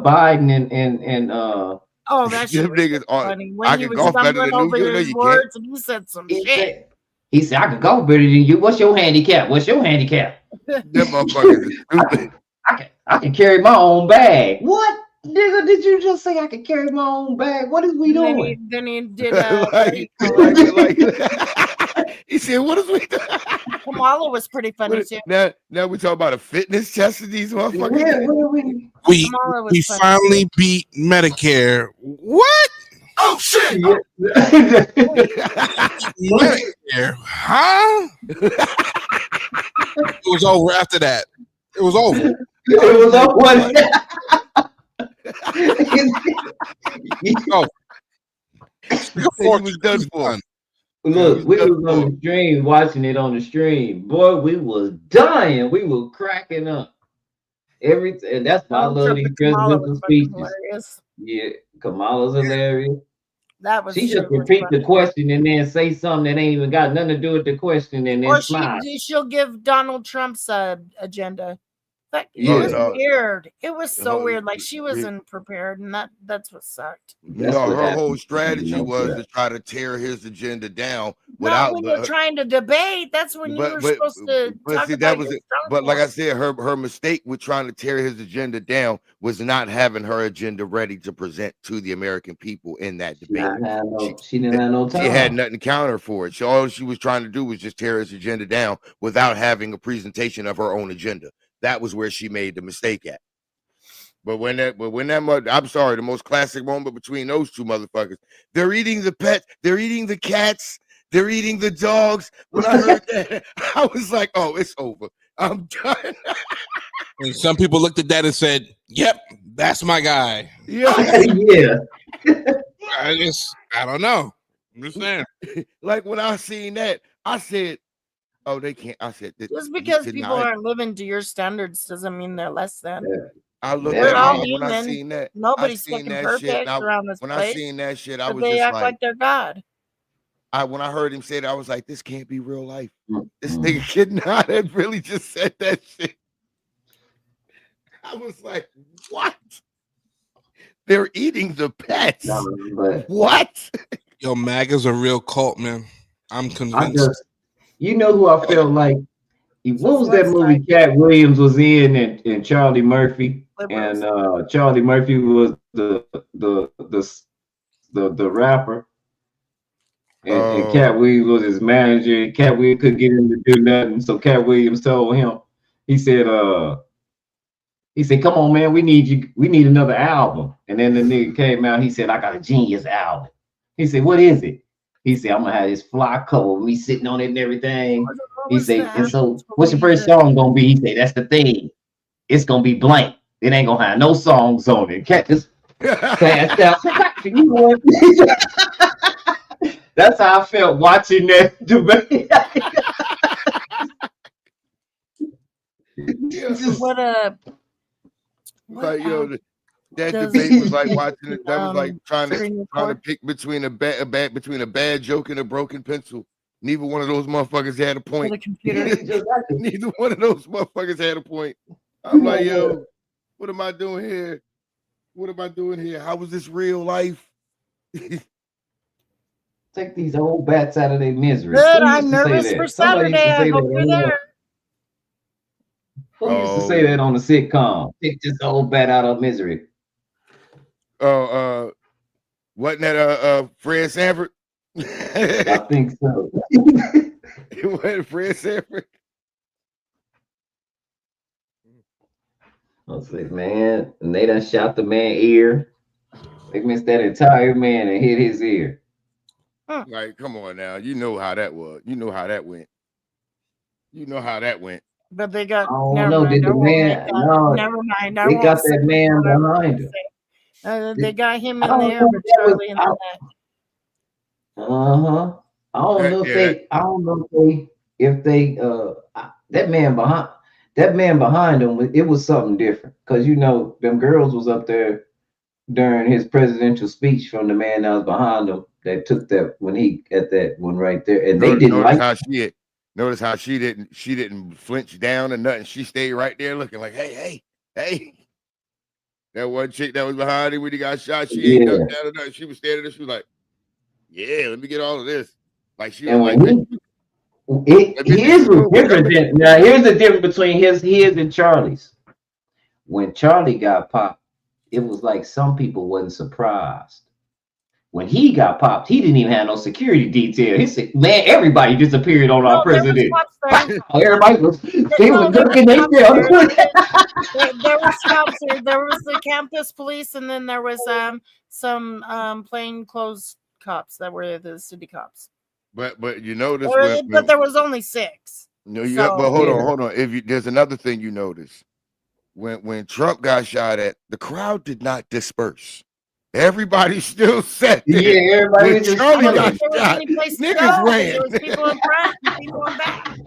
Biden and oh, that's funny. When I can golf better than you. No, you can't. And he said some shit. He said, I can golf better than you. What's your handicap? What's your handicap? Them motherfuckers is stupid. I can carry my own bag. What? Nigga, did you just say I can carry my own bag? What is we doing? Then he did he said, what is we doing? Kamala was pretty funny too. Now we talk about a fitness test of these motherfuckers. We finally beat Medicare. What? Oh shit! Medicare, huh? It was over after that. It was over. It was over. He was done for. Look, we was on the stream watching it on the stream. Boy, we was dying. We were cracking up. And that's why I love these presidential speeches. Yeah, Kamala's hilarious. That was she just repeat the question and then say something that ain't even got nothing to do with the question and then smile. She'll give Donald Trump's agenda. It was weird. It was so weird. Like she wasn't prepared, and that's what sucked. No, her whole strategy was to try to tear his agenda down without when you're trying to debate. That's when you were supposed to talk about your But like I said, her mistake with trying to tear his agenda down was not having her agenda ready to present to the American people in that debate. She didn't have no time. She had nothing to counter for it. All she was trying to do was just tear his agenda down without having a presentation of her own agenda. That was where she made the mistake at. But when that I'm sorry, the most classic moment between those two motherfuckers, they're eating the pets, they're eating the cats, they're eating the dogs. When I heard that, I was like, oh, it's over. I'm done. And some people looked at that and said, yep, that's my guy. Yeah. I don't know. I'm just saying. Like when I seen that, I said, oh, they can't. I said, just because people aren't living to your standards doesn't mean they're less than. Yeah. I looked at it when I seen that. Nobody's fucking perfect around this place. When I seen that shit, I was they just act like they're God. When I heard him say that, I was like, this can't be real life. This nigga could not have really just said that shit. I was like, what? They're eating the pets. What? Yo, MAGA's a real cult, man. I'm convinced. You know who I felt like? What was that movie Cat Williams was in and Charlie Murphy? And Charlie Murphy was the rapper. And Cat Williams was his manager. Cat Williams couldn't get him to do nothing. So Cat Williams told him, he said, come on, man, we need another album. And then the nigga came out, he said, I got a genius album. He said, what is it? He said, I'm gonna have this fly cover, me sitting on it and everything. He said, and so what's your first song gonna be? He said, that's the thing. It's gonna be blank. It ain't gonna have no songs on it. Cat just passed out. That's how I felt watching that debate. That debate was like watching it. That was like trying to pick between a bad joke and a broken pencil. Neither one of those motherfuckers had a point. Neither one of those motherfuckers had a point. I'm like, yo, what am I doing here? What am I doing here? How was this real life? Take these old bats out of their misery. Good, I'm nervous for Saturday. I hope you're there. Who used to say that on the sitcom? Take this old bat out of misery. Wasn't that Fred Sanford? I think so. It wasn't Fred Sanford. I was like, man, and they done shot the man ear. They missed that entire man and hit his ear. Like, come on now. You know how that was. You know how that went. You know how that went. But they got never mind. They got that man behind him. They got him in there with Charlie in the neck. I don't know if they that man behind him, it was something different. Because you know, them girls was up there during his presidential speech from the man that was behind him that took that when he at that one right there. And they didn't like how notice how she didn't flinch down or nothing. She stayed right there looking like, hey. That one chick that was behind him when he got shot, she ain't ducked down or nothing. She was standing there, she was like, yeah, let me get all of this. Like she was here's the difference between his and Charlie's. When Charlie got popped, it was like some people wasn't surprised. When he got popped, he didn't even have no security detail. He said, man, everybody disappeared on our president. Everybody was looking there was cops here. There was the campus police, and then there was some plain clothes cops that were the city cops. But you notice, but there was only 6. No, but hold on. There's another thing you notice. When Trump got shot at, the crowd did not disperse. Everybody still sat there. Yeah, everybody when was Charlie just got There was shot, any place to niggas go. ran. There was people in front and people in back.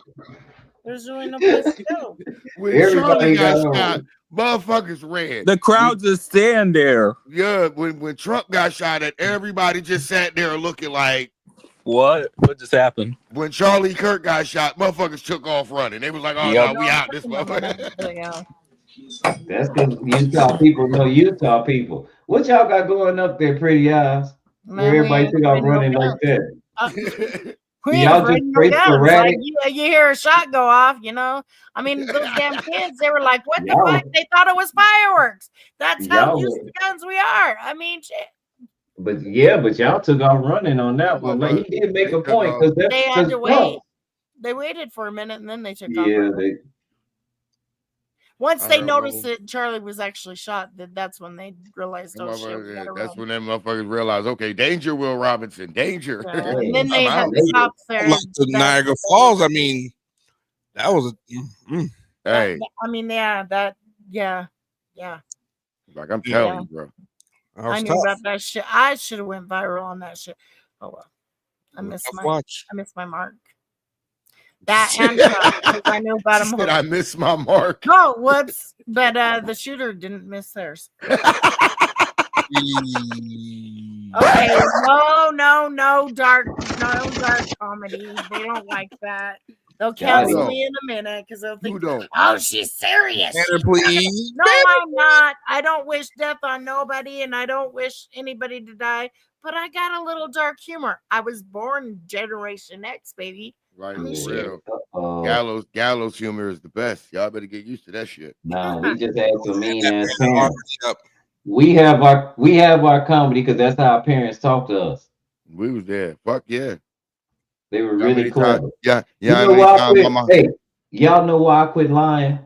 There's really no place to go. When Charlie everybody got got shot, on. motherfuckers ran. The crowd just stand there. Yeah, when Trump got shot at, everybody just sat there looking like, what just happened? When Charlie Kirk got shot, motherfuckers took off running. They was like, oh Yep. no, we out this motherfucker. That's because Utah people know Utah people. What y'all got going up there, pretty eyes? Where everybody took off running like that. We Y'all ain't just afraid no straight guns. sporadic. Like you hear a shot go off, you know. I mean, those damn kids, they were like, what the Y'all- fuck? They thought it was fireworks. That's how Y'all used were- to guns we are. I mean, shit. But y'all took off running on that one. Like, he did make a point because They had to wait. They waited for a minute and then they took off. Yeah, Once I they don't noticed know. that Charlie was actually shot, that's when they realized, oh shit, we gotta That's run. when them motherfuckers realized, okay, danger, Will Robinson, danger. Yeah, and then they I'm had out. the cops there. Like the Niagara Falls. I mean, that was a. Hey, I mean, yeah, like I'm telling you, bro. I knew about that shit. I should have went viral on that shit. Oh well, I missed my mark. That and Trump, I knew about him. I missed my mark. Oh, whoops! But the shooter didn't miss theirs. Okay, no dark comedy. They don't like that. They'll cancel me in a minute because they'll think, oh, she's serious. Please. No, I'm not. I don't wish death on nobody, and I don't wish anybody to die. But I got a little dark humor. I was born Generation X, baby. Right, I mean, for shit. real. Gallows humor is the best. Y'all better get used to that shit. No, we just had some mean ass parents. We have our comedy because that's how our parents talk to us. We was there. Fuck yeah. They were really clever. Yeah. You know why I quit? Hey, y'all know why I quit lying?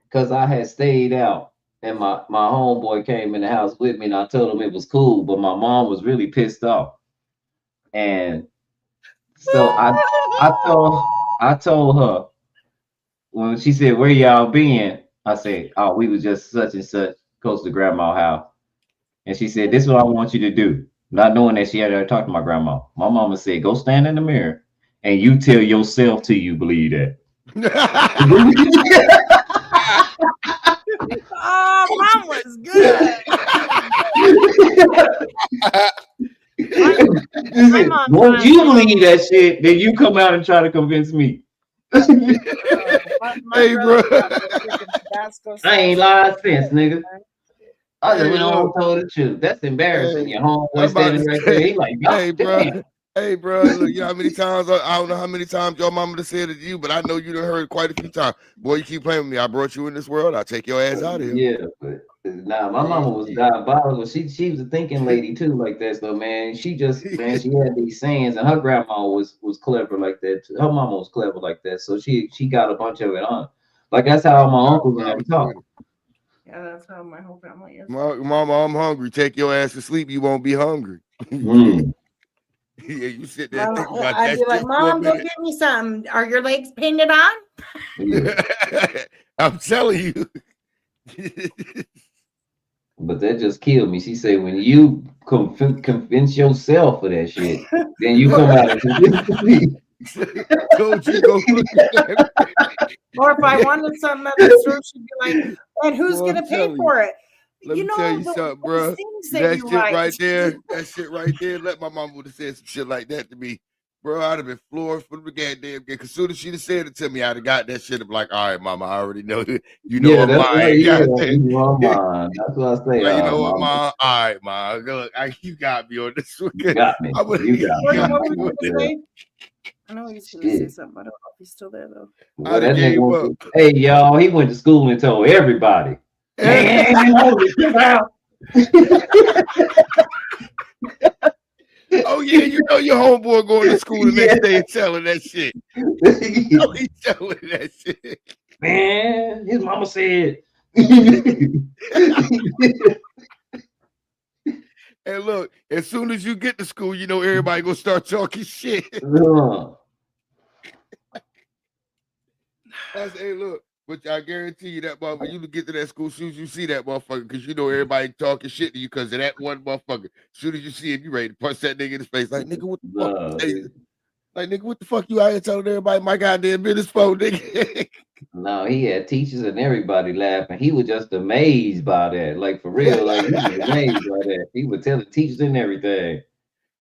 Because I had stayed out and my homeboy came in the house with me and I told him it was cool, but my mom was really pissed off. And so I told her when she said, where y'all been? I said, oh, we was just such and such close to grandma's house. And she said, this is what I want you to do. Not knowing that she had to talk to my grandma. My mama said, go stand in the mirror and you tell yourself till you believe that. Oh, mom was good. Once you believe that shit, then you come out and try to convince me. Hey, bro. I ain't lied since, nigga. I just went on and told the truth. That's embarrassing. Your homeboy standing right there. He like, hey, bro. Hey, bro. Look, you know how many times I don't know how many times your mama done said it to you, but I know you done heard quite a few times. Boy, you keep playing with me. I brought you in this world. I'll take your ass out of here. Yeah, but nah, my mama was diabolical. She was a thinking lady too, like that. So man, she had these sayings, and her grandma was clever like that too. Her mama was clever like that. So she got a bunch of it on. Like that's how my uncles and them talk. Yeah, that's how my whole family is. Mama, I'm hungry. Take your ass to sleep. You won't be hungry. Yeah, you sit there and think about I'd that be like, shit Mom, go get me something. Are your legs painted on? I'm telling you. But that just killed me. She said, when you convince yourself of that shit, then you come out and convince me. Told you go look at that. Or if I wanted something at the store, she'd be like, and who's going to pay for it? Let me tell you something, bro. That shit right there. Let my mom would have said some shit like that to me, bro. I'd have been floored for the goddamn game. Cause soon as she'd have said it to me, I'd have got that shit. I'm like, all right, mama, I already know it. You know I'm lying. That's what I say. Like, you know what, mom? All right, mom. Look, you got me on this one. You got me. You got me. I know he's going to say something. I don't know if he's still there though. Well, that nigga hey, y'all, he went to school and told everybody. Hey, oh yeah, you know your homeboy going to school the next day and telling that shit. You know he's telling that shit. Man, his mama said. And look, as soon as you get to school, you know everybody gonna start talking shit. Hey, look, But I guarantee you that motherfucker, you get to that school, soon as you see that motherfucker, because you know everybody talking shit to you because of that one motherfucker. As soon as you see him, you ready to punch that nigga in his face. Like, nigga, what the fuck? Like, nigga, what the fuck you out here telling everybody my goddamn business for, nigga? No, he had teachers and everybody laughing. He was just amazed by that. Like, for real, like, he was amazed by that. He would tell the teachers and everything.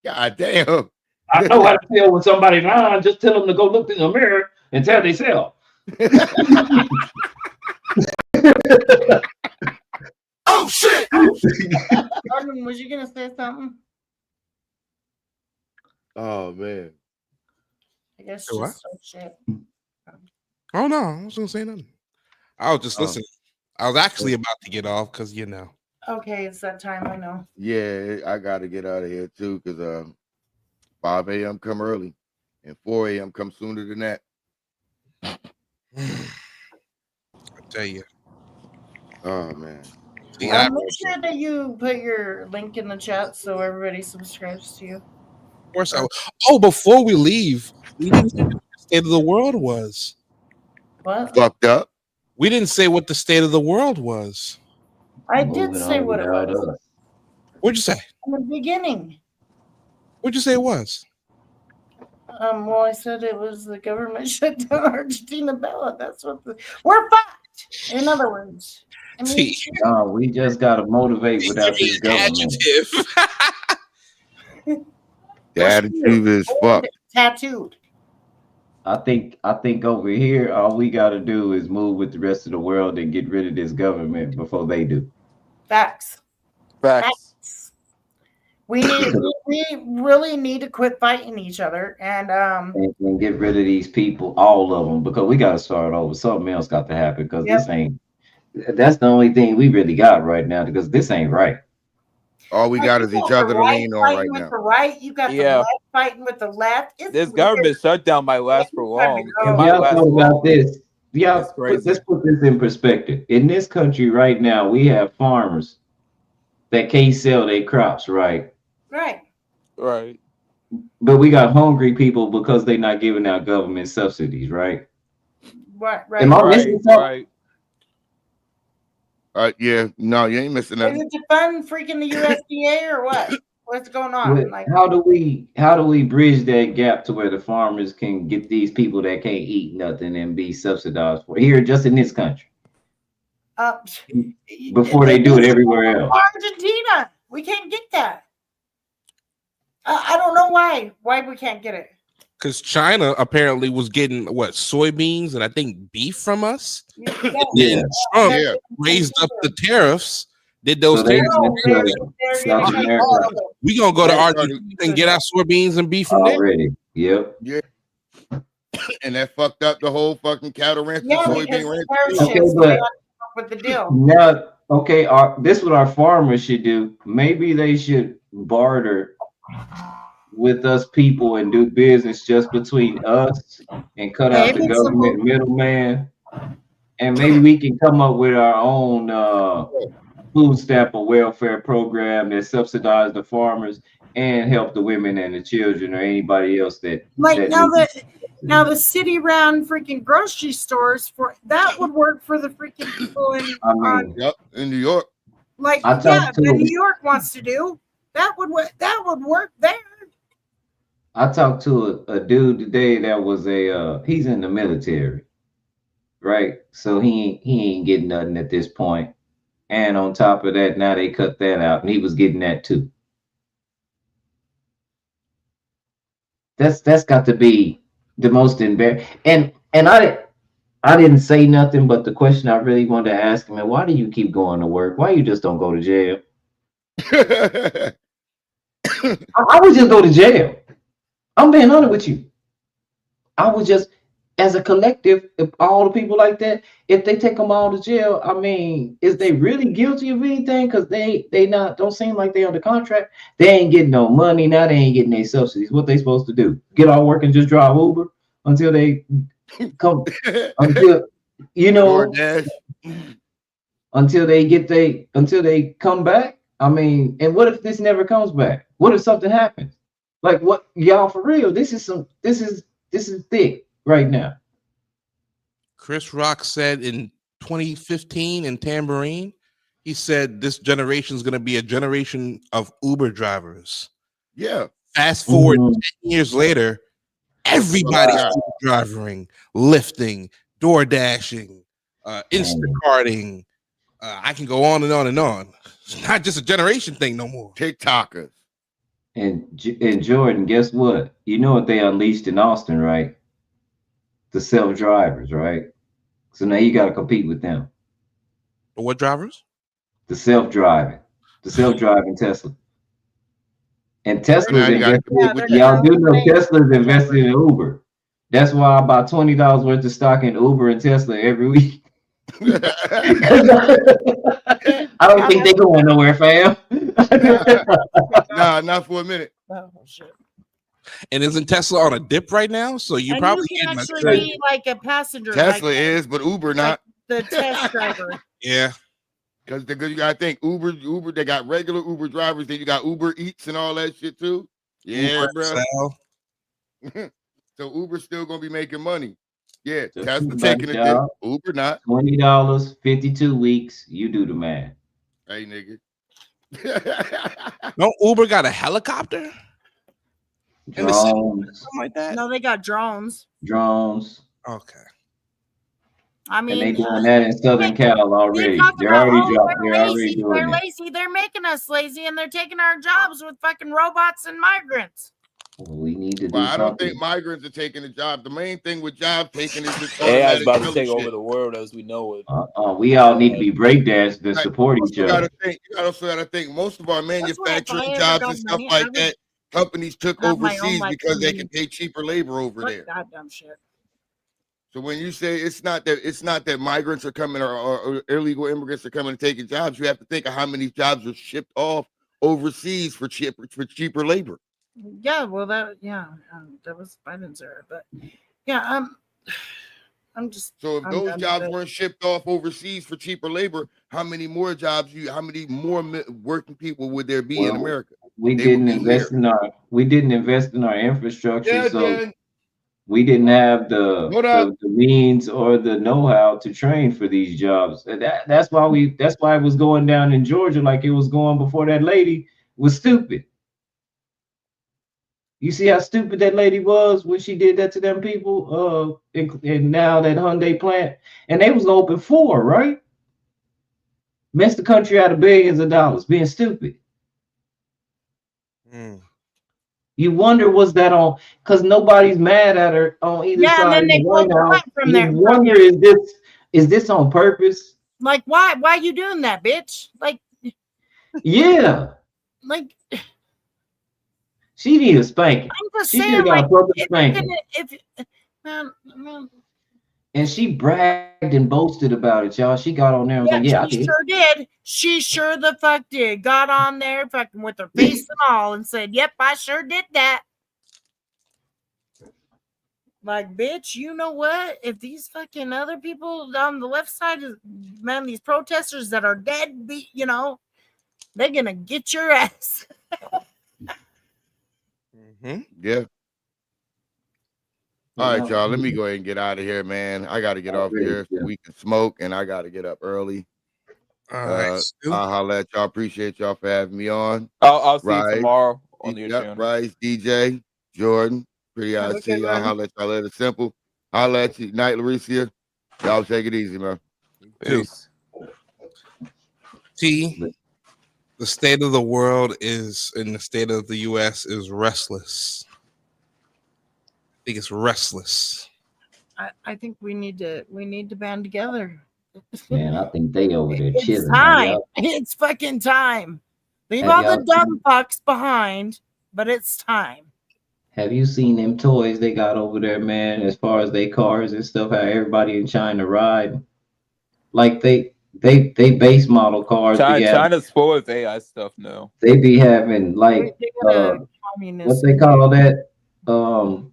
God damn. I know how to tell when somebody lying. Just tell them to go look in the mirror and tell themselves. Oh shit! Arden, was you gonna say something? Oh man. I guess What? just so shit. Oh no, I wasn't gonna say nothing. I was just listening. I was actually about to get off because you know. Okay, it's that time. I know. Yeah, I gotta get out of here too, because 5 a.m. come early and 4 a.m. come sooner than that. I tell you. Oh man. See, Make sure that you put your link in the chat so everybody subscribes to you. of course I will. Oh, before we leave, we didn't say what the state of the world was. What? Fucked up. We didn't say what the state of the world was. I did say what it was. What'd you say? In the beginning. What'd you say it was? Well, I said it was the government shutdown Argentina ballot. That's what we're fucked. In other words. I mean, No, we just gotta motivate without this government. The attitude is fucked. Tattooed. I think over here, all we gotta do is move with the rest of the world and get rid of this government before they do. Facts. Facts. We really need to quit fighting each other and get rid of these people, all of them, because we gotta start over. Something else got to happen because this ain't. That's the only thing we really got right now because this ain't right. All we got is each other to lean on right now. The right, you got the left fighting with the left. This government shutdown might last for long. Y'all talk about this. Let's put this in perspective. In this country right now, we have farmers that can't sell their crops right. Right. But we got hungry people because they're not giving out government subsidies, right? Right. Am I missing something? Yeah, no, you ain't missing nothing. Is it to fund freaking the USDA or what? What's going on? Like, how do we bridge that gap to where the farmers can get these people that can't eat nothing and be subsidized for here just in this country? Before they do it everywhere else. Argentina, we can't get that. I don't know why we can't get it. Because China apparently was getting soybeans and I think beef from us. Yeah. Trump raised up the tariffs. Did those tariffs? We gonna go to Argentina and get our soybeans and beef from there. Already. Yep. Yeah. And that fucked up the whole fucking cattle ranch, soybean ranch. Okay, but with the deal. Now, this is what our farmers should do. Maybe they should barter with us people and do business just between us and cut out the government middleman. And maybe we can come up with our own food stamp or welfare program that subsidize the farmers and help the women and the children or anybody else that now the city run freaking grocery stores that would work for the freaking people in in New York. Like that New York wants to do. That would work there. I talked to a dude today that was he's in the military, right? So he ain't getting nothing at this point. And on top of that, now they cut that out, and he was getting that too. That's got to be the most embarrassing. And I didn't say nothing, but the question I really wanted to ask him is, why do you keep going to work? Why you just don't go to jail? I would just go to jail. I'm being honest with you. I would just, as a collective, if all the people like that, if they take them all to jail, I mean, is they really guilty of anything? Because they don't seem like they on the contract. They ain't getting no money now. They ain't getting any subsidies. What they supposed to do? Get all work and just drive Uber until they come until until they come back. I mean, and what if this never comes back? What if something happens? Like, what, y'all, for real? This is thick right now. Chris Rock said in 2015 in Tambourine, he said this generation is going to be a generation of Uber drivers. Yeah. Fast forward 10 years later, everybody's Uber driving, lifting, door dashing, Instacarting. I can go on and on and on. It's not just a generation thing no more. TikTokers. And Jordan, guess what? You know what they unleashed in Austin, right? The self-drivers, right? So now you got to compete with them. What drivers? The self-driving Tesla. And Tesla's invested. Y'all do know Tesla's invested in Uber. That's why I buy $20 worth of stock in Uber and Tesla every week. I don't think they're going nowhere, fam. Nah, not for a minute. Oh shit! And isn't Tesla on a dip right now? So you And probably you can actually be like a passenger. Tesla like, is, but Uber not. The test driver. Yeah. Because you gotta think Uber, they got regular Uber drivers, then you got Uber Eats and all that shit too. Yeah, bro. So Uber's still gonna be making money. Yeah, Tesla taking a dip. Uber not. $20, 52 weeks. You do the math. Hey, nigga. No, Uber got a helicopter? Drones. Something like that? No, they got drones. Drones. Okay. I mean, and they doing that in Southern Cal already. They're already doing they're it. lazy. They're making us lazy, and they're taking our jobs with fucking robots and migrants. We need to do I don't something. think migrants are taking the job. The main thing with job taking is just AI is about to take over the world as we know it. We all need to be breakdancers to support each other. You also got to think most of our manufacturing jobs and stuff like that, companies took overseas because they can pay cheaper labor over there. Goddamn shit. So when you say it's not that migrants are coming or illegal immigrants are coming and taking jobs, you have to think of how many jobs are shipped off overseas for cheaper labor. Yeah, well, that was Biden's era, but yeah, I'm just. So if those jobs weren't shipped off overseas for cheaper labor, how many more working people would there be in America? We didn't invest in our infrastructure, so we didn't have the means or the know-how to train for these jobs. And that's why it was going down in Georgia like it was going before. That lady was stupid. You see how stupid that lady was when she did that to them people? And now that Hyundai plant, and they was open 4, right? Messed the country out of billions of dollars, being stupid. You wonder, was that on? Because nobody's mad at her on either side. Yeah, and then they pulled her from there. You wonder, is this on purpose? Like, why you doing that, bitch? Like, yeah, like. She need a spanking. I'm just saying, like, and she bragged and boasted about it, y'all. She got on there and was like, "Yeah, she sure did. She sure the fuck did. Got on there, fucking with her face and all, and said, "Yep, I sure did that." Like, bitch, you know what? If these fucking other people on the left side, man, these protesters that are dead, you know, they're gonna get your ass. Yeah. All right, y'all. Let me go ahead and get out of here, man. I got to get off here so we can smoke, and I got to get up early. All right. I'll holler at y'all. Appreciate y'all for having me on. I'll see you tomorrow on your channel. Rice, DJ, Jordan, Pretty IC. I'll holler at y'all later. Simple. Holler at you. Night, Lauricia. Y'all take it easy, man. Peace. The state of the world is, in the state of the U.S. is restless. I think it's restless. I think we need to band together. Man, I think they over there chilling. It's time. It's fucking time. Leave all the dumb fucks behind, but it's time. Have you seen them toys they got over there, man? As far as they cars and stuff, how everybody in China ride, like they base model cars. China spoils AI stuff now. They be having like what they call that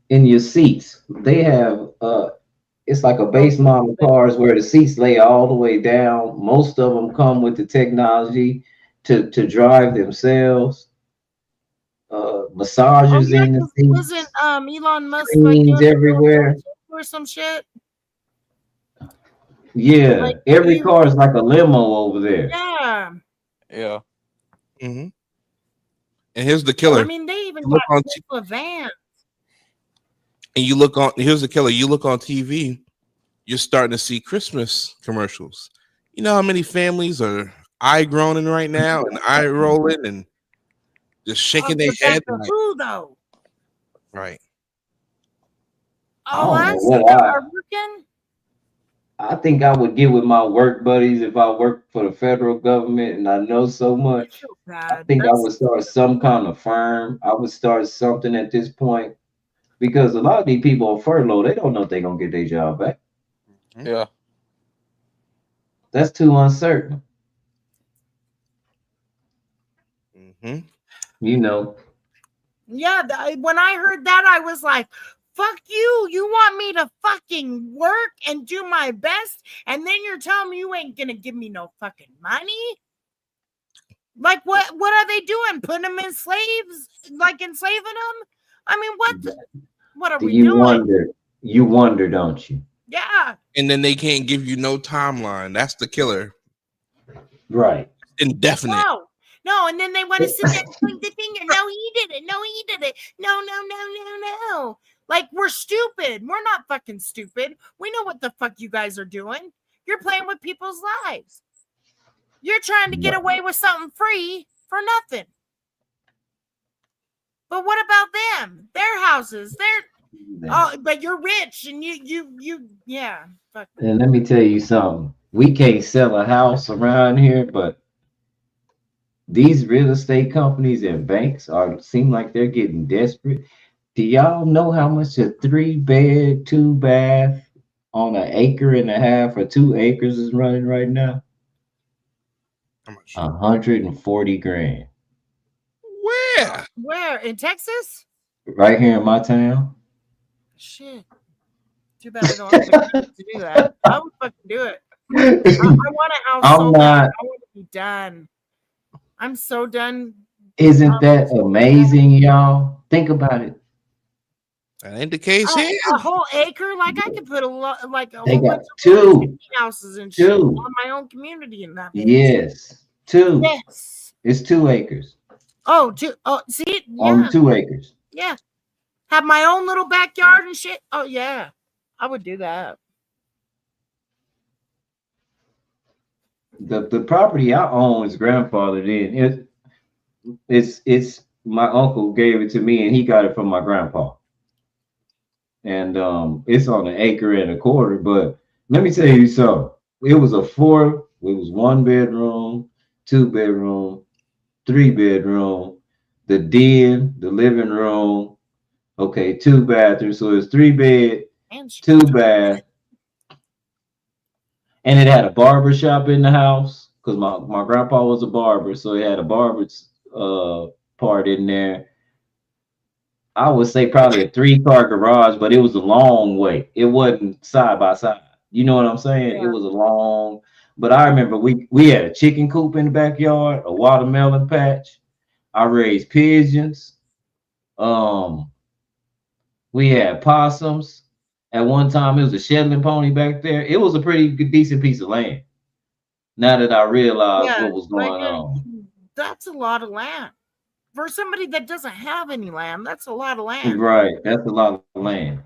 in your seats. They have it's like a base model cars where the seats lay all the way down. Most of them come with the technology to drive themselves. Massagers in the seats. Wasn't Elon Musk like everywhere or some shit? Yeah, Like, every car is like a limo over there. yeah. Yeah. And here's the I killer. mean, they even You look got on Tesla vans. And you look on. Here's the killer. You look on TV. You're starting to see Christmas commercials. You know how many families are eye groaning right now and eye rolling and just shaking their head. For who though? Right. I Oh, don't know us what that are working. I think I would get with my work buddies if I worked for the federal government and I know so much. I think I would start some kind of firm. I would start something at this point because a lot of these people on furlough, they don't know if they're gonna get their job back. Yeah. That's too uncertain. You know. Yeah, when I heard that, I was like, fuck you. You want me to fucking work and do my best, and then you're telling me you ain't gonna give me no fucking money? Like, what are they doing? Putting them in slaves? Like, enslaving them? I mean, what are we doing? You wonder, don't you? Yeah. And then they can't give you no timeline. That's the killer. Right. Indefinite. No, and then they want to sit there and point the finger. No, he did it. No, he did it. No. Like, we're stupid. We're not fucking stupid. We know what the fuck you guys are doing. You're playing with people's lives. You're trying to get away with something free for nothing. But what about them? Their houses, but you're rich and you fuck. And let me tell you something. We can't sell a house around here, but these real estate companies and banks seem like they're getting desperate. Do y'all know how much a 3-bed, 2-bath on an acre and a half or 2 acres is running right now? How much? 140 grand. Where? In Texas? Right here in my town. Shit. Too bad I don't have the money to do that. I would fucking do it. I want a house so bad. I want to be done. I'm so done. Isn't that amazing, y'all? Think about it. That ain't the case here. A whole acre, like I could put a lot, like a They whole got bunch of 2 houses and shit on my own community in that. Yes, 2. Yes, it's 2 acres. Oh, 2. Oh, see, On 2 acres. Yeah, have my own little backyard and shit. Oh yeah, I would do that. The property I own is grandfathered in. It's my uncle gave it to me and he got it from my grandpa. And it's on 1.25 acres, but let me tell you something. It was 1 bedroom, 2 bedroom, 3 bedroom, the den, the living room, 2 bathrooms. So it's 3 bed, 2 bath. And it had a barber shop in the house because my grandpa was a barber, so it had a barber's part in there. I would say probably a 3-car garage, but it was a long way. It wasn't side by side. You know what I'm saying? It was a long. But I remember we had a chicken coop in the backyard, a watermelon patch. I raised pigeons. We had possums. At one time, it was a Shetland pony back there. It was a pretty decent piece of land. Now that I realized what was going on. That's a lot of land. For somebody that doesn't have any land, that's a lot of land. Right. That's a lot of land.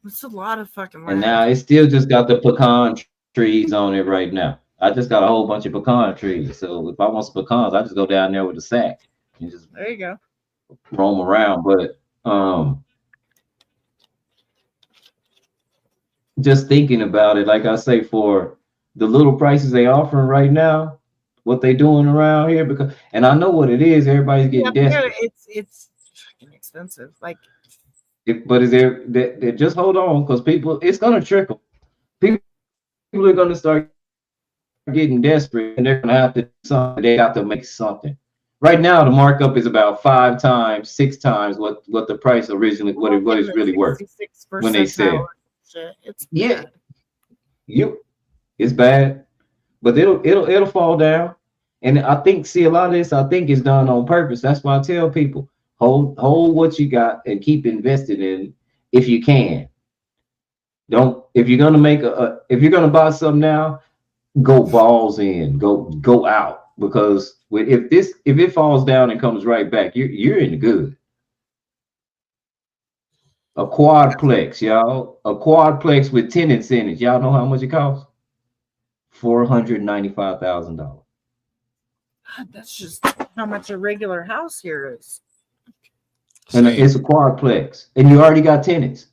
It's a lot of fucking land. And now it still just got the pecan trees on it right now. I just got a whole bunch of pecan trees. So if I want some pecans, I just go down there with a sack and just there you go. Roam around. But just thinking about it, like I say, for the little prices they offering right now, what they doing around here, because and I know what it is, everybody's getting desperate. It's fucking expensive. Like, but is there just hold on, because people, it's gonna trickle. People are gonna start getting desperate, and they're gonna have to do something. They have to make something. Right now, the markup is about 5 times, 6 times what the price originally, what it's really worth when they sell. It's bad. It's bad, but it'll fall down. And I think, see, a lot of this, I think, is done on purpose. That's why I tell people, hold what you got and keep investing in if you can. Don't if you're gonna if you're gonna buy something now, go balls in, go out, because if it falls down and comes right back, you're in the good. A quadplex, y'all. A quadplex with tenants in it. Y'all know how much it costs? $495,000. That's just how much a regular house here is. And it's a quadplex, and you already got tenants.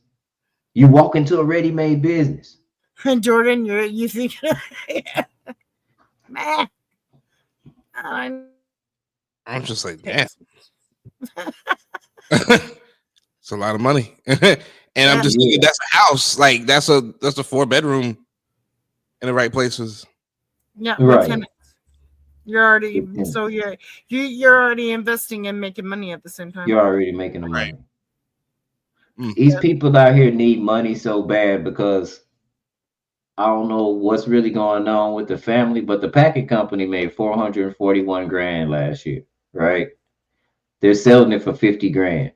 You walk into a ready-made business. And Jordan, you think, man, I'm just like, damn. It's a lot of money. And I'm just thinking that's a house. Like that's a 4-bedroom in the right places. Yeah, right. You're already so you're already investing and making money at the same time. You're already making the money. Right. These people out here need money so bad because I don't know what's really going on with the family, but the packing company made 441 grand last year, right? They're selling it for 50 grand.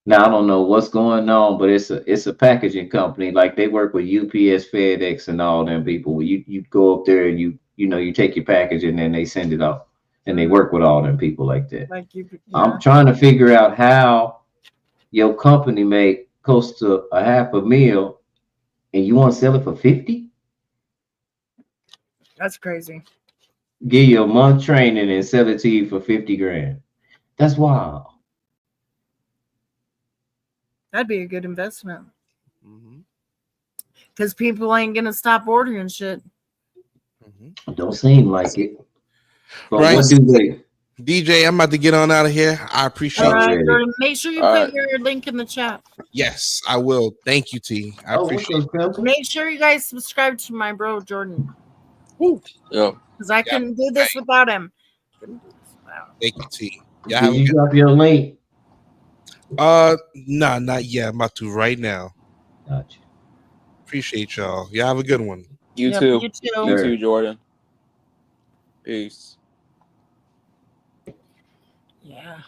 Now I don't know what's going on, but it's a packaging company. Like they work with UPS, FedEx, and all them people. You go up there and you take your package and then they send it off, and they work with all them people like that. I'm trying to figure out how your company make close to $500,000 and you want to sell it for 50? That's crazy. Give you a month training and sell it to you for 50 grand. That's wild. That'd be a good investment. Because people ain't gonna stop ordering shit. Don't seem like it. But right. What do they? DJ, I'm about to get on out of here. I appreciate it. Jordan, make sure you put your link in the chat. Yes, I will. Thank you, T. I appreciate it. Make sure you guys subscribe to my bro Jordan. Yeah. Because I couldn't do this without him. Thank you, T. Did you drop your link? Nah, not yet. I'm about to right now. Gotcha. Appreciate y'all. Y'all have a good one. You too. You too. You too, Jordan. Peace. Yeah.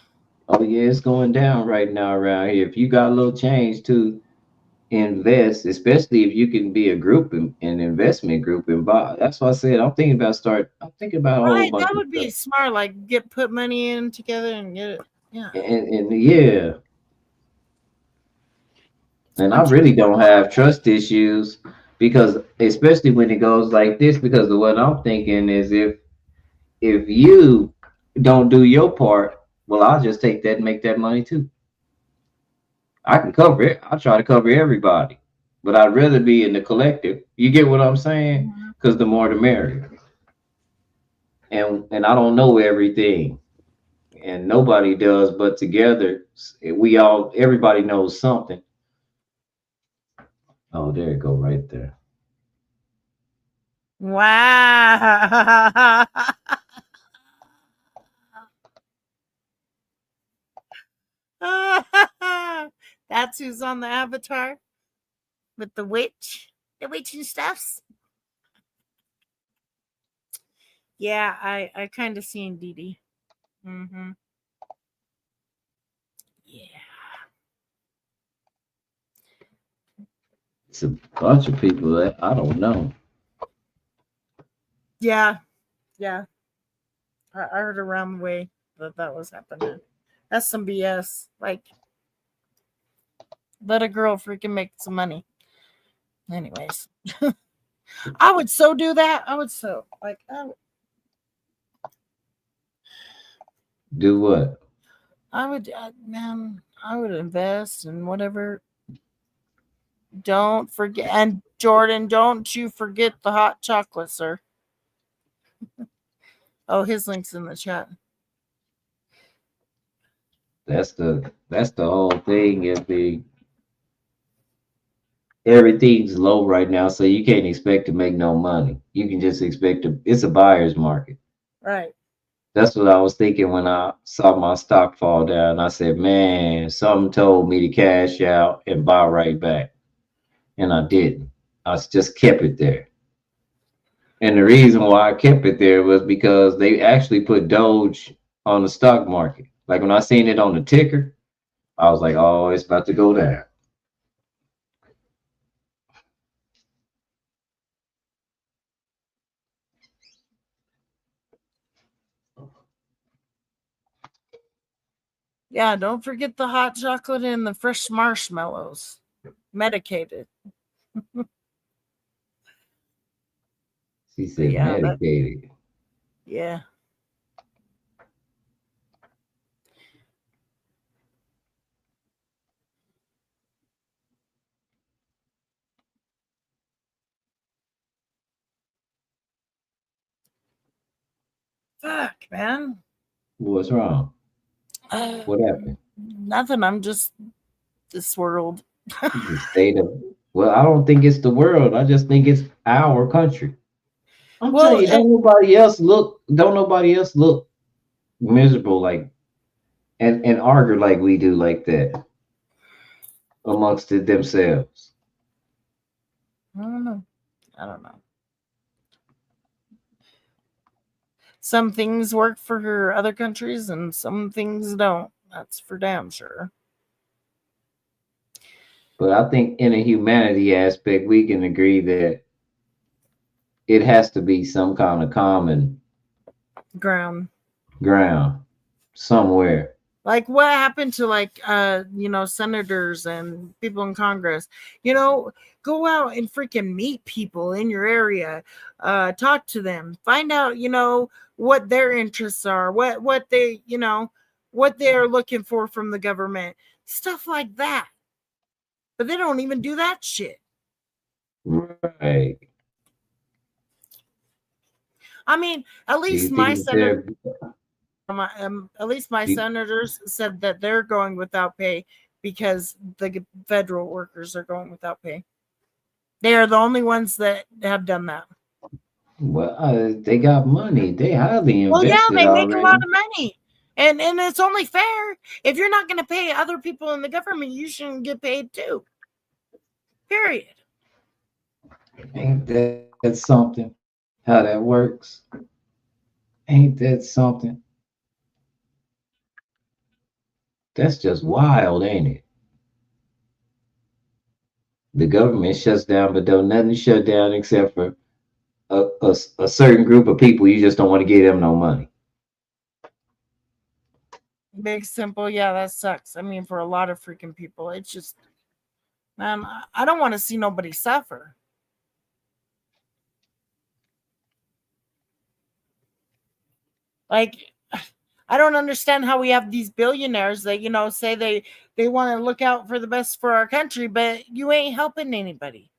Oh yeah, it's going down right now around here. If you got a little change to invest, especially if you can be a group an investment group and buy. That's why I said I'm thinking about a whole bunch that would be smart. Like put money in together and get it. Yeah. And yeah. And I really don't have trust issues because especially when it goes like this, because of what I'm thinking is if you don't do your part, well, I'll just take that and make that money too. I can cover it. I'll try to cover everybody, but I'd rather be in the collective. You get what I'm saying? Because the more the merrier. And I don't know everything, and nobody does, but together everybody knows something. Oh, there you go, right there. Wow. That's who's on the avatar with the witch and stuffs. Yeah, I kind of seen Dee Dee. Yeah. It's a bunch of people that I don't know. Yeah. I heard around the way that was happening. That's some BS. Like, let a girl freaking make some money. Anyways, I would so do that. I would do what? I would invest in whatever. Don't forget, and Jordan, don't you forget the hot chocolate, sir. Oh, his link's in the chat. That's the whole thing. Everything's low right now, so you can't expect to make no money. You can just expect it's a buyer's market. Right. That's what I was thinking when I saw my stock fall down. I said, man, something told me to cash out and buy right back. And I didn't. I just kept it there. And the reason why I kept it there was because they actually put Doge on the stock market. Like when I seen it on the ticker, I was like, oh, it's about to go down. Yeah, don't forget the hot chocolate and the fresh marshmallows. Medicated. She said Yeah, medicated. yeah. Fuck, man. What's wrong? What happened? Nothing. I'm just this world. The state of, well, I don't think it's the world. I just think it's our country. I'm Well, telling you, don't nobody else look miserable like and argue like we do like that amongst themselves. I don't know. I don't know. Some things work for other countries and some things don't. That's for damn sure. But I think in a humanity aspect, we can agree that it has to be some kind of common Ground. ground somewhere. Like what happened to senators and people in Congress? Go out and freaking meet people in your area, talk to them, find out, what their interests are, what they, what they're looking for from the government, stuff like that. But they don't even do that shit. Right. I mean, at least my senators said that they're going without pay because the federal workers are going without pay. They are the only ones that have done that. Well, they got money. They highly Well, yeah, invested they make a already. lot of money. And it's only fair. If you're not going to pay other people in the government, you shouldn't get paid too. Period. Ain't that something? How that works? Ain't that something? That's just wild, ain't it? The government shuts down, but don't nothing shut down except for a certain group of people. You just don't want to give them no money. Big simple. Yeah, that sucks. I mean, for a lot of freaking people, it's just, man, I don't want to see nobody suffer. Like, I don't understand how we have these billionaires that, say they want to look out for the best for our country, but you ain't helping anybody.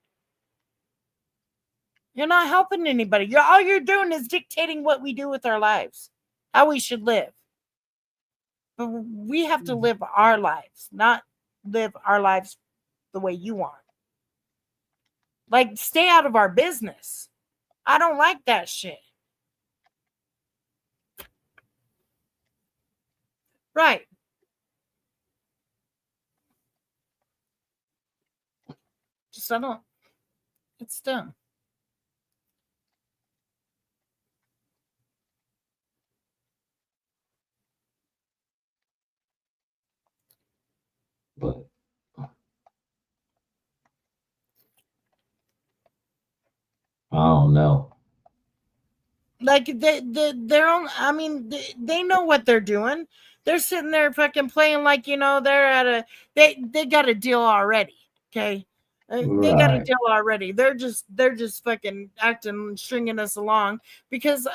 You're not helping anybody. All you're doing is dictating what we do with our lives, how we should live. But we have to live our lives, not live our lives the way you want. Like, stay out of our business. I don't like that shit. Right. Just, I don't, it's dumb. But I don't know. Like they're on. I mean, they know what they're doing. They're sitting there fucking playing like they're at they got a deal already. Okay, they got a Right. deal already. They're just fucking acting, stringing us along because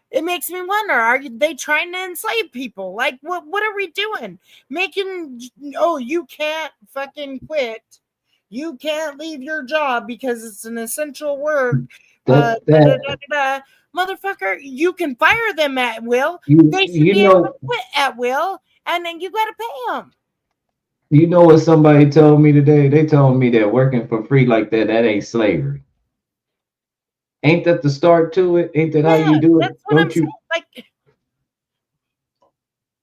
it makes me wonder: are they trying to enslave people? Like what are we doing? You can't fucking quit. You can't leave your job because it's an essential work. Da, That da, da, that da, da. Motherfucker, you can fire them at will. you They should you be able to know quit at will, and then you got to pay them. you know what somebody told me today? They told me that working for free like that ain't slavery. Ain't that the start to it? Ain't that how Yeah, you do it? that's what I'm Don't saying. you? Like,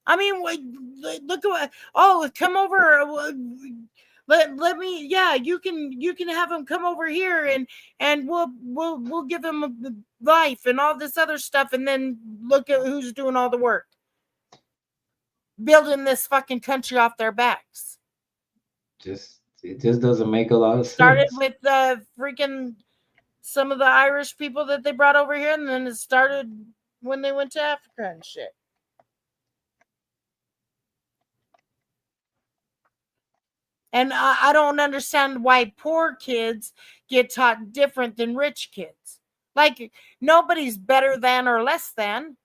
I mean, look at what. Oh, come over. Let me. Yeah, you can have him come over here, and we'll give him a life and all this other stuff, and then look at who's doing all the work, building this fucking country off their backs. It just doesn't make a lot of Started sense. with the freaking some of the Irish people that they brought over here, and then it started when they went to Africa and shit. And I don't understand why poor kids get taught different than rich kids. Like, nobody's better than or less than.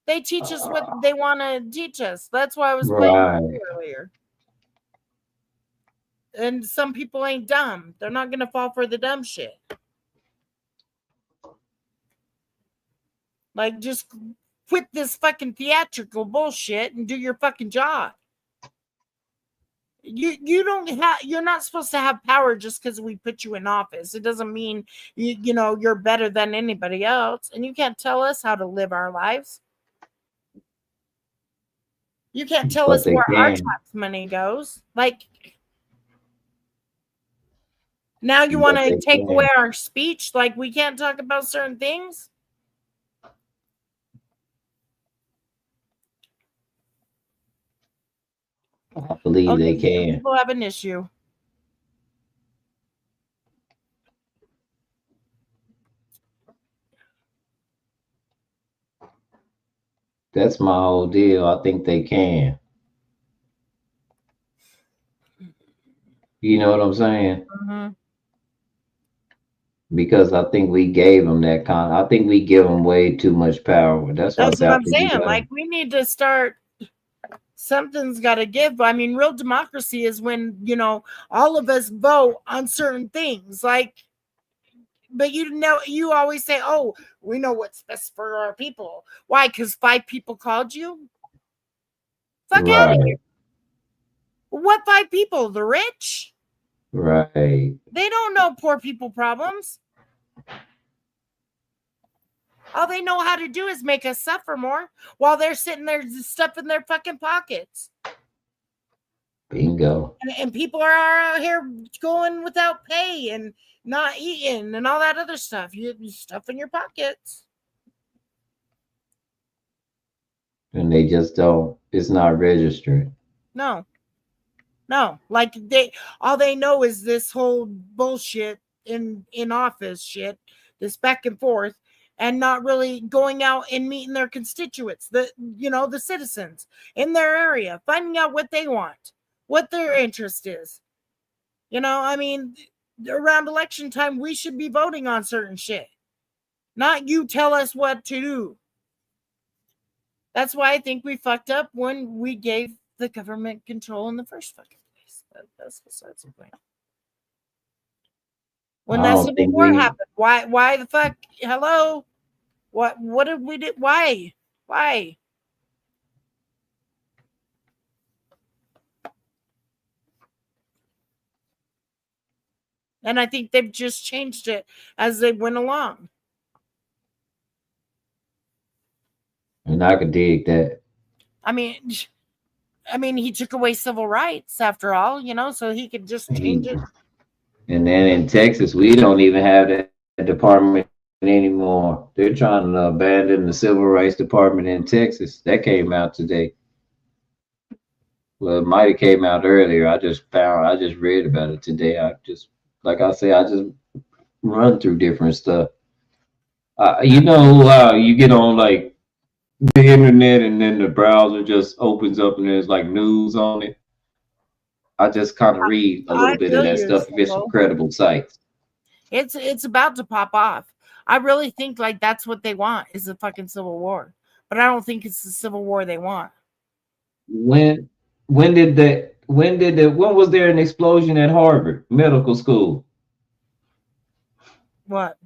They teach us what they want to teach us. That's why I was playing earlier. And some people ain't dumb. They're not going to fall for the dumb shit. Like, just quit this fucking theatrical bullshit and do your fucking job. You're not supposed to have power just because we put you in office. It doesn't mean you're better than anybody else, and you can't tell us how to live our lives. You can't tell us where our tax money goes. Like, now you want to take away our speech? Like, we can't talk about certain things? I believe they can. People have an issue. That's my whole deal. I think they can. You know what I'm saying? Mm-hmm. Because I think we gave them that kind. I think we give them way too much power. That's what I'm saying. Like, we need to start. Something's got to give. I mean, real democracy is when all of us vote on certain things. Like, but you always say, "Oh, we know what's best for our people." Why? Because 5 people called you. Fuck out of here. What 5 people? The rich? Right. They don't know poor people problems. All they know how to do is make us suffer more while they're sitting there stuffing their fucking pockets. Bingo. And people are out here going without pay and not eating and all that other stuff. You stuff in your pockets. And they just don't. It's not registered. No. Like, all they know is this whole bullshit in office shit, this back and forth, and not really going out and meeting their constituents, the citizens in their area, finding out what they want, what their interest is. I mean, around election time, we should be voting on certain shit, not you tell us what to do. That's why I think we fucked up when we gave the government control in the first fucking place. That's besides the point. When that Civil War happened, why the fuck? Hello, what did we do? Why? And I think they've just changed it as they went along. And I could dig that. I mean, he took away civil rights after all, so he could just change it. And then in Texas, we don't even have that department anymore. They're trying to abandon the civil rights department in Texas. That came out today. Well, it might have came out earlier. I just read about it today. Like I say, I just run through different stuff. You get on like the internet and then the browser just opens up and there's like news on it. I just kind of read a little bit of that stuff if it's some credible sites. It's about to pop off. I really think like that's what they want is a fucking civil war, but I don't think it's the civil war they want. When was there an explosion at Harvard Medical School? What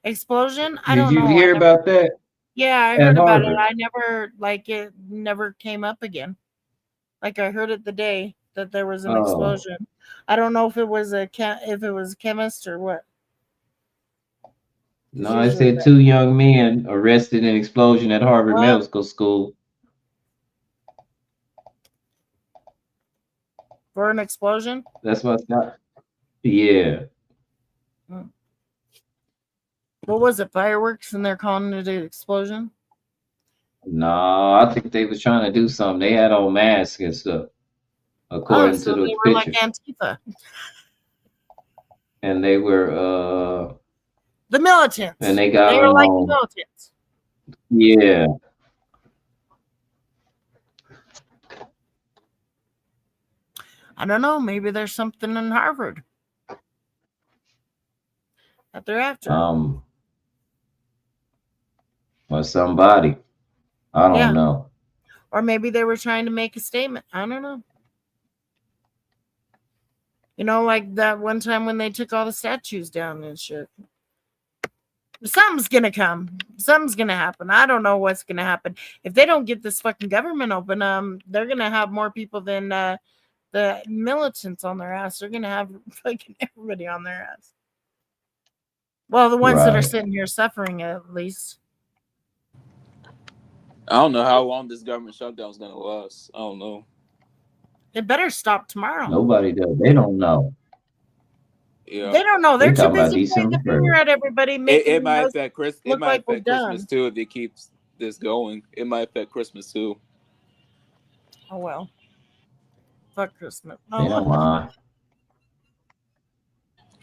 explosion? I don't know. Did you hear about that? Yeah, I heard about it. I never it never came up again. Like, I heard it the day that there was an explosion. I don't know if it was a chemist or what. No, I said 2 young men arrested in explosion at Harvard Medical School. For an explosion? That's what I thought. Yeah. What was it? Fireworks, and they're calling it an explosion? No, I think they was trying to do something. They had on masks and stuff, according to the they were like Antifa. And they were the militants. And they were like the militants. Yeah. I don't know. Maybe there's something in Harvard that they're after. Or somebody. I don't know. Or maybe they were trying to make a statement. I don't know. Like that one time when they took all the statues down and shit. Something's gonna come. Something's gonna happen. I don't know what's gonna happen. If they don't get this fucking government open, they're gonna have more people than the militants on their ass. They're gonna have fucking everybody on their ass. Well, the ones that are sitting here suffering, at least. I don't know how long this government shutdown is gonna last. I don't know. It better stop tomorrow. Nobody does. They don't know. Yeah. They don't know. They're too busy pointing the finger first. at everybody. It might affect Christmas. It might like affect Christmas too if it keeps this going. It might affect Christmas too. Oh well. Fuck Christmas. They don't mind.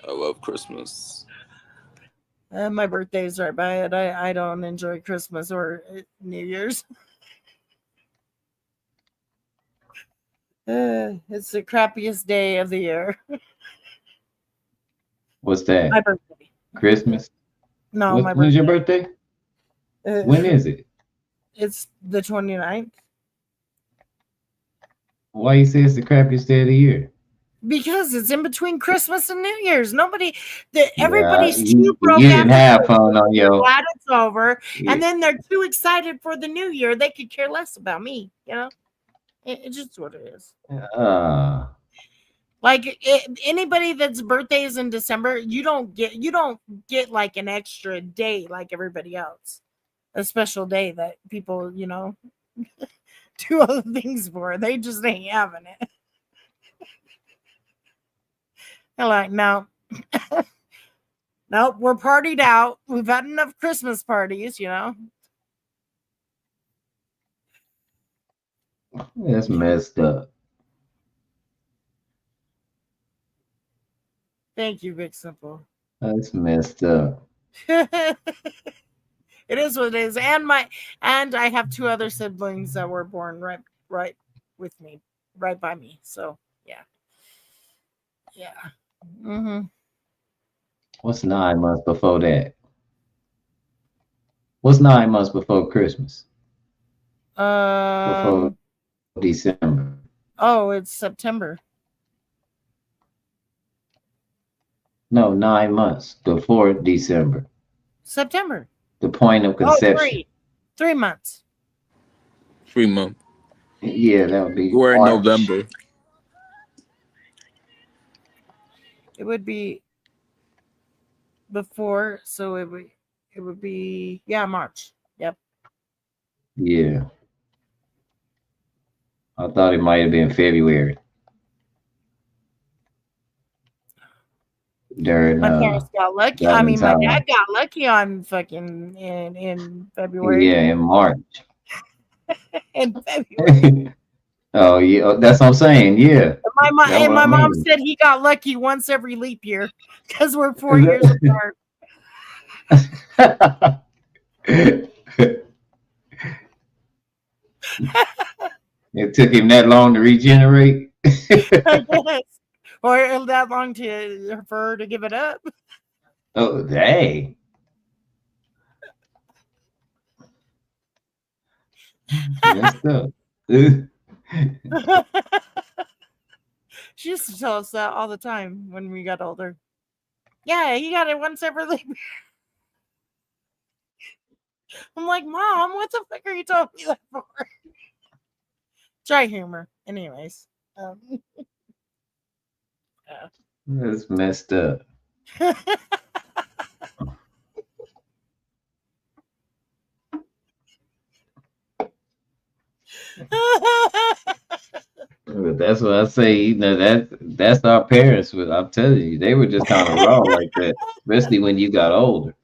I love Christmas. My birthday's right by it. I don't enjoy Christmas or New Year's. It's the crappiest day of the year. What's that? My birthday. Christmas? No, my birthday. When's your birthday? When is it? It's the 29th. Why you say it's the crappiest day of the year? Because it's in between Christmas and New Year's. Everybody's too broke. You didn't have fun on your. Glad it's over, and then they're too excited for the New Year. They could care less about me. It's just what it is. Like anybody that's birthday is in December, you don't get like an extra day like everybody else, a special day that people do other things for. They just ain't having it. They're like, no, nope, we're partied out. We've had enough Christmas parties, That's messed up. Thank you, Big Simple. That's messed up. It is what it is. And I have two other siblings that were born right with me, right by me. So yeah. Mm-hmm. What's 9 months before that? What's 9 months before Christmas? Before December. Oh, it's September. No, 9 months before December. September. The point of conception. Oh, 3 months. 3 months. Yeah, that would be. We're in November. It would be before, so it would be March. Yep. Yeah. I thought it might have been February. During, my parents got lucky. I mean, my dad got lucky on fucking in February. Yeah, in March. In February. Oh yeah, that's what I'm saying. Yeah. My mom said he got lucky once every leap year because we're 4 years apart. It took him that long to regenerate. I guess. Or that long for her to give it up. Oh, hey. Messed up. She used to tell us that all the time when we got older. Yeah, he got it once every leap year. I'm like, Mom, what the fuck are you telling me that for? Dry humor. Anyways. That's messed up. That's what I say. That's our parents. I'm telling you, they were just kind of raw like that, especially when you got older.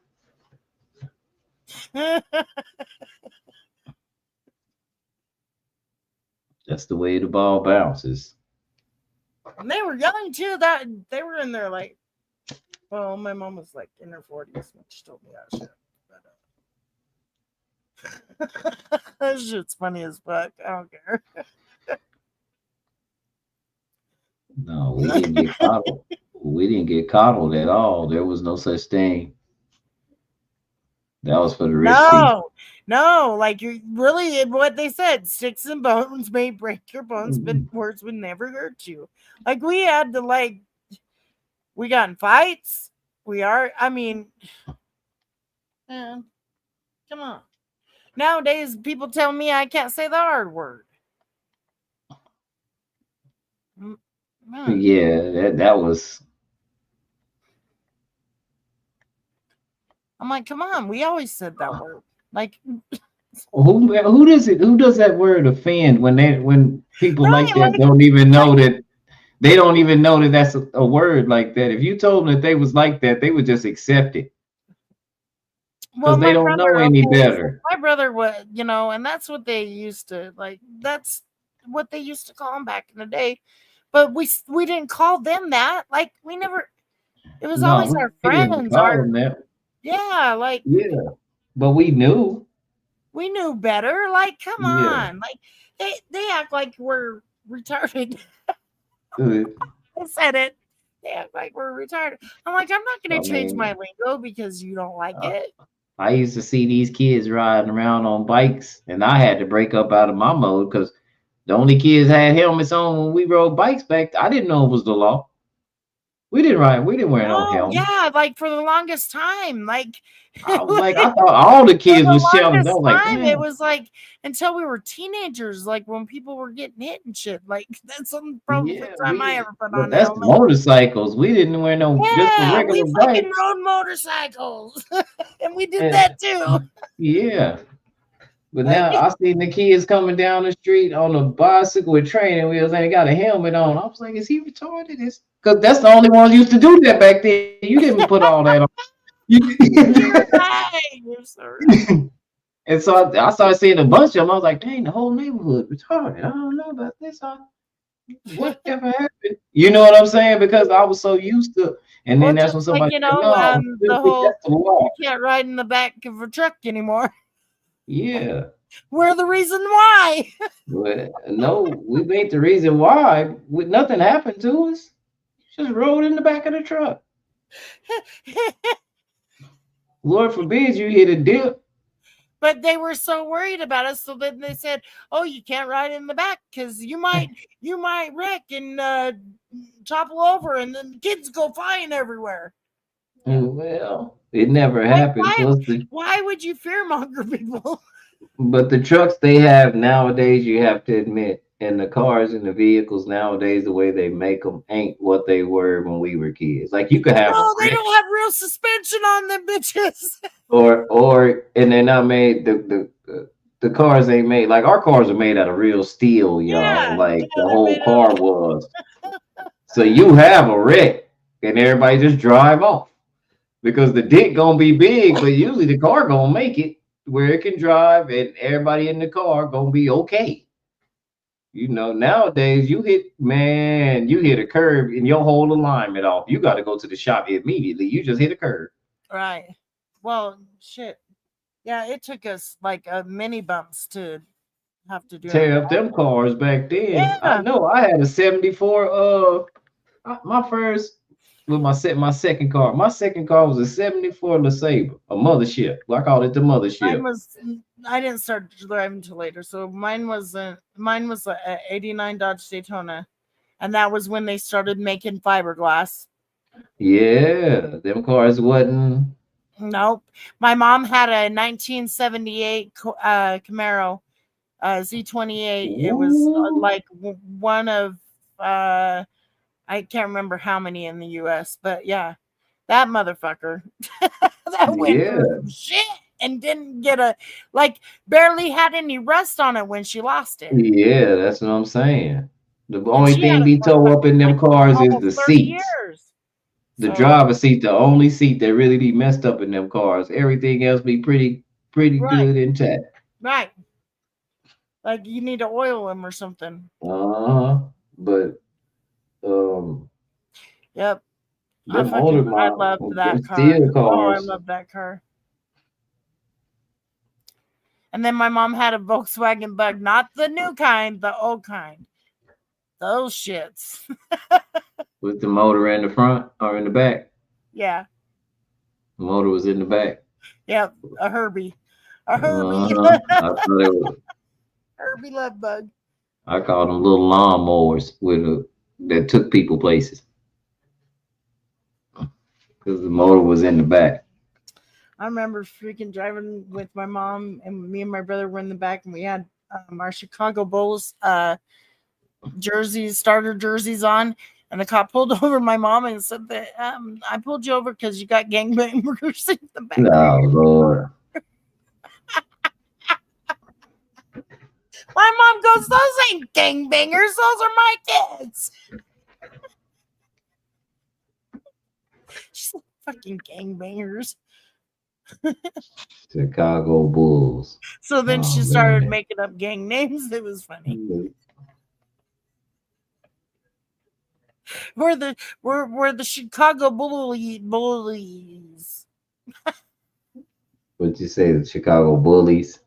That's the way the ball bounces. And they were young too. That they were in their well, my mom was in her 40s when she told me that shit. But that shit's funny as fuck. I don't care. No, we didn't get coddled. We didn't get coddled at all. There was no such thing. That was for the rich people. No, like you really what they said, sticks and bones may break your bones, but words would never hurt you. Like we had to we got in fights. I mean, come on. Nowadays people tell me I can't say the hard word. Yeah, that was. I'm like, come on, we always said that word. Like Who does it? Who does that word offend when people right, like that don't even know that they don't even know that that's a word like that. If you told them that they was like that, they would just accept it well, because they don't know any better. my brother was, and that's what they used to that's what they used to call him back in the day. But we didn't call them that. Like we never. It was No, always our we didn't friends. call them that. Yeah, but we knew. We knew better. Like, come Yeah. on. Like they act like we're retarded. I I said it. They act like we're retarded. I'm like, I'm not going to change mean, my lingo because you don't like it. I used to see these kids riding around on bikes, and I had to break up out of my mode because the only kids had helmets on when we rode bikes back. I didn't know it was the law. We didn't ride. We didn't wear no helmets. Yeah, like for the longest time, like I was like, I thought all the kids for the was shouting. I longest was like, time, damn. it was like until we were teenagers, like when people were getting hit and shit. Like that's probably the time I ever put But on a that's helmet. motorcycles. We didn't wear no just the Yeah, we regular fucking bikes. rode motorcycles, and we did that too. Yeah. But now I seen the kids coming down the street on a bicycle with training wheels and they got a helmet on. I was like, is he retarded? Because that's the only ones used to do that back then. You didn't put all that on. You're right. You're so right. And so I started seeing a bunch of them. I was like, dang, the whole neighborhood retarded. I don't know about this. Whatever happened? You know what I'm saying? Because I was so used to, and then that's when Just like somebody said, no, the whole that's the law. you can't ride in the back of a truck anymore. Yeah. We're the reason why. But no, we ain't the reason why. Nothing happened to us. Just rode in the back of the truck. Lord forbid you hit a dip. But they were so worried about us, so then they said, "Oh, you can't ride in the back because you might wreck and topple over, and then the kids go flying everywhere." Well, it never happened. Why would you fearmonger people? But the trucks they have nowadays, you have to admit, and the cars and the vehicles nowadays, the way they make them ain't what they were when we were kids. Like you could have they don't have real suspension on them bitches. and they're not made. The cars ain't made like our cars are made out of real steel, y'all. Like the whole car was. So you have a wreck, and everybody just drive off because the dick gonna be big, but usually the car gonna make it where it can drive, and everybody in the car gonna be okay. Nowadays you hit a curb and your whole alignment off. You got to go to the shop immediately. You just hit a curb. Right. Well, shit. Yeah, it took us like mini bumps to have to do tear up them cars back then. Yeah. I know. I had a 74. My first with my second car. My second car was a 74 LeSabre, a mothership. I called it the mothership. I didn't start driving until later, so mine was a '89 Dodge Daytona, and that was when they started making fiberglass. Yeah, them cars wasn't. Nope. My mom had a 1978 Camaro Z28. It was like one of I can't remember how many in the U.S., but yeah, that motherfucker that went through some shit and didn't get barely had any rust on it when she lost it. Yeah, that's what I'm saying. The only thing be tore up in them cars is the seats. The driver's seat, the only seat that really be messed up in them cars. Everything else be pretty good intact. Right. Like you need to oil them or something. But yep. I loved that car. Oh, I love that car. And then my mom had a Volkswagen Bug, not the new kind, the old kind. Those shits. With the motor in the front or in the back? Yeah. The motor was in the back. Yeah, a Herbie. A Herbie. I thought it was. Herbie love bug. I called them little lawnmowers that took people places. Because the motor was in the back. I remember freaking driving with my mom, and me and my brother were in the back, and we had our Chicago Bulls starter jerseys on, and the cop pulled over my mom and said that I pulled you over because you got gangbangers in the back. Oh, Lord. My mom goes, those ain't gangbangers, those are my kids. She's like, fucking gangbangers. Chicago Bulls. So then she started making up gang names. It was funny. We're the Chicago Bullies. What'd you say, the Chicago Bullies?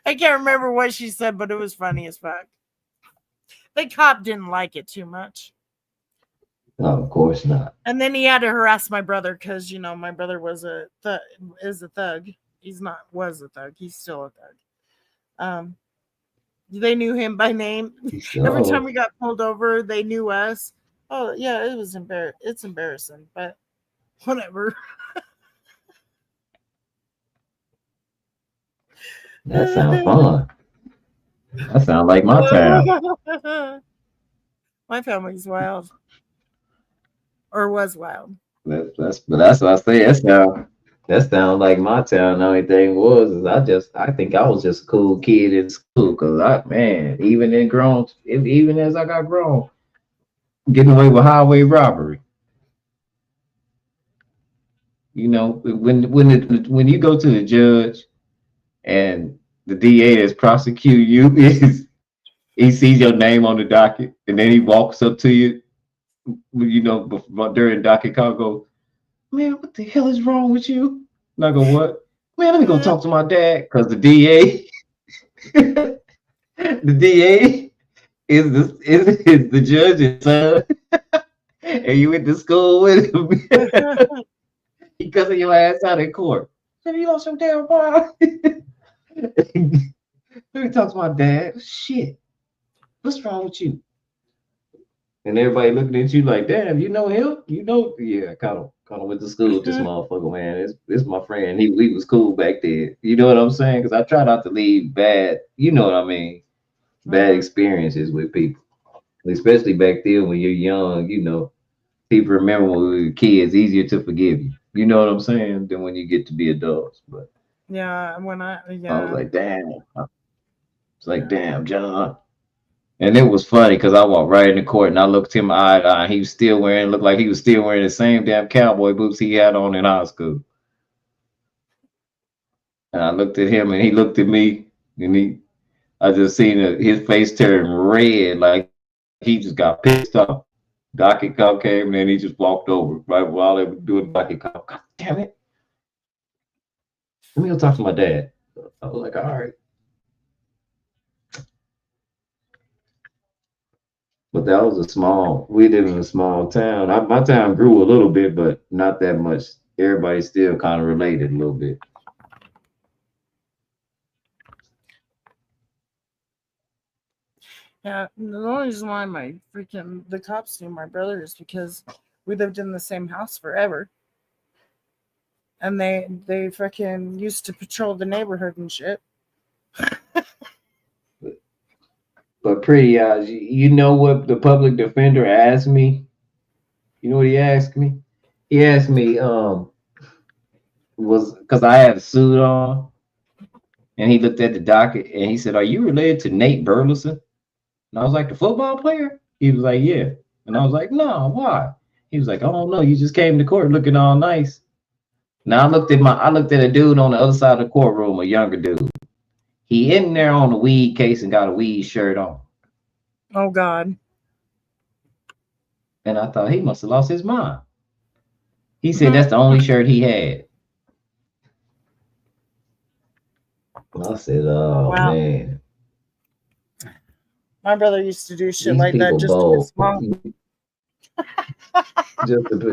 I can't remember what she said, but it was funny as fuck. The cop didn't like it too much. No, of course not. And then he had to harass my brother because, my brother is a thug. He's still a thug. They knew him by name. Every time we got pulled over, they knew us. Oh, yeah, it's embarrassing, but whatever. That sounds fun. That sounds like my town. My family's wild. Or was wild. That's what I say. That sounds like my town. The only thing is I think I was just a cool kid in school because even as I got grown, getting away with highway robbery. When you go to the judge and the DA that's prosecuting you he sees your name on the docket and then he walks up to you, during docket call, go, man, what the hell is wrong with you? And I go, what? Man, let me go talk to my dad because the DA, is the judge's son, and you went to school with him. He cussing your ass out in court. Said you lost your damn mind. Let me talk to my dad. Shit, what's wrong with you? And everybody looking at you like, damn, you know him? Yeah, kind of went to school with this motherfucker, man. It's my friend. We was cool back then. You know what I'm saying? Because I try not to leave bad, bad experiences with people. Especially back then when you're young, people remember when we were kids, easier to forgive you. You know what I'm saying? Than when you get to be adults. But yeah, I was like, damn. It's like, damn, John. And it was funny because I walked right in the court and I looked him eye to eye. He was looked like he was still wearing the same damn cowboy boots he had on in high school. And I looked at him and he looked at me and I just seen his face turn red, like he just got pissed off. Docket call came and then he just walked over right while they were doing docket call. God damn it. Let me go talk to my dad. I was like, all right. But that was we live in a small town. My town grew a little bit, but not that much. Everybody still kind of related a little bit. Yeah, the only reason why the cops knew my brother is because we lived in the same house forever. And they freaking used to patrol the neighborhood and shit. But pretty, you know what the public defender asked me? You know what he asked me? He asked me, was because I had a suit on, and he looked at the docket and he said, "Are you related to Nate Burleson?" And I was like, "The football player?" He was like, "Yeah." And I was like, "No, why?" He was like, "Oh no, you just came to court looking all nice." Now I looked at a dude on the other side of the courtroom, a younger dude. He in there on the weed case and got a weed shirt on. Oh God. And I thought he must have lost his mind. He said that's the only shirt he had. I said, oh wow. Man. My brother used to do shit These like that people just to bold. piss mom.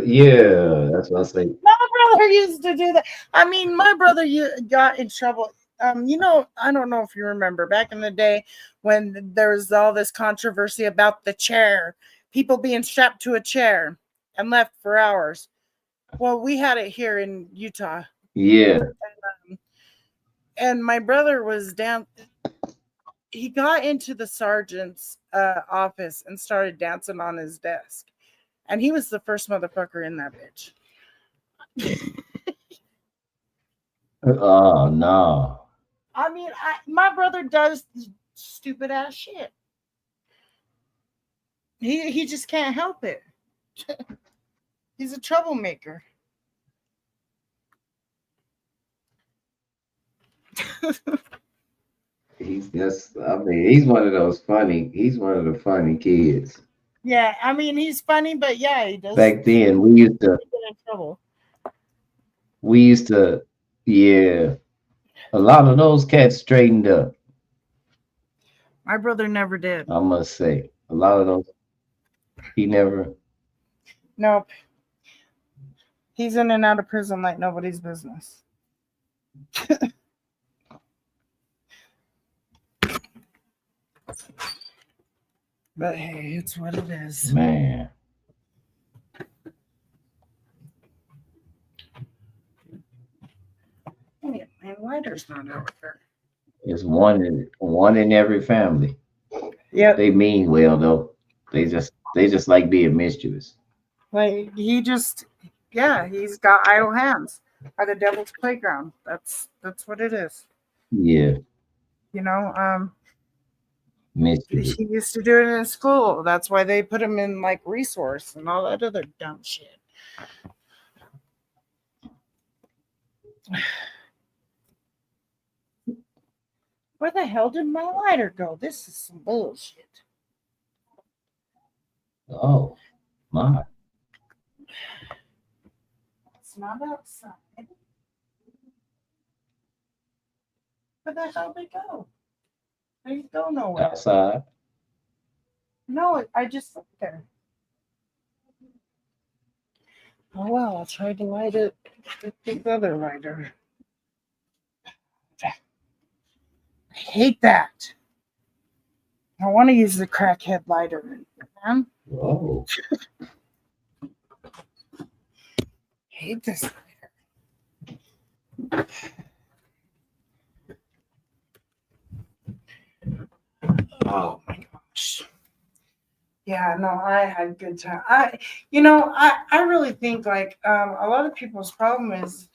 Yeah, that's what I say. My brother used to do that. I mean, my brother got in trouble. I don't know if you remember back in the day when there was all this controversy about the chair, people being strapped to a chair and left for hours. Well, we had it here in Utah. Yeah. And my brother was down. He got into the sergeant's office and started dancing on his desk. And he was the first motherfucker in that bitch. Oh no. I mean, my brother does stupid ass shit. He just can't help it. He's a troublemaker. He's just, I mean, he's one of those funny, he's one of the funny kids. Yeah, I mean, he's funny, but yeah, he does. Back then, we used to, get in trouble. yeah, a lot of those cats straightened up. My brother never did. I must say, a lot of those, he never. Nope. He's in and out of prison like nobody's business. But hey, it's what it is. Man. Man, lighter's not over there. It's one in every family. Yeah. They mean well though. They just like being mischievous. Like he's got idle hands at the devil's playground. That's what it is. Yeah. Mischievous. He used to do it in school. That's why they put him in like resource and all that other dumb shit. Where the hell did my lighter go? This is some bullshit. Oh my. It's not outside. Where the hell did it go? They didn't go nowhere. Outside. No, I just looked there. Oh well, I'll try to light it with the other lighter. I hate that. I want to use the crackhead lighter, man. Whoa. Hate this lighter. Oh my gosh. Yeah, no, I had a good time. I really think like a lot of people's problem is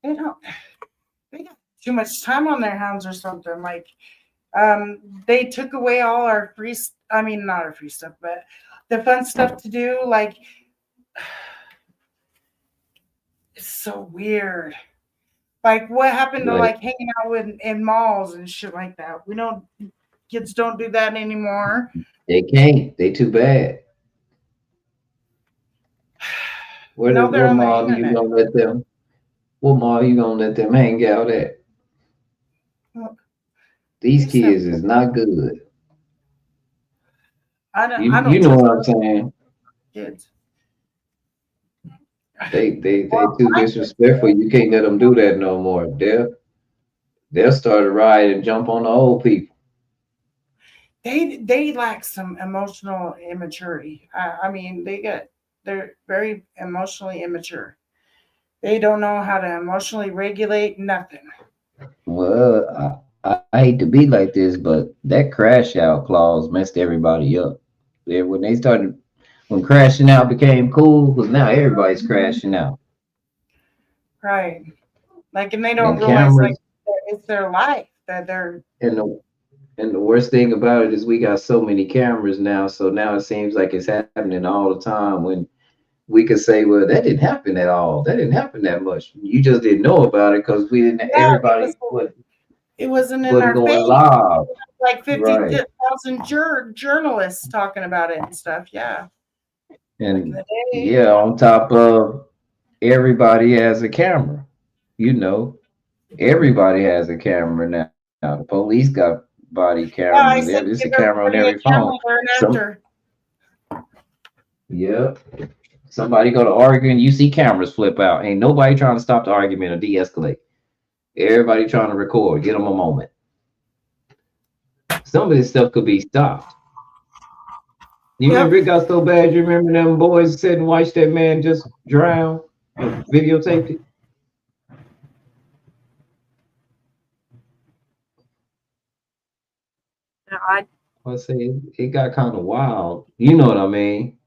they got too much time on their hands or something. Like they took away all our not our free stuff, but the fun stuff to do. Like it's so weird. Like what happened to like hanging out in malls and shit like that? Kids don't do that anymore. They can't. They too bad. What mall you gonna let them? What mall you gonna let them hang out at? These kids is not good. You know what I'm saying? Kids. They too disrespectful. You can't let them do that no more. They'll start a riot and jump on the old people. They lack some emotional immaturity. I mean, they're very emotionally immature. They don't know how to emotionally regulate nothing. Well, I hate to be like this, but that crash out clause messed everybody up. When crashing out became cool, because now everybody's crashing out. Right. Like, and they don't realize like it's their life that they're. And the worst thing about it is we got so many cameras now. So now it seems like it's happening all the time when we could say, well, that didn't happen at all. That didn't happen that much. You just didn't know about it because we didn't. Yeah, everybody it wasn't in our face. Live. Like 50,000 journalists talking about it and stuff. Yeah. And on top of everybody has a camera. Everybody has a camera now. Now the police got body Yeah, I cameras. said There's a give camera on everybody a every phone. camera there and Some, after. yep. Somebody go to argue and you see cameras flip out. Ain't nobody trying to stop the argument or de-escalate. Everybody trying to record. Get them a moment. Some of this stuff could be stopped. You Yep. remember it got so bad? You remember them boys said and watched that man just drown and videotaped it? Let's say it got kind of wild. You know what I mean?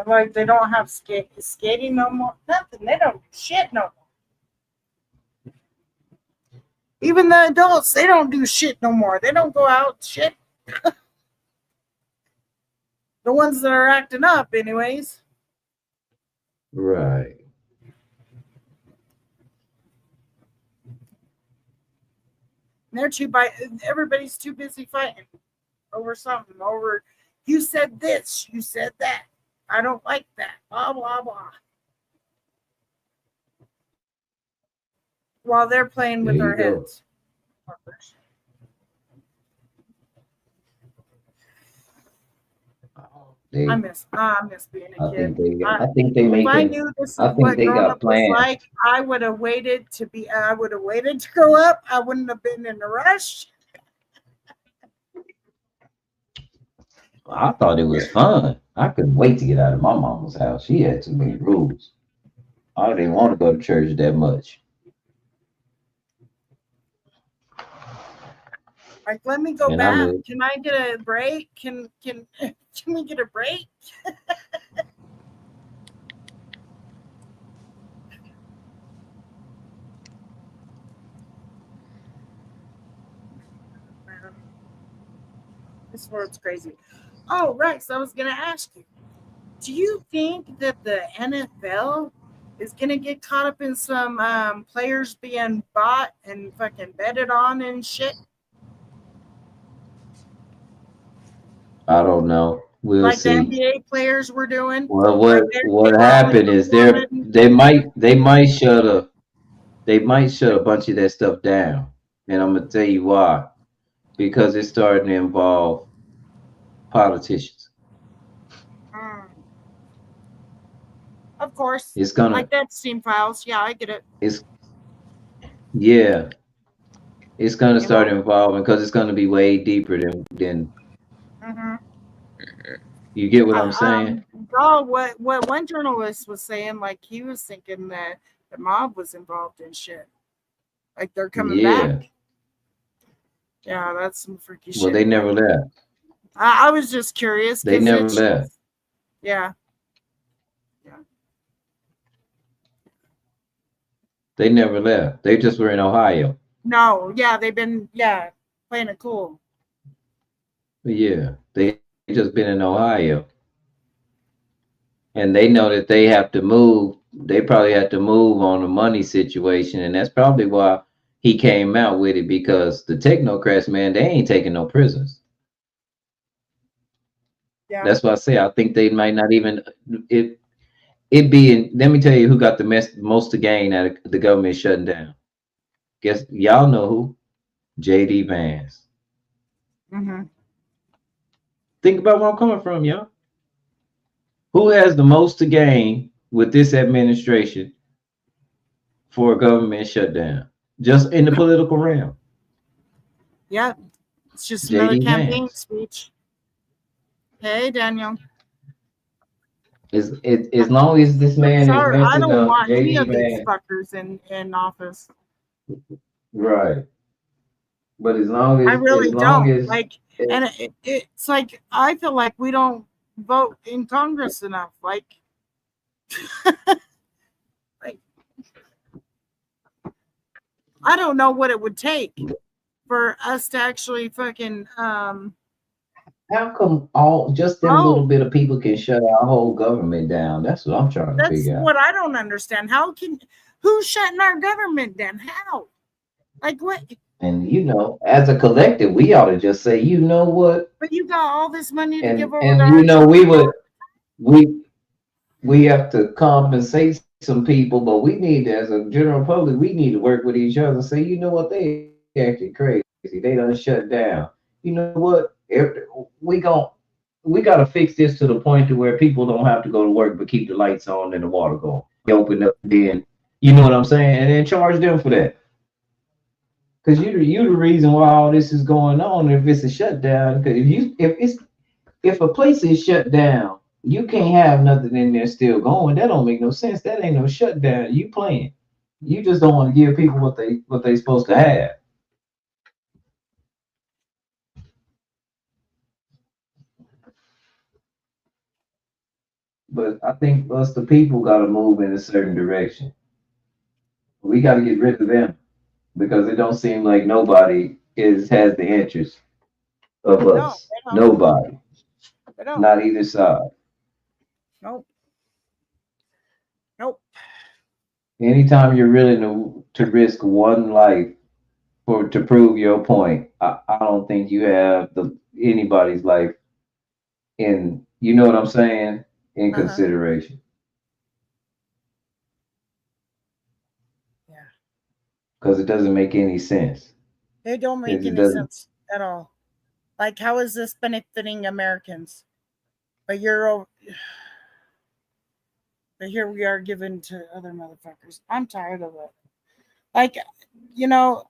Like they don't have skating no more. Nothing. They don't do shit no more. Even the adults, they don't do shit no more. They don't go out shit. The ones that are acting up, anyways. Right. They're everybody's too busy fighting over something. Over, you said this, you said that. I don't like that. Blah, blah, blah. While they're playing with their heads. I miss being a kid. I think they if I knew this is what growing up was like, I would have waited to grow up. I wouldn't have been in a rush. I thought it was fun. I couldn't wait to get out of my mama's house. She had too many rules. I didn't want to go to church that much. Like, let me go back. Can I get a break? Can we get a break? This world's crazy. Oh, right. So I was going to ask you, do you think that the NFL is going to get caught up in some players being bought and fucking betted on and shit? I don't know. We'll like see. The NBA players were doing. Well, what happened is they might shut a bunch of that stuff down, and I'm gonna tell you why. Because it's starting to involve politicians. Of course. It's gonna like that Steam files. Yeah, I get it. It's gonna start involving because it's gonna be way deeper than. Mm-hmm. You get what I'm saying? What one journalist was saying, like he was thinking that the mob was involved in shit. Like they're coming back. Yeah, that's some freaky shit. Well, they never left. I was just curious. They never left. Yeah. They never left. They just were in Ohio. No, yeah, they've been playing it cool. Yeah, they just been in Ohio. And they know that they have to move. They probably have to move on the money situation. And that's probably why he came out with it, because the technocrats, man, they ain't taking no prisoners. Yeah. That's why I say I think they might not even it being. Let me tell you who got the most to gain out of the government shutting down. Guess y'all know who? J.D. Vance. Mm-hmm. Think about where I'm coming from, y'all. Who has the most to gain with this administration for a government shutdown? Just in the political realm. Yeah. It's just another campaign speech. Hey, Daniel. As long as this man is mentioned, I don't want any of these fuckers in office. Right. But as long as I really don't. And it's like I feel like we don't vote in Congress enough. Like I don't know what it would take for us to actually fucking how come just them little bit of people can shut our whole government down? That's what I'm trying to figure out. That's what I don't understand. Who's shutting our government down? How? Like what? And as a collective, we ought to just say, you know what? But you got all this money to give over. And we have to compensate some people, but we need, as a general public, we need to work with each other and say, you know what, they acting crazy. They done shut down. You know what? We gon' we gotta fix this to the point to where people don't have to go to work but keep the lights on and the water going. You open up then, you know what I'm saying, and then charge them for that. Because you the reason why all this is going on. If it's a shutdown, because if a place is shut down, you can't have nothing in there still going. That don't make no sense. That ain't no shutdown. You playing. You just don't want to give people what they supposed to have. But I think us the people got to move in a certain direction. We got to get rid of them because it don't seem like nobody has the interest of No, us. they don't. Nobody. They don't. Not either side. Nope. Nope. Anytime you're willing to risk one life to prove your point, I don't think you have anybody's life in, you know what I'm saying, in consideration. Yeah. Because it doesn't make any sense. It don't make any sense at all. Like, how is this benefiting Americans? But but here we are given to other motherfuckers. I'm tired of it. Like, you know,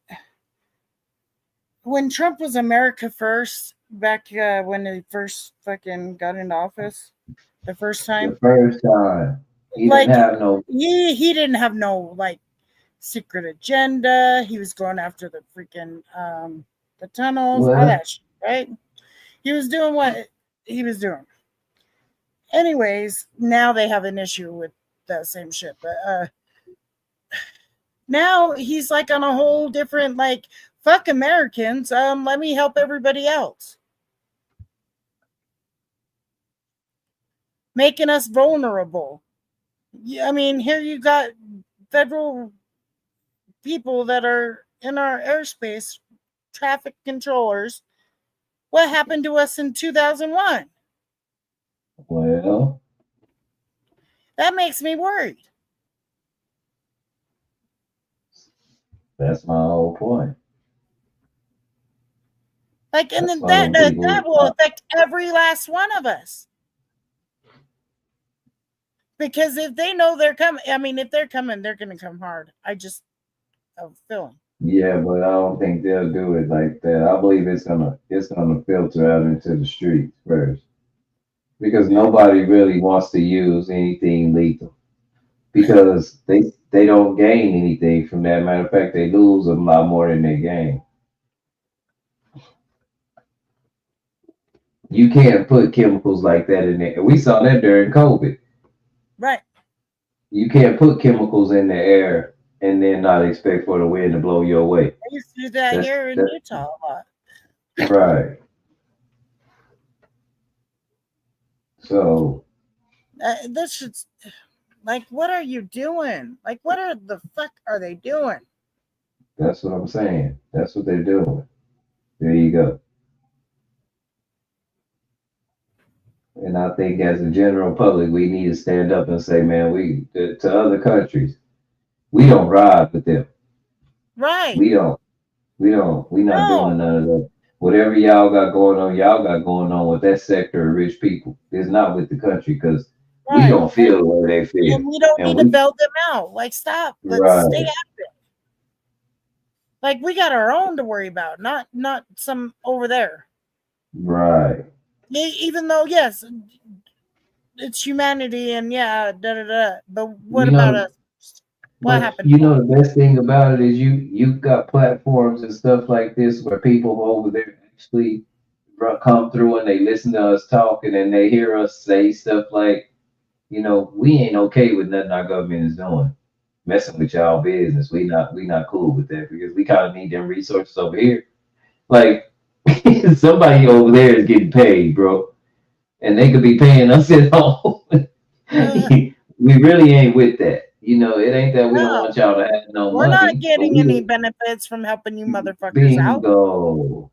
when Trump was America first, back when he first fucking got into office, the first time. He didn't have no. He didn't have no like secret agenda. He was going after the freaking the tunnels, all that shit, right? He was doing what he was doing. Anyways, now they have an issue with that same shit. But now he's like on a whole different, like, fuck Americans. Let me help everybody else. Making us vulnerable. Yeah, I mean, here you got federal people that are in our airspace, traffic controllers. What happened to us in 2001? Well, that makes me worried. That's my whole point. Like, and then that will affect every last one of us. Because if they know they're coming, I mean, if they're coming, they're going to come hard. I just have a feeling. Yeah, but I don't think they'll do it like that. I believe it's gonna filter out into the streets first, because nobody really wants to use anything lethal, because they don't gain anything from that. Matter of fact, they lose a lot more than they gain. You can't put chemicals like that in there. We saw that during COVID. Right. You can't put chemicals in the air and then not expect for the wind to blow your way. I used to do that here in Utah a lot. Right. So this should, like, what are you doing? Like, what are the fuck are they doing? That's what I'm saying. That's what they're doing. There you go. And I think as a general public, we need to stand up and say, man, to other countries, we don't ride with them. Right. We not doing none of that. Whatever y'all got going on with that sector of rich people. It's not with the country, because we don't feel the way they feel. And we don't need to bail them out. Like, stop. Let's stay active. Like, we got our own to worry about, not some over there. Right. Even though, yes, it's humanity and but what about us? What happened? You know, the best thing about it is you got platforms and stuff like this where people over there actually come through and they listen to us talking and they hear us say stuff like, you know, we ain't okay with nothing our government is doing, messing with y'all business. We not cool with that, because we kind of need them resources over here. Like, somebody over there is getting paid, bro, and they could be paying us at home. We really ain't with that. You know, it ain't that we don't want y'all to have no money. We're not getting any benefits from helping you motherfuckers out.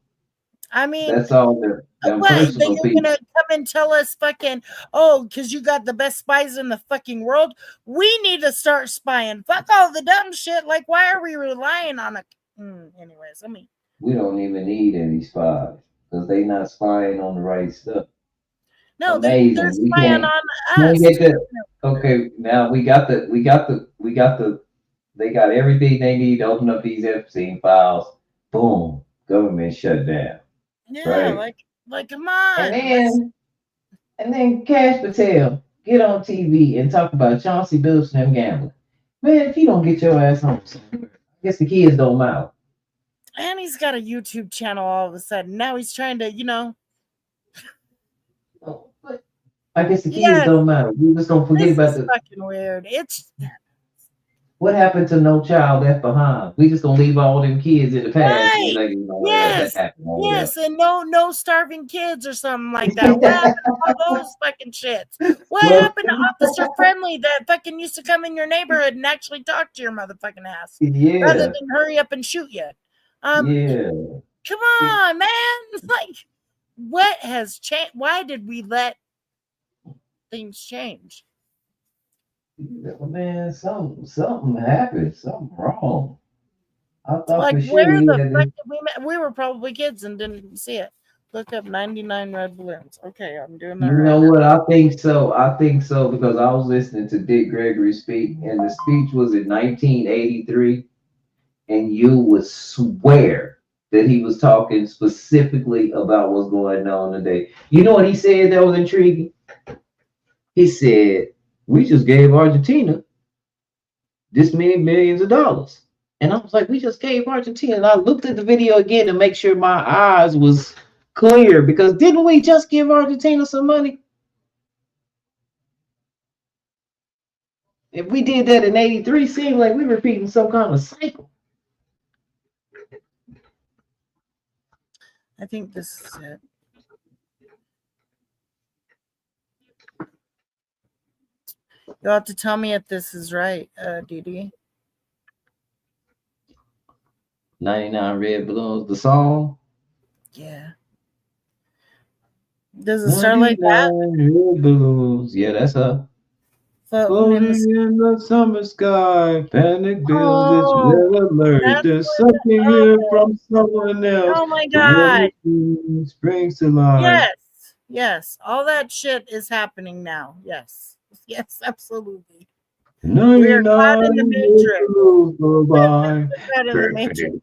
I mean, that's all them what? Then you're people. Gonna come and tell us fucking, because you got the best spies in the fucking world. We need to start spying. Fuck all the dumb shit. Like, why are we relying on Anyways, I mean, We don't even need any spies because they not spying on the right stuff. no, they're Amazing. We spying can't on us. get that. Okay, now we got the they got everything they need to open up these Epstein files. Boom, government shut down. Yeah, Right. like come And on. then Cash Patel get on TV and talk about Chauncey Billups and them gambling. Man, if you don't get your ass home somewhere, I guess the kids don't matter. And he's got a YouTube channel all of a sudden. Now he's trying to, I guess the kids yes, don't matter. We just don't forget this about is the fucking weird. It's what happened to No Child Left Behind. We just gonna leave all them kids in the past. We right. like, you know, that Yes. happened over Yes, and no starving kids or something like that. What happened to all those fucking shits? What Well, happened to Officer Friendly that fucking used to come in your neighborhood and actually talk to your motherfucking ass rather yeah, than hurry up and shoot you? yeah. Come on, man. Like, what has changed? Why did we let things change? Man, something happened. Something wrong. I thought Like, for sure where we the had fuck this. did we met? We were probably kids and didn't see it. Look up 99 red balloons. Okay, I'm doing that You right know now. what? I think so. I think so because I was listening to Dick Gregory speak, and the speech was in 1983, and you would swear that he was talking specifically about what's going on today. You know what he said that was intriguing? He said, "We just gave Argentina this many millions of dollars." And I was like, we just gave Argentina. And I looked at the video again to make sure my eyes was clear because didn't we just give Argentina some money? If we did that in 83, seemed like we were repeating some kind of cycle. I think this is it. You'll have to tell me if this is right, Dee. 99 Red Balloons, the song. Yeah. Does it start like that? Red balloons. Yeah, that's her. Floating in the summer sky, panic bills, it's red alert. There's something here from someone else. Oh my god. Springs to life. Yes. All that shit is happening now. Yes, absolutely. 99 We are caught in the matrix. Go by. Caught in the matrix.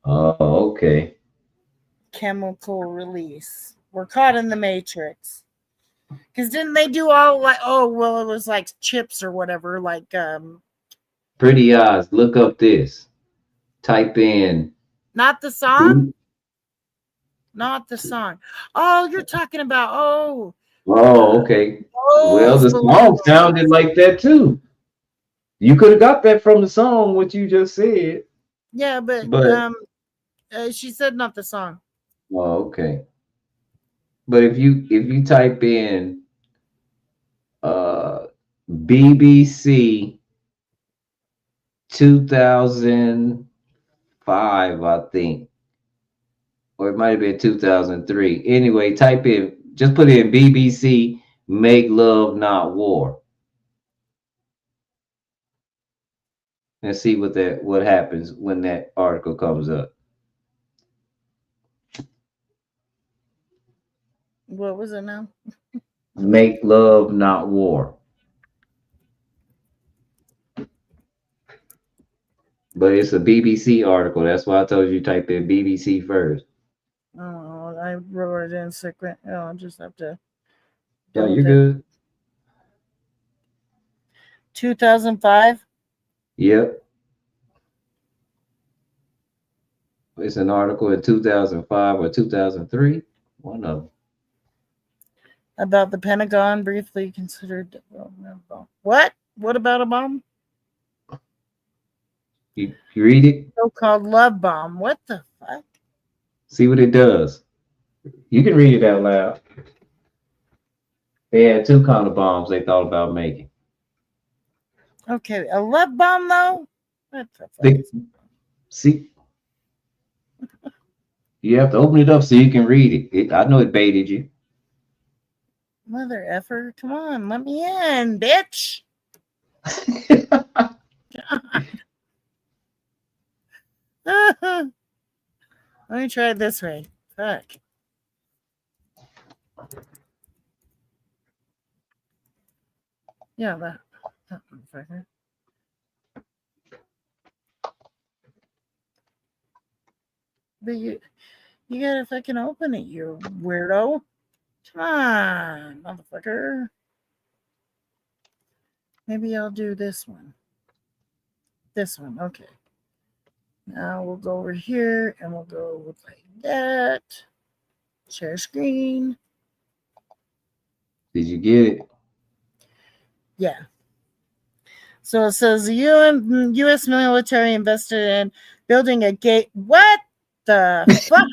Oh, okay. Chemical release. We're caught in the matrix. Because didn't they do all like, oh, well, it was like chips or whatever, like Pretty Eyes, look up this. Type in. Not the song? Not the song. Oh, you're talking about, oh, okay. Well, the song sounded like that too. You could have got that from the song, what you just said. Yeah, but she said not the song. Oh, okay. But if you type in BBC 2005, I think, or it might have been 2003. Anyway, just put in BBC Make Love Not War. And see what happens when that article comes up. What was it now? Make Love Not War. But it's a BBC article. That's why I told you type in BBC first. Oh, I wrote it in secret. Oh, I'll just have to. Yeah, you're good. 2005? Yep. It's an article in 2005 or 2003. One of them. About the Pentagon briefly considered. What? What about a bomb? You read it? So-called love bomb. What the fuck? See what it does. You can read it out loud. They had two kind of bombs they thought about making. Okay, a love bomb though? What the fuck? See? You have to open it up so you can read it. I know it baited you. Mother effer, come on, let me in, bitch. Let me try it this way. Fuck. Yeah, that motherfucker. But you gotta fucking open it, you weirdo. Come on, motherfucker. Maybe I'll do this one. This one, okay. Now we'll go over here and we'll go with like that. Share screen. Did you get it? Yeah. So it says the U.S. military invested in building a gate. What the fuck?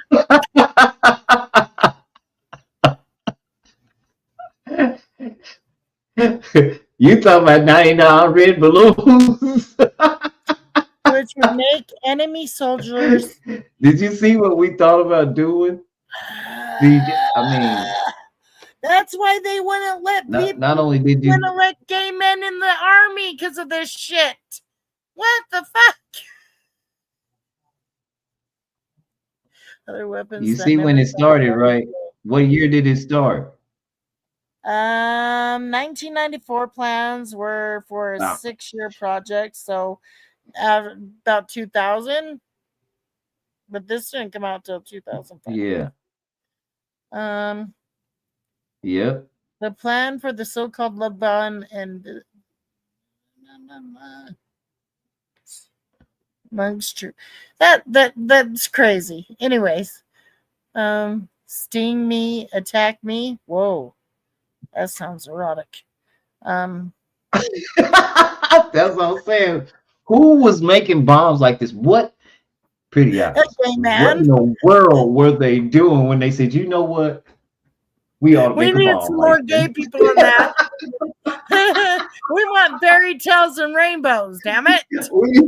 You talking about 99 red balloons? Which would make enemy soldiers. Did you see what we thought about doing? I mean, that's why they wouldn't let people. Not only did you wouldn't let gay men in the army because of this shit. What the fuck? Other weapons. You see when it started, right? What year did it start? 1994 plans were for a 6-year project, so about 2000. But this didn't come out till 2005. Yeah. Yep. The plan for the so-called love bomb and amongst true. That's crazy. Anyways, sting me, attack me. Whoa, that sounds erotic. That's what I'm saying. Who was making bombs like this? What pretty eyes? Okay, man. What in the world were they doing when they said, you know what? We ought to make a bomb. We need some more gay people in that. We want fairy tales and rainbows, damn it. We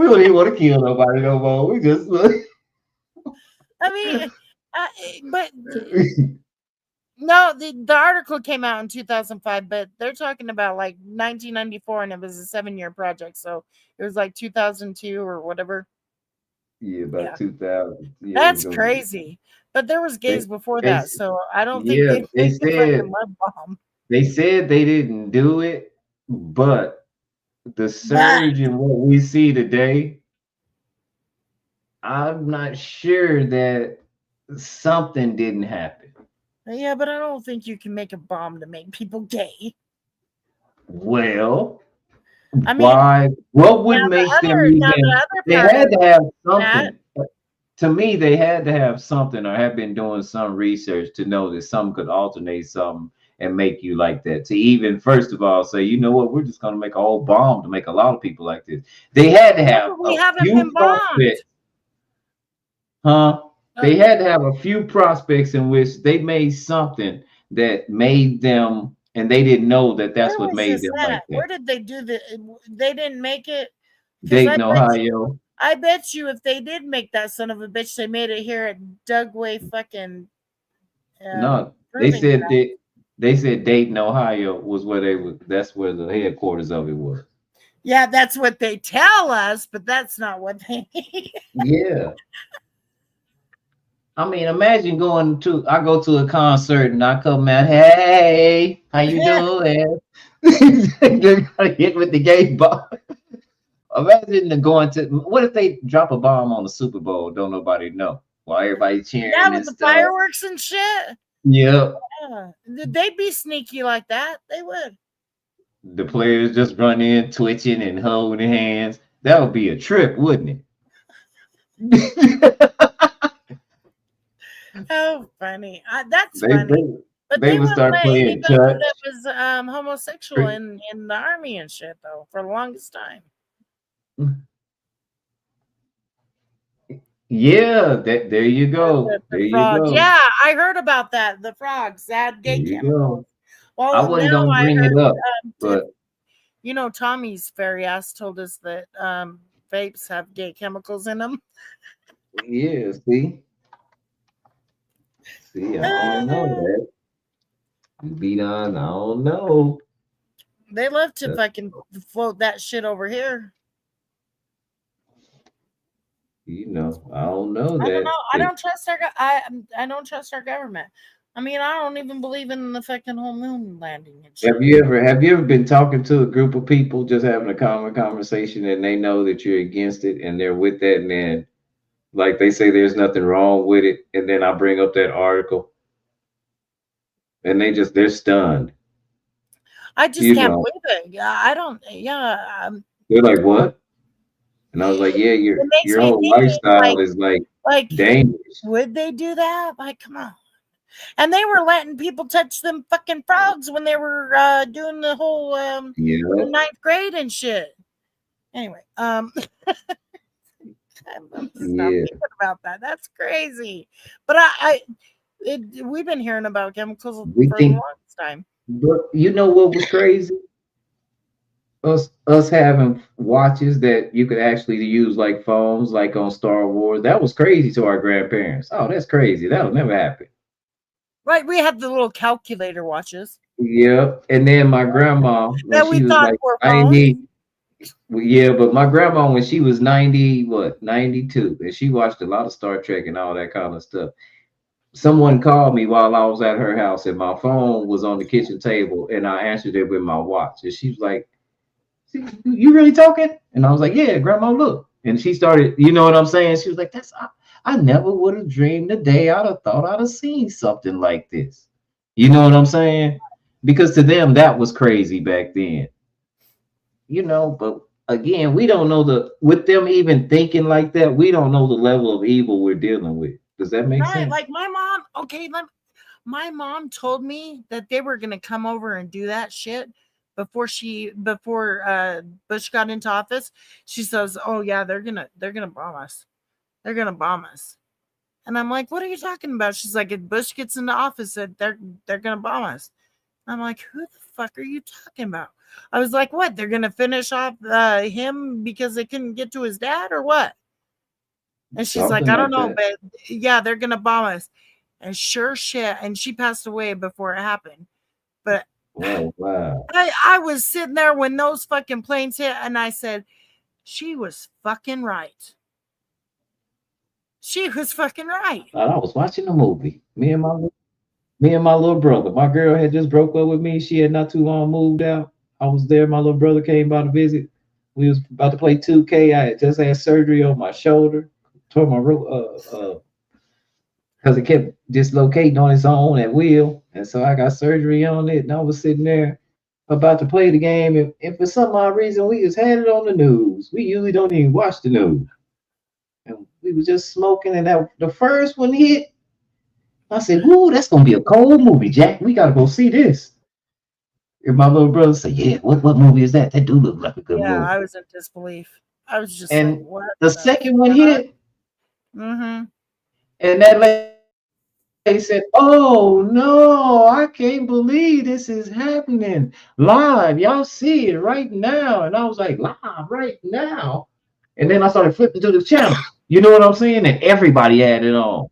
don't even want to kill nobody no more. We just I mean, but no, the article came out in 2005, but they're talking about like 1994, and it was a 7-year project, so it was like 2002 or whatever. Yeah, about 2000. Yeah, that's crazy. But there was gays before that, so I don't think they said love bomb. They said they didn't do it, but the surge in what we see today, I'm not sure that something didn't happen. Yeah, but I don't think you can make a bomb to make people gay. Well, I mean, why? What would make them even? They had to have something. To me, they had to have something or have been doing some research to know that something could alternate something and make you like that. To even, first of all, say, you know what, we're just going to make a whole bomb to make a lot of people like this. They had to have a few prospects. They had to have a few prospects in which they made something that made them, and they didn't know that that's what made them like that. Where did they do the? They didn't make it. Dayton, Ohio. I bet you if they did make that son of a bitch, they made it here at Dugway fucking. No, they said they said Dayton, Ohio was where they were. That's where the headquarters of it was. Yeah, that's what they tell us, but that's not what they. Yeah. I mean, imagine I go to a concert and I come out, hey, how you doing? They're gonna hit with the gay bomb. Imagine going to, what if they drop a bomb on the Super Bowl? Don't nobody know. While everybody cheering. Yeah, with the fireworks and shit. Yep. Yeah. They'd be sneaky like that. They would. The players just run in, twitching and holding hands. That would be a trip, wouldn't it? Oh, funny. That's funny. But they would start playing church. That was homosexual in the army and shit, though, for the longest time. Yeah, there you go. There you go. Yeah, I heard about that. The frogs, that gay chemicals. Well, I wasn't gonna bring it up, but you know, Tommy's fairy ass told us that vapes have gay chemicals in them. Yeah, see, I don't know that. Be done. I don't know. They love to fucking float that shit over here. I don't know I don't that. know. I don't trust I don't trust our government. I mean, I don't even believe in the fucking whole moon landing and shit. Have you ever been talking to a group of people just having a common conversation and they know that you're against it and they're with that, and then like they say there's nothing wrong with it, and then I bring up that article and they're stunned. I just can't believe it. Yeah, I don't. Yeah, they're like, what? And I was like, yeah, your whole lifestyle is like dangerous. Would they do that? Like, come on. And they were letting people touch them fucking frogs when they were doing the whole the ninth grade and shit. Anyway, I'm thinking about that. That's crazy. But we've been hearing about chemicals for a long time. But you know what was crazy? Us having watches that you could actually use like phones, like on Star Wars. That was crazy to our grandparents. Oh, that's crazy. That'll never happen. Right, we had the little calculator watches. Yep. And then my grandma, that we thought were 90, yeah, but my grandma, when she was 92, and she watched a lot of Star Trek and all that kind of stuff. Someone called me while I was at her house, and my phone was on the kitchen table, and I answered it with my watch. And she was like, "You really talking?" And I was like, "Yeah, Grandma, look." And she started, you know what I'm saying? She was like, I never would have dreamed the day I'd have thought I'd have seen something like this. You know what I'm saying? Because to them, that was crazy back then. But again, we don't know with them even thinking like that, we don't know the level of evil we're dealing with. Does that make sense? Like my mom, my mom told me that they were gonna come over and do that shit before Bush got into office. She says, "Oh yeah, they're gonna bomb us. They're gonna bomb us." And I'm like, "What are you talking about?" She's like, "If Bush gets into office, they're gonna bomb us." I'm like, "Who the fuck are you talking about?" I was like, "What? They're gonna finish off him because they couldn't get to his dad, or what?" And she's like, "I don't know, but yeah, they're gonna bomb us." And sure shit, and she passed away before it happened. But wow. I was sitting there when those fucking planes hit, and I said, she was fucking right. She was fucking right. I was watching a movie. Me and my little brother. My girl had just broke up with me. She had not too long moved out. I was there. My little brother came by to visit. We was about to play 2K. I had just had surgery on my shoulder. Tore my because it kept dislocating on its own at will, and so I got surgery on it. And I was sitting there about to play the game, and for some odd reason, we just had it on the news. We usually don't even watch the news, and we was just smoking. And the first one hit, I said, "Ooh, that's gonna be a cold movie, Jack. We gotta go see this." And my little brother said, "Yeah, what movie is that? That do look like a good movie." Yeah, I was in disbelief. I was just and like, "What?" The second one hit. Mm-hmm. And that lady said, "Oh no, I can't believe this is happening live. Y'all see it right now." And I was like, "Live right now?" And then I started flipping to the channels. You know what I'm saying? And everybody had it on.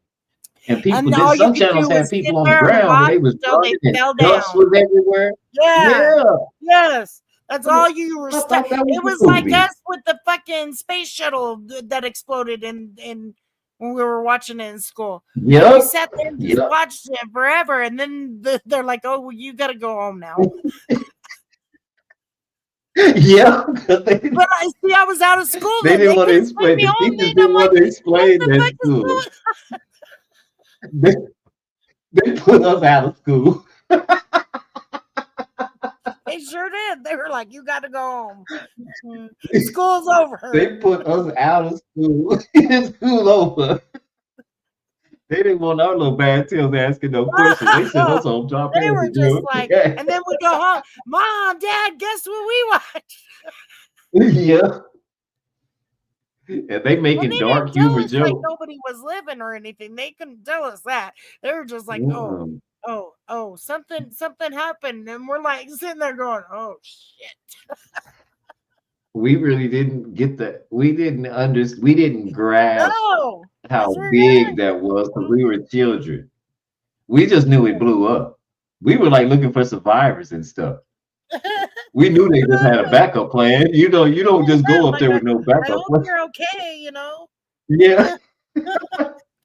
And people did. Some channels had people on the ground where they was running and dust was everywhere. Yeah. Yes. That's all you were. It was like us with the fucking space shuttle that exploded in when we were watching it in school. Yeah. We sat there and just watched it forever, and then they're like, "Oh, well, you got to go home now." Yeah. But I was out of school. They didn't want to explain. The teachers didn't want to explain that school. They put us out of school. They sure did. They were like, "You got to go home. School's over." They put us out of school. School over. They didn't want our little bad tails asking no questions. They sent us home. They were just like, and then we go home. "Mom, Dad, guess what we watched?" Yeah. And they making dark humor jokes. Like nobody was living or anything. They couldn't tell us that. They were just like, oh, something happened. And we're like sitting there going, "Oh shit." We really didn't get that. We didn't grasp how big that was because we were children. We just knew it blew up. We were like looking for survivors and stuff. We knew they just had a backup plan. You know, you don't just go up there with no I backup hope plan. you're okay, you know. Yeah,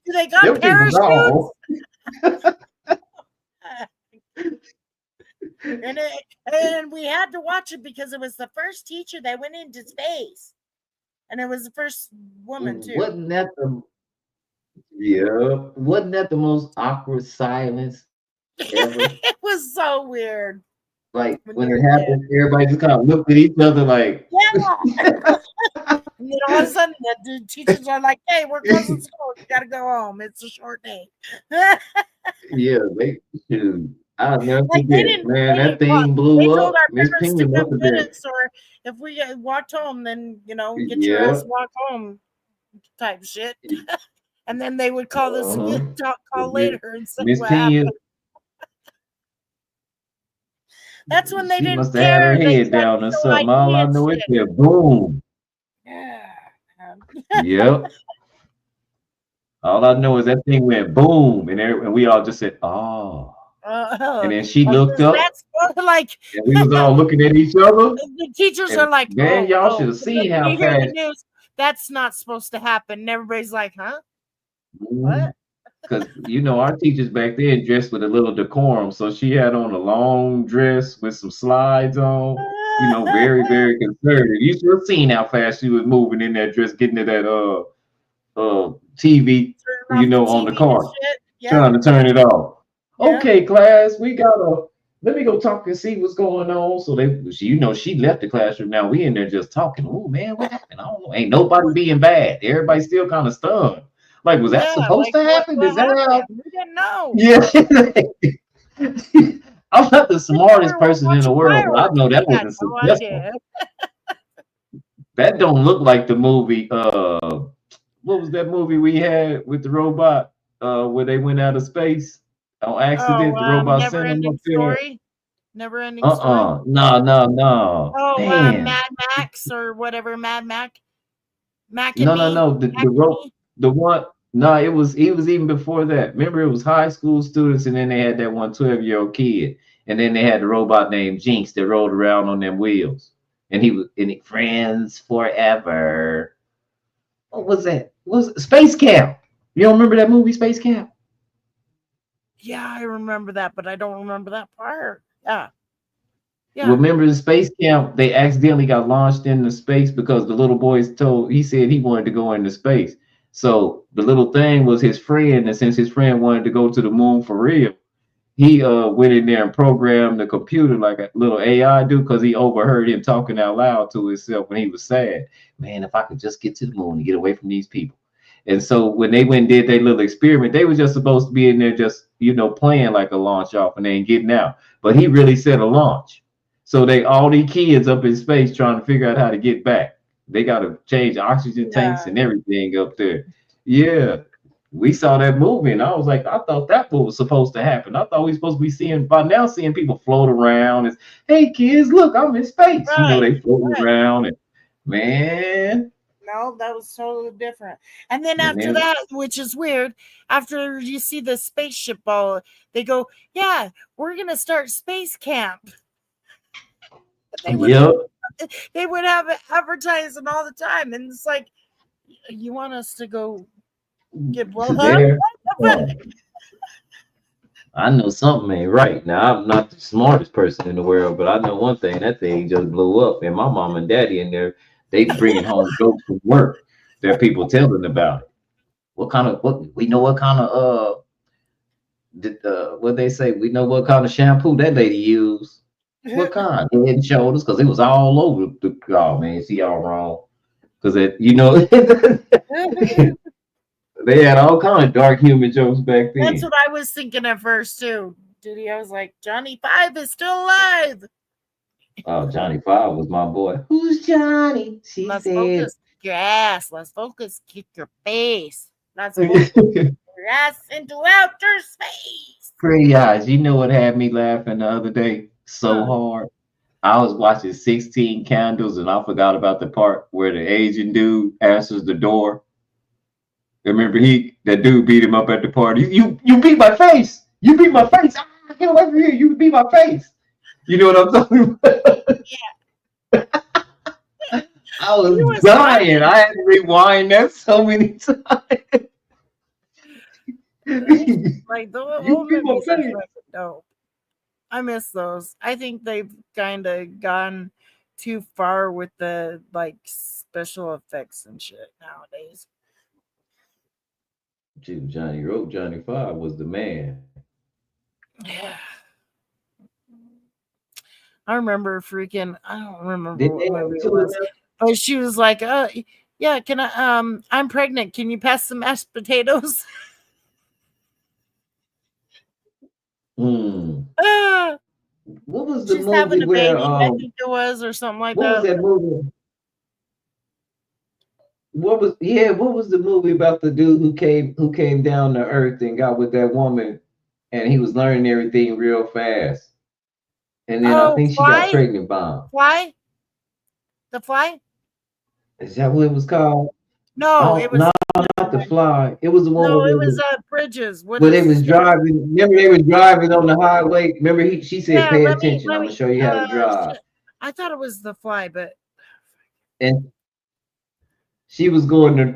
Do they got them people parachutes? know. And we had to watch it because it was the first teacher that went into space. And it was the first woman too. Wasn't that the most awkward silence ever? It was so weird. Like when it happened, everybody just kind of looked at each other like, yeah. And then all of a sudden, the teachers are like, "Hey, we're closing school. You gotta go home. It's a short day." yeah, I'll never Like forget, man. That thing blew they told up. our Miss parents Pena to must come have get been. us, or if we walked home, then get your Yeah. ass walk home, type shit. And then they would call us call later and say Miss what Pena. happened. That's when they She didn't must have had her care. They head had down or no something. All I idea know is shit. that boom. Yeah. Yep. All I know is that thing went boom, and we all just said, "Oh." And then she looked up, That's like and we was all looking at each other. the teachers And are like, man, y'all should have and then seen how you hear the fast. news. That's not supposed to happen. And everybody's like, huh? What? Because our teachers back then dressed with a little decorum. So she had on a long dress with some slides on. Very, very conservative. You should have seen how fast she was moving in that dress, getting to that TV, on the cart, trying to turn it off. Yep. Okay, class, let me go talk and see what's going on. So she left the classroom. Now we in there just talking. Oh man, what happened? I don't know. Ain't nobody being bad. Everybody's still kind of stunned. Like, was that supposed to happen? What Is that happened? We didn't know. Yeah. I'm not the smartest person in the world, but I know that We had wasn't no successful. idea. That don't look like the movie. What was that movie we had with the robot? Where they went out of space on accident. The robot Never sent them up ending there. story. Never ending story. No. Oh, Man. Mad Max or whatever. Mad Mac. Mac and No. The one. No, he was even before that. Remember, it was high school students, and then they had that one 12-year-old kid, and then they had the robot named Jinx that rolled around on them wheels, and he was friends forever. What was that? Was Space Camp? You don't remember that movie, Space Camp? Yeah, I remember that, but I don't remember that part. Yeah. Remember the Space Camp? They accidentally got launched into space because the little boy said he wanted to go into space. So the little thing was his friend, and since his friend wanted to go to the moon for real, he went in there and programmed the computer like a little AI do, because he overheard him talking out loud to himself when he was sad. Man, if I could just get to the moon and get away from these people. And so when they went and did their little experiment, they were just supposed to be in there just, playing like a launch off and they ain't getting out. But he really said a launch. So all these kids up in space trying to figure out how to get back. They got to change oxygen tanks and everything up there. Yeah. We saw that movie and I was like, I thought that was supposed to happen. I thought we were supposed to be seeing people float around and, hey kids, look, I'm in space. Right, they floating around and man. No, that was totally different. And then after that, which is weird, after you see the spaceship ball, they go, yeah, we're going to start space camp. They would have it advertising all the time. And it's like, you want us to go get blown up? I know something ain't right. Now, I'm not the smartest person in the world, but I know one thing. That thing just blew up. And my mom and daddy in there, they bringing home jokes from work that people telling about it. We know what kind of, what they say, we know what kind of shampoo that lady used. What kind? Head and Shoulders, because it was all over the, oh man, see y'all wrong. Because they had all kind of dark humor jokes back then. That's what I was thinking at first too. I was like, Johnny Five is still alive. Oh, Johnny Five was my boy. Who's Johnny? Let's focus your ass. Let's focus. Kick your face. Let's focus your ass into outer space. Pretty eyes. You know what had me laughing the other day so hard? I was watching 16 Candles and I forgot about the part where the Asian dude answers the door. Remember that dude beat him up at the party. You beat my face. You beat my face. I can't wait for you. You can be my face. You know what I'm talking about? Yeah. I was dying. I had to rewind that so many times. Like the You old be my movies are face. fucking dope. I miss those. I think they've kind of gone too far with the like special effects and shit nowadays. Johnny wrote Johnny Five was the man. Yeah. I remember freaking I don't remember Did they what have movie it two of was. them? But she was like, yeah, can I I'm pregnant. Can you pass some mashed potatoes? Ah, What was the she's having movie a where baby, I think it was, or something like what was that. that movie? What was the movie about the dude who came down to earth and got with that woman and he was learning everything real fast. And then I Oh, think she got Fly? pregnant by him. Fly? The Fly? Is that what it was called? No, it Oh, was no, not the Fly. It was the one no, where it was Bridges. What where they is was driving. Remember they was driving on the highway. Remember she said, yeah, "Pay let me attention. I'm gonna show you how to drive." shit. I thought it was The Fly, but And she was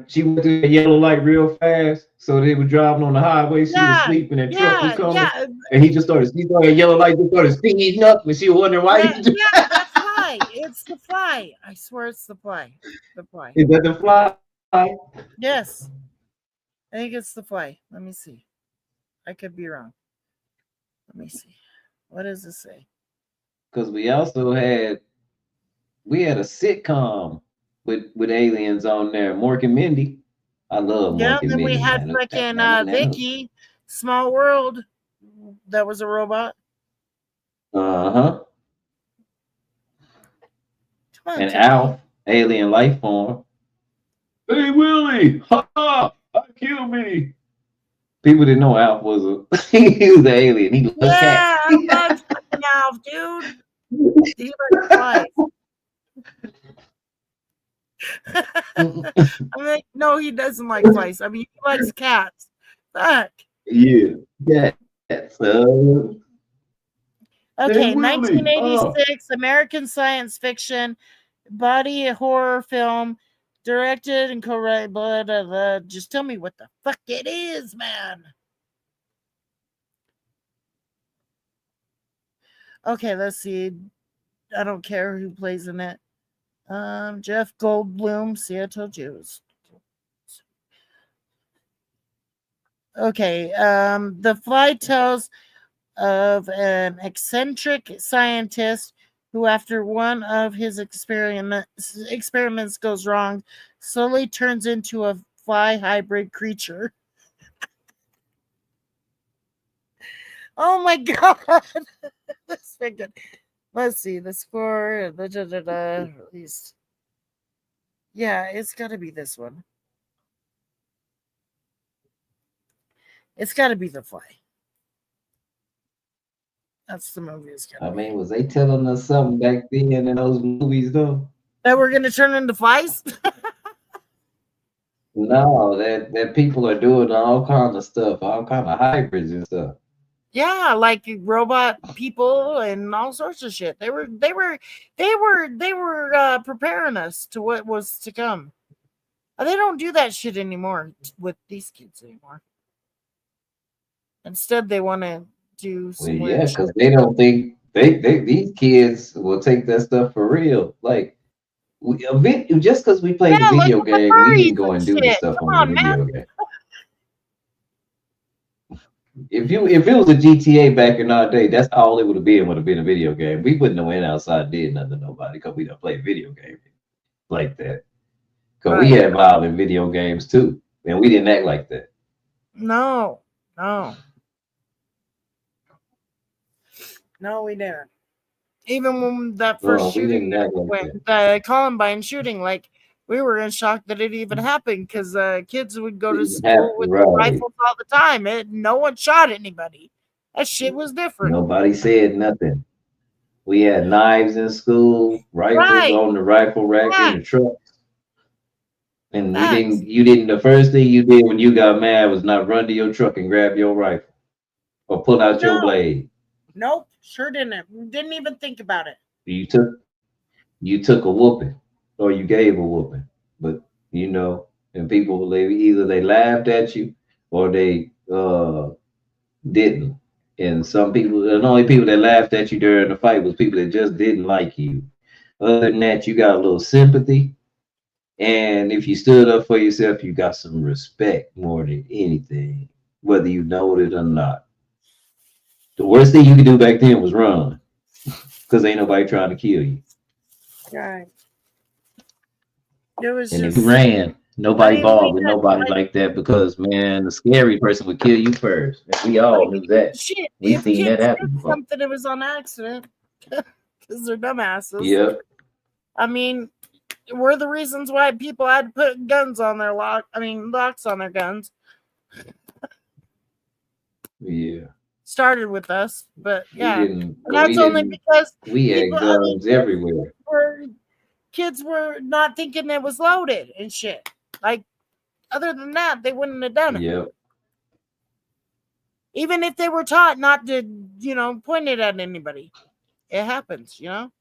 she went through the yellow light real fast. So they were driving on the highway. She was yeah, sleeping. That truck was coming, yeah, and he saw a yellow light, just started speeding up, and she was wondering why yeah, he just. yeah, that's Fly. It's The Fly. I swear it's The Fly. The Fly. Is that the Fly? Yes. I think it's The Fly. Let me see. I could be wrong. Let me see. What does it say? Because we also had a sitcom with aliens on there. Mork and Mindy. I love Yeah, Mork and then we Mindy, had man. fucking Vicky, Small World. That was a robot. Uh-huh. Come on, And Timmy. Alf, alien life form. Hey Willie, ha! Kill me. People didn't know Alf was he was an alien. He loved Yeah, cats. I love fucking Alf, dude. He likes flies. I'm like, no, he doesn't like flies. I mean, he likes cats. Fuck. Yeah. That's Okay, Hey Willie. 1986 American science fiction body horror film directed and co-written. Blah, blah, blah. Just tell me what the fuck it is, man. Okay, let's see. I don't care who plays in it. Jeff Goldblum. See, I told you it was. Okay. The Fly tells of an eccentric scientist who, after one of his experiments goes wrong, slowly turns into a fly hybrid creature. Oh my god! That's very good. Let's see the score. Released. Yeah, it's got to be this one. It's got to be The Fly. That's the movie. I mean, was they telling us something back then in those movies though? That we're gonna turn into flies? No, that people are doing all kinds of stuff, all kind of hybrids and stuff. Yeah, like robot people and all sorts of shit. They were preparing us to what was to come. They don't do that shit anymore with these kids anymore. Instead, they want to do some Well, weird yeah, shit. because they don't think these kids will take that stuff for real. Like just because we played Yeah, the like video with the game, we furries didn't go and and do the shit. stuff Come on on, the man. video game. If it was a GTA back in our day, that's all it would have been a video game. We wouldn't have went outside and did nothing to nobody because we don't play video games like that. Because we Right. had violent video games too, and we didn't act like that. No, we didn't. Even when that first We shooting didn't act like went, that. the Columbine shooting, like we were in shock that it even happened because kids would go to Didn't school happen, with right. rifles all the time. No one shot anybody. That shit was different. Nobody said nothing. We had knives in school, rifles on the rifle rack in the truck. And the first thing you did when you got mad was not run to your truck and grab your rifle or pull out your blade. Nope, sure didn't. Didn't even think about it. You took a whooping, or you gave a whooping. But and people either they laughed at you or they didn't. And some people, the only people that laughed at you during the fight was people that just didn't like you. Other than that, you got a little sympathy. And if you stood up for yourself, you got some respect more than anything, whether you know it or not. The worst thing you could do back then was run, because ain't nobody trying to kill you. Right. It was And if just. you ran, nobody bothered with nobody like, like that, because man, the scary person would kill you first. And we all knew that. Shit, We if seen kids that happen did before. something, it was on accident because they're dumbasses. Yep. I mean, we're the reasons why people had to put guns on their locks on their guns. Yeah. Started with us, but yeah, because we had guns everywhere. Kids were not thinking it was loaded and shit. Like, other than that, they wouldn't have done it. Yep. Even if they were taught not to, point it at anybody. It happens, Yep.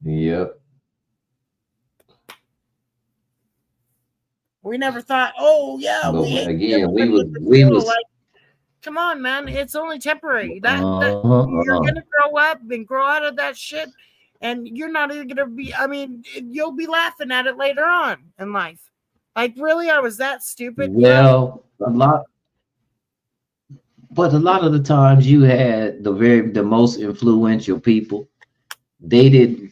We never thought, oh yeah, but we was like, come on, man, it's only temporary. That you're gonna grow up and grow out of that shit, and you're not even gonna be. I mean, you'll be laughing at it later on in life. Like, really, I was that stupid. Well, but a lot of the times you had the most influential people. They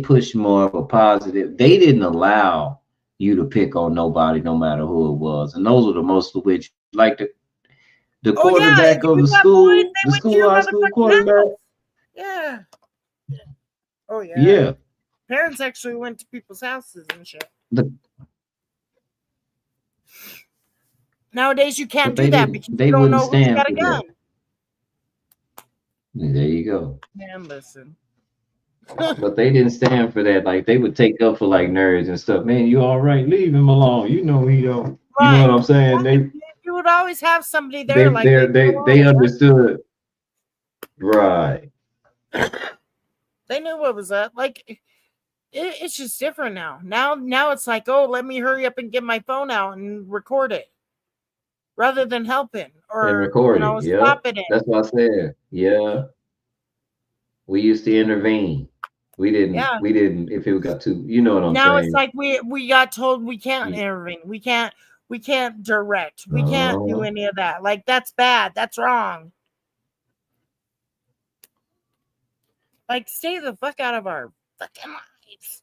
pushed more of a positive. They didn't allow you to pick on nobody, no matter who it was, and those were the most which, like the quarterback of the school, high school quarterback. Yeah. Oh yeah. Yeah. Parents actually went to people's houses and shit. Nowadays, you can't do that because you don't know who's got a gun. There you go. Man, listen. But they didn't stand for that. Like, they would take up for like nerds and stuff. Man, you all right? Leave him alone. You know he don't. Right. You know what I'm saying? You would always have somebody there. They understood. Right. They knew what was up. Like, it's just different now. Now it's like, oh, let me hurry up and get my phone out and record it, rather than helping or recording. Stopping it. That's what I said. Yeah. We used to intervene. We didn't. Yeah. We didn't. If it got too, you know what I'm saying. Now it's like we got told we can't intervene. We can't direct. We can't do any of that. Like, that's bad. That's wrong. Like, stay the fuck out of our fucking lives.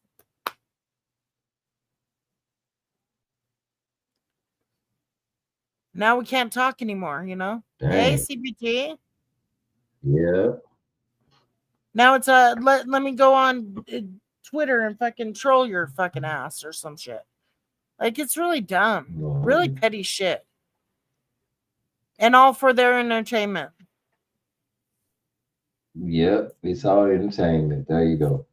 Now we can't talk anymore, Dang. Hey, CBT. Yeah. Now it's let me go on Twitter and fucking troll your fucking ass or some shit. Like, it's really dumb. Really petty shit. And all for their entertainment. Yep, it's all entertainment. There you go.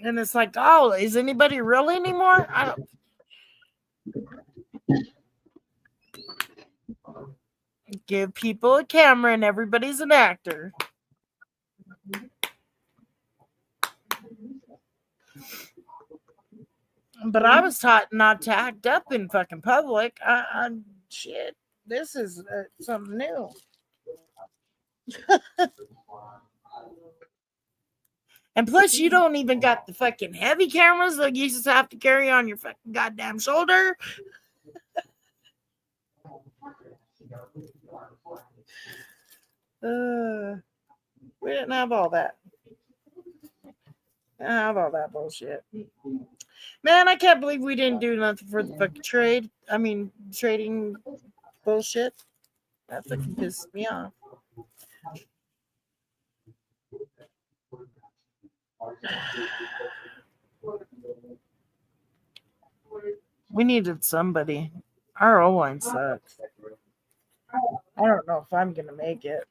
And it's like, oh, is anybody real anymore? I don't. Give people a camera and everybody's an actor. But I was taught not to act up in fucking public. Shit, this is something new. And plus, you don't even got the fucking heavy cameras that you just have to carry on your fucking goddamn shoulder. We didn't have all that. I have all that bullshit. Man, I can't believe we didn't do nothing for the fucking trade. I mean, trading bullshit. That fucking pisses me off. We needed somebody. Our O-line sucks. I don't know if I'm gonna make it.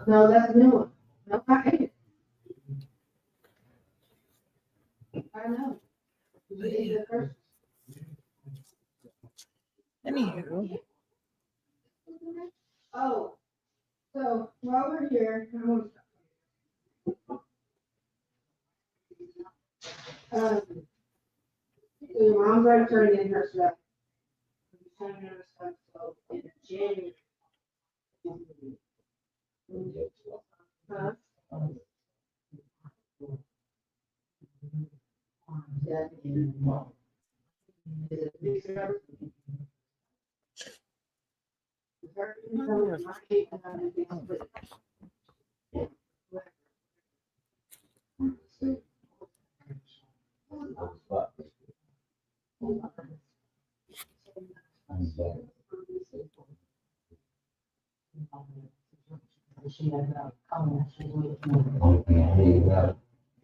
No, that's a new one. No, I ate it. I know. You ate it first. Anywho. Oh, so while we're here, so your mom's already turning in her stuff. Turning in her stuff, so in January. Huh?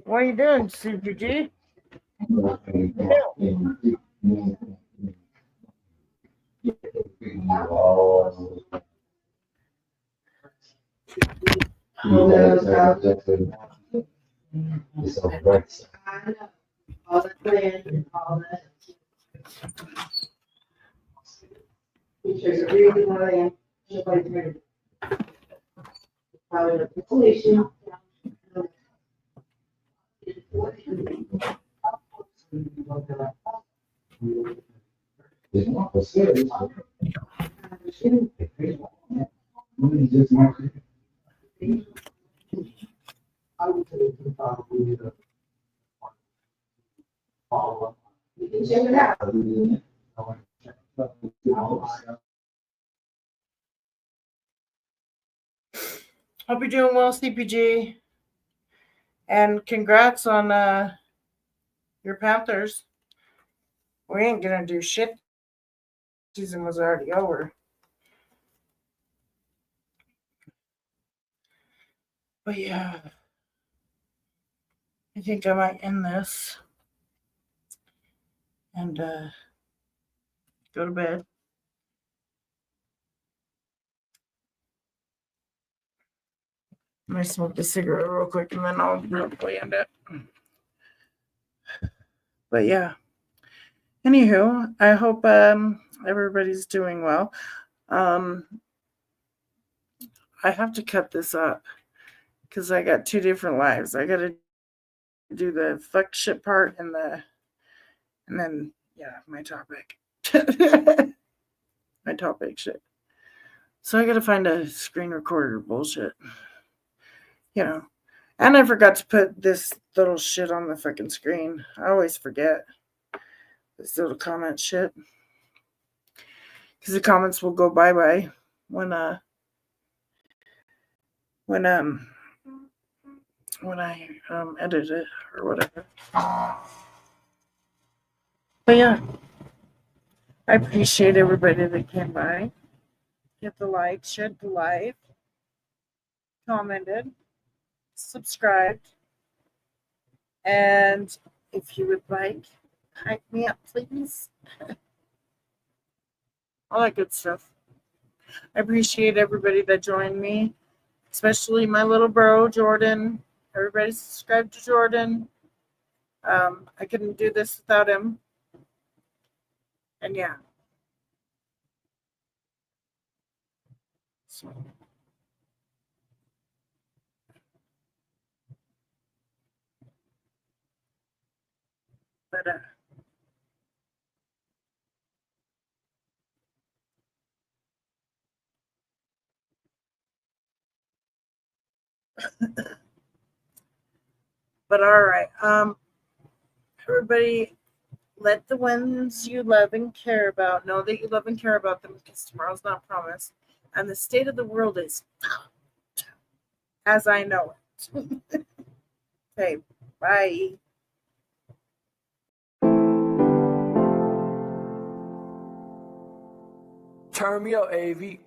What are you doing, CPG? All that plan, all that. Pictures of really money, nobody's ready. Probably the pollution. You can check it out. Hope you're doing well, CPG. And congrats on your Panthers. We ain't gonna do shit. Season was already over. But yeah, I think I might end this and go to bed. I'm gonna smoke a cigarette real quick and then I'll probably end it. But yeah. Anywho, I hope everybody's doing well. I have to cut this up because I got two different lives. I gotta do the fuck shit part and then my topic. My topic shit. So I gotta find a screen recorder bullshit. You know. And I forgot to put this little shit on the fucking screen. I always forget. This little comment shit. Because the comments will go bye-bye when I edit it or whatever. But yeah, I appreciate everybody that came by. Hit the like, shared the live, commented, subscribed, and if you would like, hype me up, please. All that good stuff. I appreciate everybody that joined me, especially my little bro, Jordan. Everybody subscribe to Jordan. I couldn't do this without him. And yeah. So. But but all right. Everybody, let the ones you love and care about know that you love and care about them, because tomorrow's not promised. And the state of the world is as I know it. Okay, bye. Turn me up, AV.